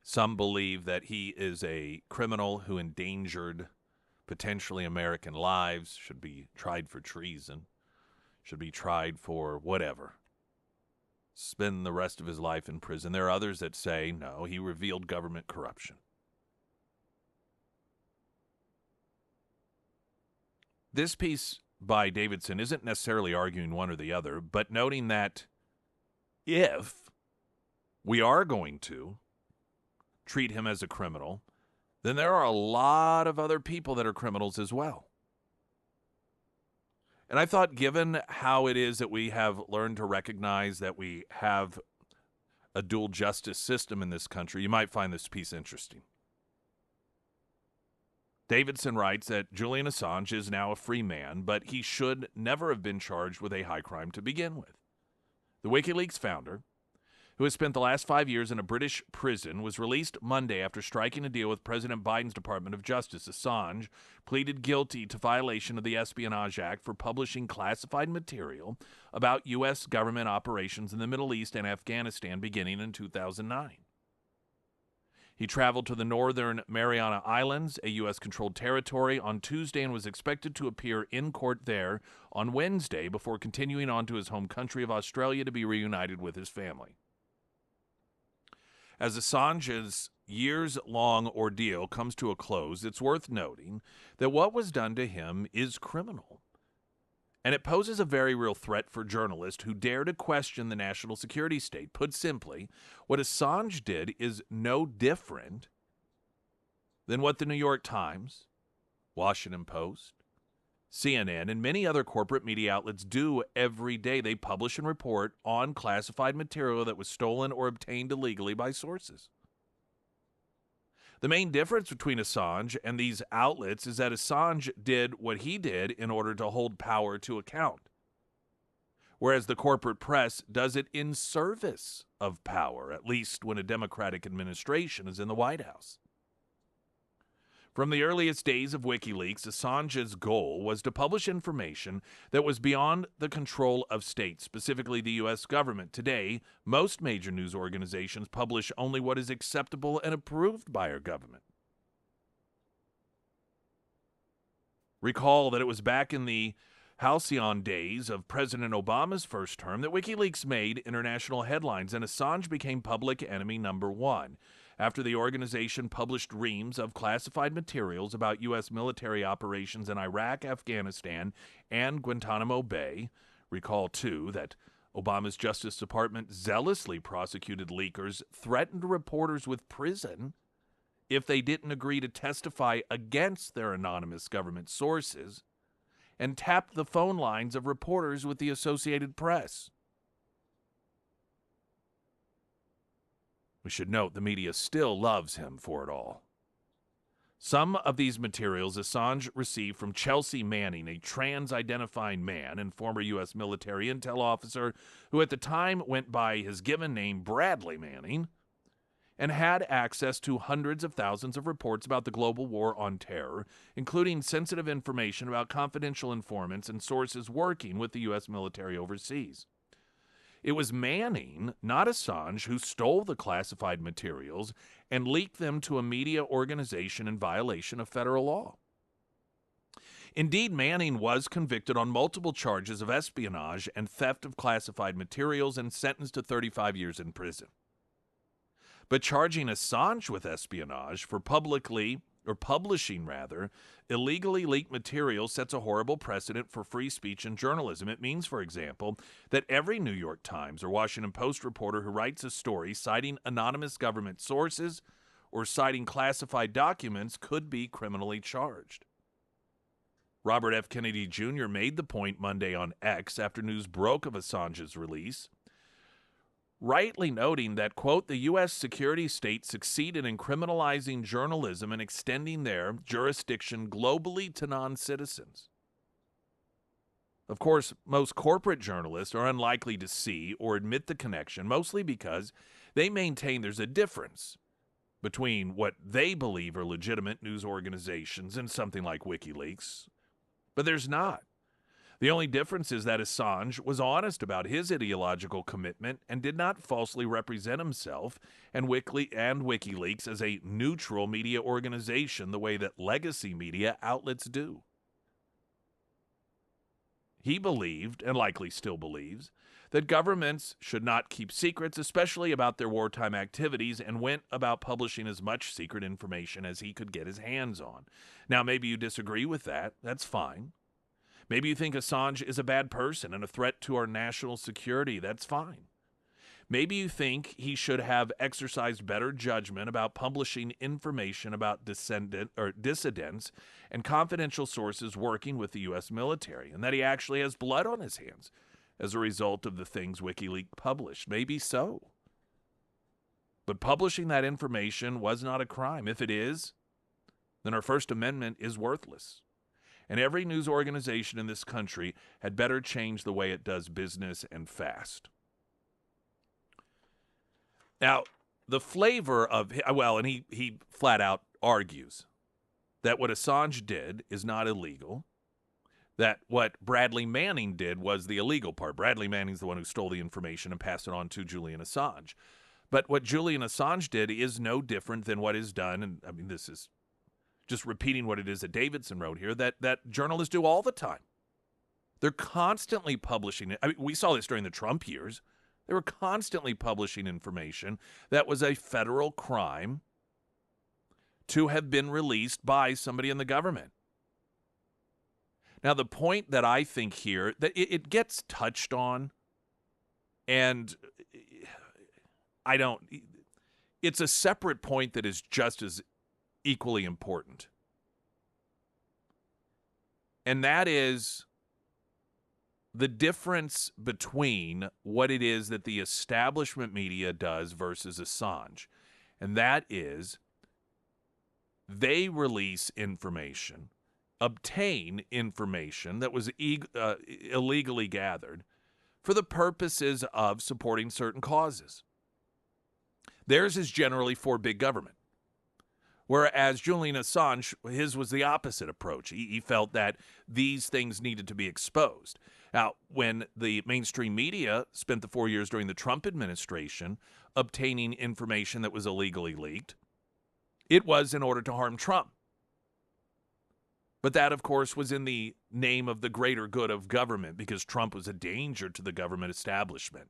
Some believe that he is a criminal who endangered potentially American lives, should be tried for treason, should be tried for whatever, spend the rest of his life in prison. There are others that say, no, he revealed government corruption. This piece by Davidson isn't necessarily arguing one or the other, but noting that if we are going to treat him as a criminal, then there are a lot of other people that are criminals as well. And I thought, given how it is that we have learned to recognize that we have a dual justice system in this country, you might find this piece interesting. Davidson writes that Julian Assange is now a free man, but he should never have been charged with a high crime to begin with. The WikiLeaks founder, who has spent the last 5 years in a British prison, was released Monday after striking a deal with President Biden's Department of Justice. Assange pleaded guilty to violation of the Espionage Act for publishing classified material about U.S. government operations in the Middle East and Afghanistan beginning in 2009. He traveled to the Northern Mariana Islands, a U.S.-controlled territory, on Tuesday and was expected to appear in court there on Wednesday before continuing on to his home country of Australia to be reunited with his family. As Assange's years-long ordeal comes to a close, it's worth noting that what was done to him is criminal. And it poses a very real threat for journalists who dare to question the national security state. Put simply, what Assange did is no different than what the New York Times, Washington Post, CNN, and many other corporate media outlets do every day. They publish and report on classified material that was stolen or obtained illegally by sources. The main difference between Assange and these outlets is that Assange did what he did in order to hold power to account, whereas the corporate press does it in service of power, at least when a Democratic administration is in the White House. From the earliest days of WikiLeaks, Assange's goal was to publish information that was beyond the control of states, specifically the U.S. government. Today, most major news organizations publish only what is acceptable and approved by our government. Recall that it was back in the halcyon days of President Obama's first term that WikiLeaks made international headlines, and Assange became public enemy number one. After the organization published reams of classified materials about U.S. military operations in Iraq, Afghanistan, and Guantanamo Bay. Recall, too, that Obama's Justice Department zealously prosecuted leakers, threatened reporters with prison if they didn't agree to testify against their anonymous government sources, and tapped the phone lines of reporters with the Associated Press. We should note the media still loves him for it all. Some of these materials Assange received from Chelsea Manning, a trans-identifying man and former U.S. military intel officer who at the time went by his given name Bradley Manning, and had access to hundreds of thousands of reports about the global war on terror, including sensitive information about confidential informants and sources working with the U.S. military overseas. It was Manning, not Assange, who stole the classified materials and leaked them to a media organization in violation of federal law. Indeed, Manning was convicted on multiple charges of espionage and theft of classified materials and sentenced to 35 years in prison. But charging Assange with espionage for publishing illegally leaked material sets a horrible precedent for free speech and journalism. It means, for example, that every New York Times or Washington Post reporter who writes a story citing anonymous government sources or citing classified documents could be criminally charged. Robert F. Kennedy Jr. made the point Monday on X after news broke of Assange's release, rightly noting that, quote, the U.S. security state succeeded in criminalizing journalism and extending their jurisdiction globally to non-citizens. Of course, most corporate journalists are unlikely to see or admit the connection, mostly because they maintain there's a difference between what they believe are legitimate news organizations and something like WikiLeaks, but there's not. The only difference is that Assange was honest about his ideological commitment and did not falsely represent himself and WikiLeaks as a neutral media organization the way that legacy media outlets do. He believed, and likely still believes, that governments should not keep secrets, especially about their wartime activities, and went about publishing as much secret information as he could get his hands on. Now, maybe you disagree with that. That's fine. Maybe you think Assange is a bad person and a threat to our national security. That's fine. Maybe you think he should have exercised better judgment about publishing information about dissidents and confidential sources working with the U.S. military, and that he actually has blood on his hands as a result of the things WikiLeaks published. Maybe so. But publishing that information was not a crime. If it is, then our First Amendment is worthless. And every news organization in this country had better change the way it does business, and fast. Now, the flavor of, and he flat out argues that what Assange did is not illegal, that what Bradley Manning did was the illegal part. Bradley Manning's the one who stole the information and passed it on to Julian Assange. But what Julian Assange did is no different than what is done, and I mean, this is just repeating what it is that Davidson wrote here, that journalists do all the time. They're constantly publishing it. I mean, we saw this during the Trump years. They were constantly publishing information that was a federal crime to have been released by somebody in the government. Now, the point that I think here, that it gets touched on, and it's a separate point that is just as equally important. And that is the difference between what it is that the establishment media does versus Assange. And that is they release information, obtain information that was illegally gathered for the purposes of supporting certain causes. Theirs is generally for big government. Whereas Julian Assange, his was the opposite approach. He felt that these things needed to be exposed. Now, when the mainstream media spent the 4 years during the Trump administration obtaining information that was illegally leaked, it was in order to harm Trump. But that, of course, was in the name of the greater good of government because Trump was a danger to the government establishment.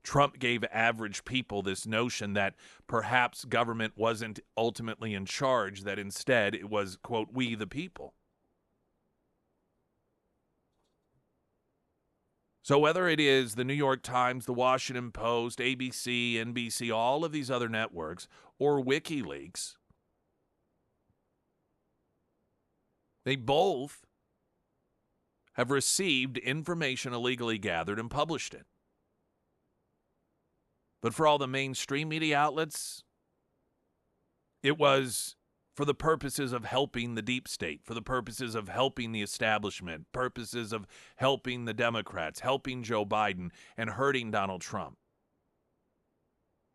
Trump gave average people this notion that perhaps government wasn't ultimately in charge, that instead it was, quote, we the people. So whether it is the New York Times, the Washington Post, ABC, NBC, all of these other networks, or WikiLeaks, they both have received information illegally gathered and published it. But for all the mainstream media outlets, It was for the purposes of helping the deep state, for the purposes of helping the establishment, purposes of helping the Democrats, helping Joe Biden, and hurting Donald Trump.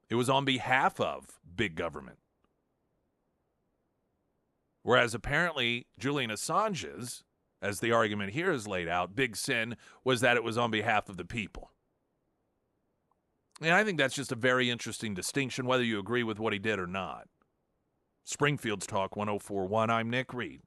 It was on behalf of big government. Whereas apparently Julian Assange's, as the argument here is laid out, big sin was that it was on behalf of the people. And I think that's just a very interesting distinction, whether you agree with what he did or not. Springfield's Talk 104.1. I'm Nick Reed.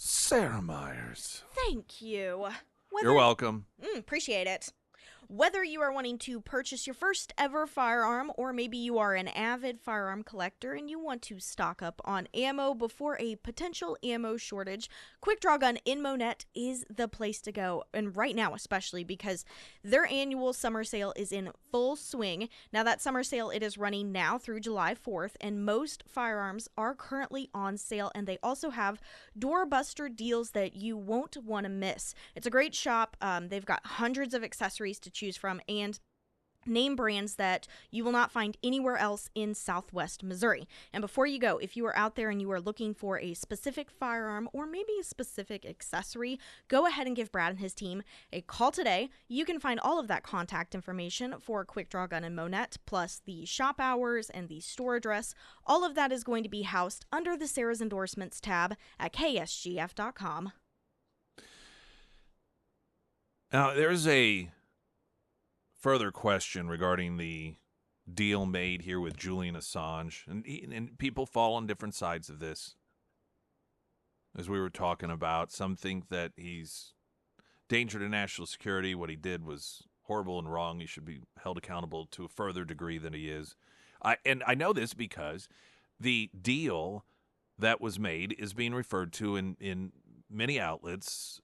Sarah Myers. Thank you. You're welcome. Appreciate it. Whether you are wanting to purchase your first ever firearm, or maybe you are an avid firearm collector and you want to stock up on ammo before a potential ammo shortage, Quick Draw Gun in Monette is the place to go. And right now especially, because their annual summer sale is in full swing. Now that summer sale, it is running now through July 4th, and most firearms are currently on sale, and they also have doorbuster deals that you won't want to miss. It's a great shop. They've got hundreds of accessories to choose from and name brands that you will not find anywhere else in Southwest Missouri. And before you go, if you are out there and you are looking for a specific firearm or maybe a specific accessory, go ahead and give Brad and his team a call today. You can find all of that contact information for Quick Draw Gun and Monette, plus the shop hours and the store address. All of that is going to be housed under the Sarah's Endorsements tab at ksgf.com. Now, there's a further question regarding the deal made here with Julian Assange, and people fall on different sides of this. As we were talking about, some think that he's danger to national security. What he did was horrible and wrong. He should be held accountable to a further degree than he is. I know this because the deal that was made is being referred to in many outlets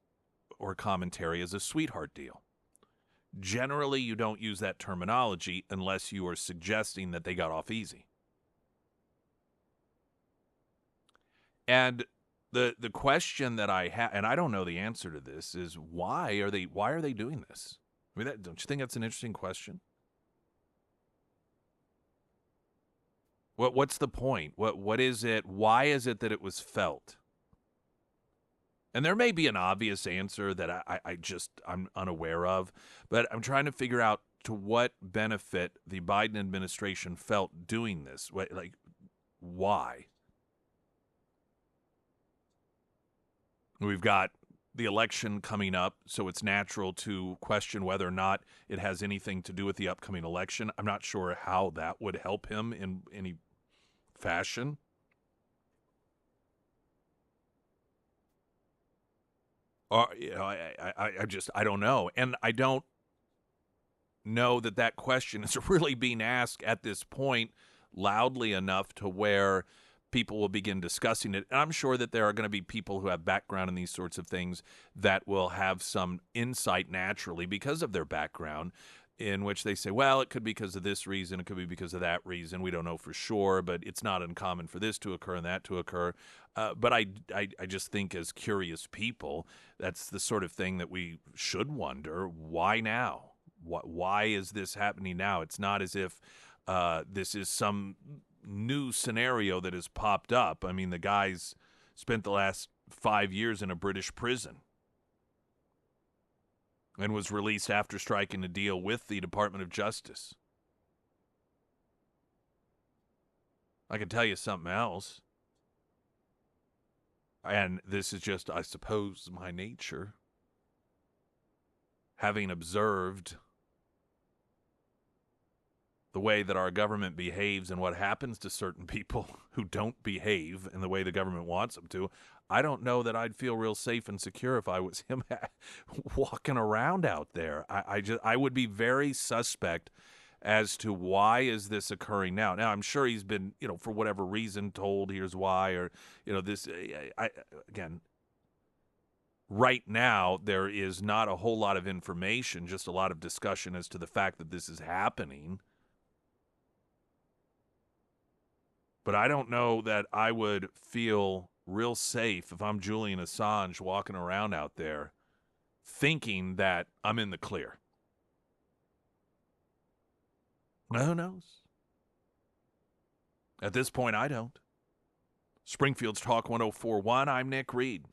or commentary as a sweetheart deal. Generally, you don't use that terminology unless you are suggesting that they got off easy. And the question that I have, and I don't know the answer to this, is why are they doing this? I mean, don't you think that's an interesting question? What's the point? What is it? Why is it that it was felt? And there may be an obvious answer that I'm unaware of, but I'm trying to figure out to what benefit the Biden administration felt doing this. Like, why? We've got the election coming up, so it's natural to question whether or not it has anything to do with the upcoming election. I'm not sure how that would help him in any fashion. Or, I don't know. And I don't know that question is really being asked at this point loudly enough to where people will begin discussing it. And I'm sure that there are going to be people who have background in these sorts of things that will have some insight naturally because of their background, in which they say, well, it could be because of this reason, it could be because of that reason. We don't know for sure, but it's not uncommon for this to occur and that to occur. But I just think as curious people, that's the sort of thing that we should wonder, why now? Why is this happening now? It's not as if this is some new scenario that has popped up. I mean, the guy's spent the last 5 years in a British prison and was released after striking a deal with the Department of Justice. I can tell you something else. And this is just, I suppose, my nature. Having observed the way that our government behaves and what happens to certain people who don't behave in the way the government wants them to, I don't know that I'd feel real safe and secure if I was him walking around out there. I would be very suspect as to why is this occurring now. Now, I'm sure he's been, for whatever reason told here's why, or, this, again, right now there is not a whole lot of information, just a lot of discussion as to the fact that this is happening. But I don't know that I would feel real safe if I'm Julian Assange walking around out there thinking that I'm in the clear. Who knows? At this point, I don't. Springfield's Talk 104.1, I'm Nick Reed.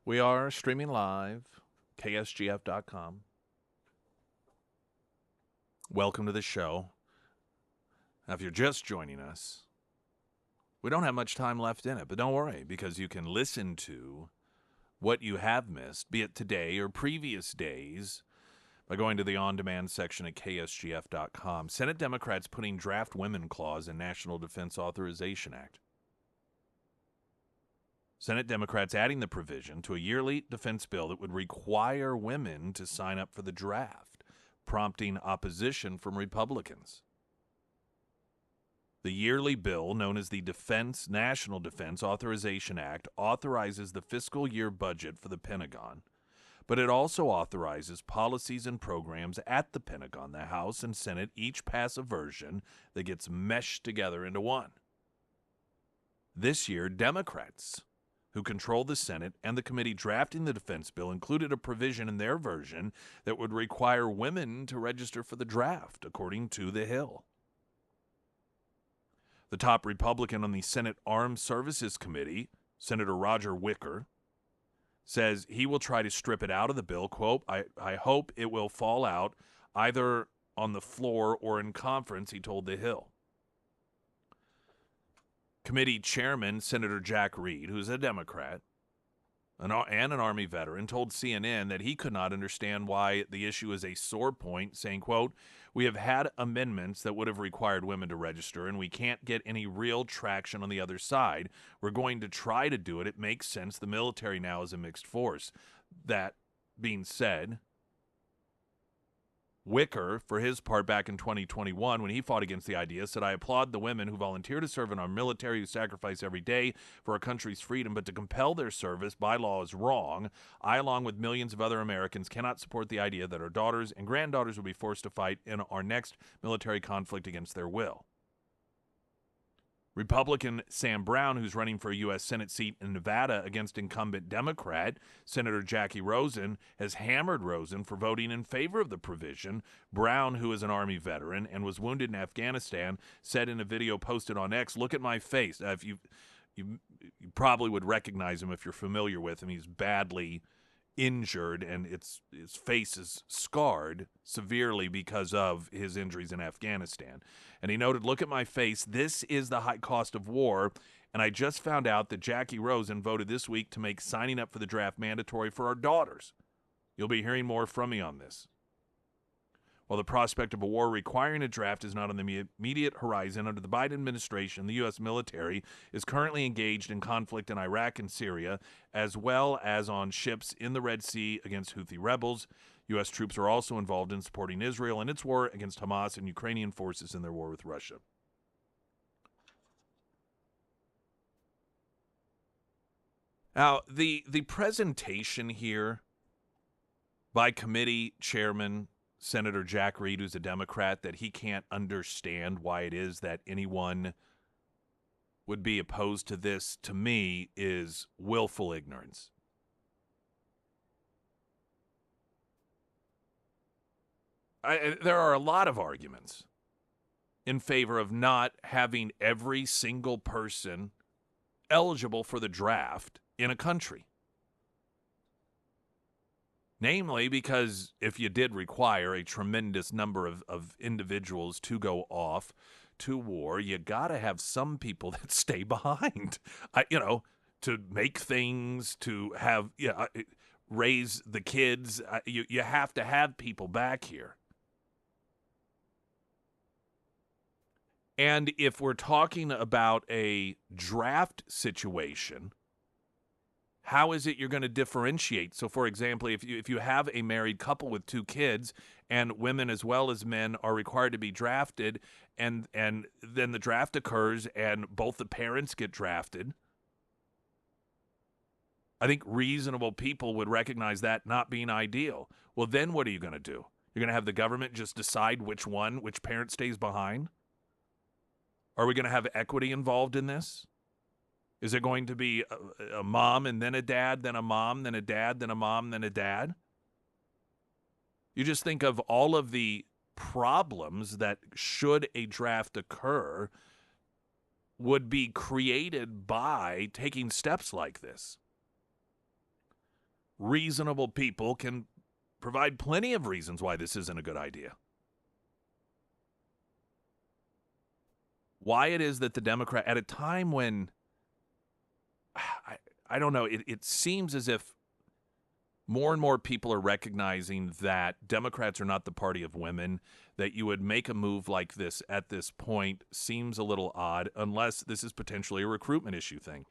We are streaming live, KSGF.com. Welcome to the show. Now, if you're just joining us, we don't have much time left in it, but don't worry, because you can listen to what you have missed, be it today or previous days, by going to the on-demand section at KSGF.com. Senate Democrats putting draft women clause in National Defense Authorization Act. Senate Democrats adding the provision to a yearly defense bill that would require women to sign up for the draft, prompting opposition from Republicans. The yearly bill, known as the National Defense Authorization Act, authorizes the fiscal year budget for the Pentagon, but it also authorizes policies and programs at the Pentagon. The House and Senate each pass a version that gets meshed together into one. This year, Democrats, who control the Senate and the committee drafting the defense bill, included a provision in their version that would require women to register for the draft, according to The Hill. The top Republican on the Senate Armed Services Committee, Senator Roger Wicker, says he will try to strip it out of the bill. Quote, I hope it will fall out either on the floor or in conference, he told The Hill. Committee Chairman Senator Jack Reed, who's a Democrat and an Army veteran, told CNN that he could not understand why the issue is a sore point, saying, quote, we have had amendments that would have required women to register, and we can't get any real traction on the other side. We're going to try to do it. It makes sense. The military now is a mixed force. That being said, Wicker, for his part, back in 2021, when he fought against the idea, said, "I applaud the women who volunteer to serve in our military, who sacrifice every day for our country's freedom, but to compel their service by law is wrong. I, along with millions of other Americans, cannot support the idea that our daughters and granddaughters will be forced to fight in our next military conflict against their will." Republican Sam Brown, who's running for a U.S. Senate seat in Nevada against incumbent Democrat Senator Jackie Rosen, has hammered Rosen for voting in favor of the provision. Brown, who is an Army veteran and was wounded in Afghanistan, said in a video posted on X, "Look at my face." If you probably would recognize him if you're familiar with him. He's badly injured, and his face is scarred severely because of his injuries in Afghanistan. And he noted, "Look at my face. This is the high cost of war. And I just found out that Jackie Rosen voted this week to make signing up for the draft mandatory for our daughters." You'll be hearing more from me on this. While the prospect of a war requiring a draft is not on the immediate horizon, under the Biden administration, the U.S. military is currently engaged in conflict in Iraq and Syria, as well as on ships in the Red Sea against Houthi rebels. U.S. troops are also involved in supporting Israel in its war against Hamas and Ukrainian forces in their war with Russia. Now, the presentation here by committee chairman Senator Jack Reed, who's a Democrat, that he can't understand why it is that anyone would be opposed to this, to me, is willful ignorance. There are a lot of arguments in favor of not having every single person eligible for the draft in a country. Namely, because if you did require a tremendous number of individuals to go off to war, you got to have some people that stay behind, to make things, to have, raise the kids. You have to have people back here. And if we're talking about a draft situation, how is it you're going to differentiate? So, for example, if you have a married couple with 2 kids and women as well as men are required to be drafted, and then the draft occurs and both the parents get drafted, I think reasonable people would recognize that not being ideal. Well, then what are you going to do? You're going to have the government just decide which parent stays behind? Are we going to have equity involved in this? Is it going to be a mom and then a dad, then a mom, then a dad, then a mom, then a dad? You just think of all of the problems that, should a draft occur, would be created by taking steps like this. Reasonable people can provide plenty of reasons why this isn't a good idea. Why it is that the Democrat, at a time when, I don't know, it seems as if more and more people are recognizing that Democrats are not the party of women, that you would make a move like this at this point seems a little odd, unless this is potentially a recruitment issue thing.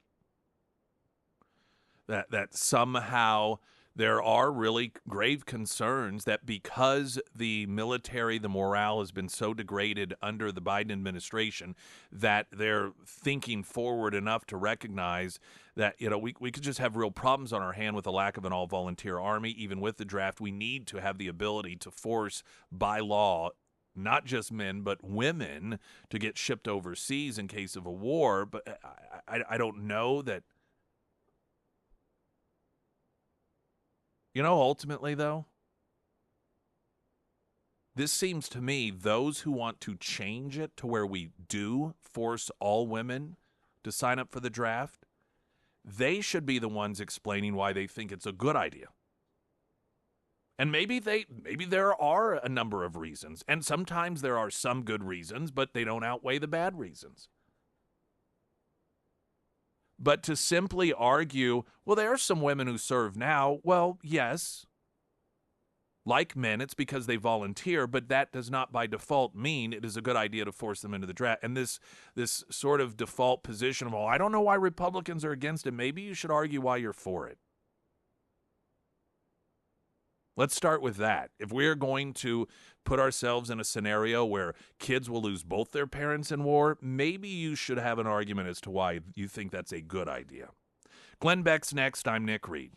That somehow there are really grave concerns that because the military, the morale has been so degraded under the Biden administration, that they're thinking forward enough to recognize that, we could just have real problems on our hand with the lack of an all-volunteer army. Even with the draft, we need to have the ability to force, by law, not just men, but women to get shipped overseas in case of a war. But I don't know that. Ultimately, though, this seems to me those who want to change it to where we do force all women to sign up for the draft, they should be the ones explaining why they think it's a good idea. And maybe there are a number of reasons, and sometimes there are some good reasons, but they don't outweigh the bad reasons. But to simply argue, well, there are some women who serve now. Well, yes. Like men, it's because they volunteer, but that does not by default mean it is a good idea to force them into the draft. And this sort of default position of, I don't know why Republicans are against it. Maybe you should argue why you're for it. Let's start with that. If we're going to put ourselves in a scenario where kids will lose both their parents in war, maybe you should have an argument as to why you think that's a good idea. Glenn Beck's next. I'm Nick Reed.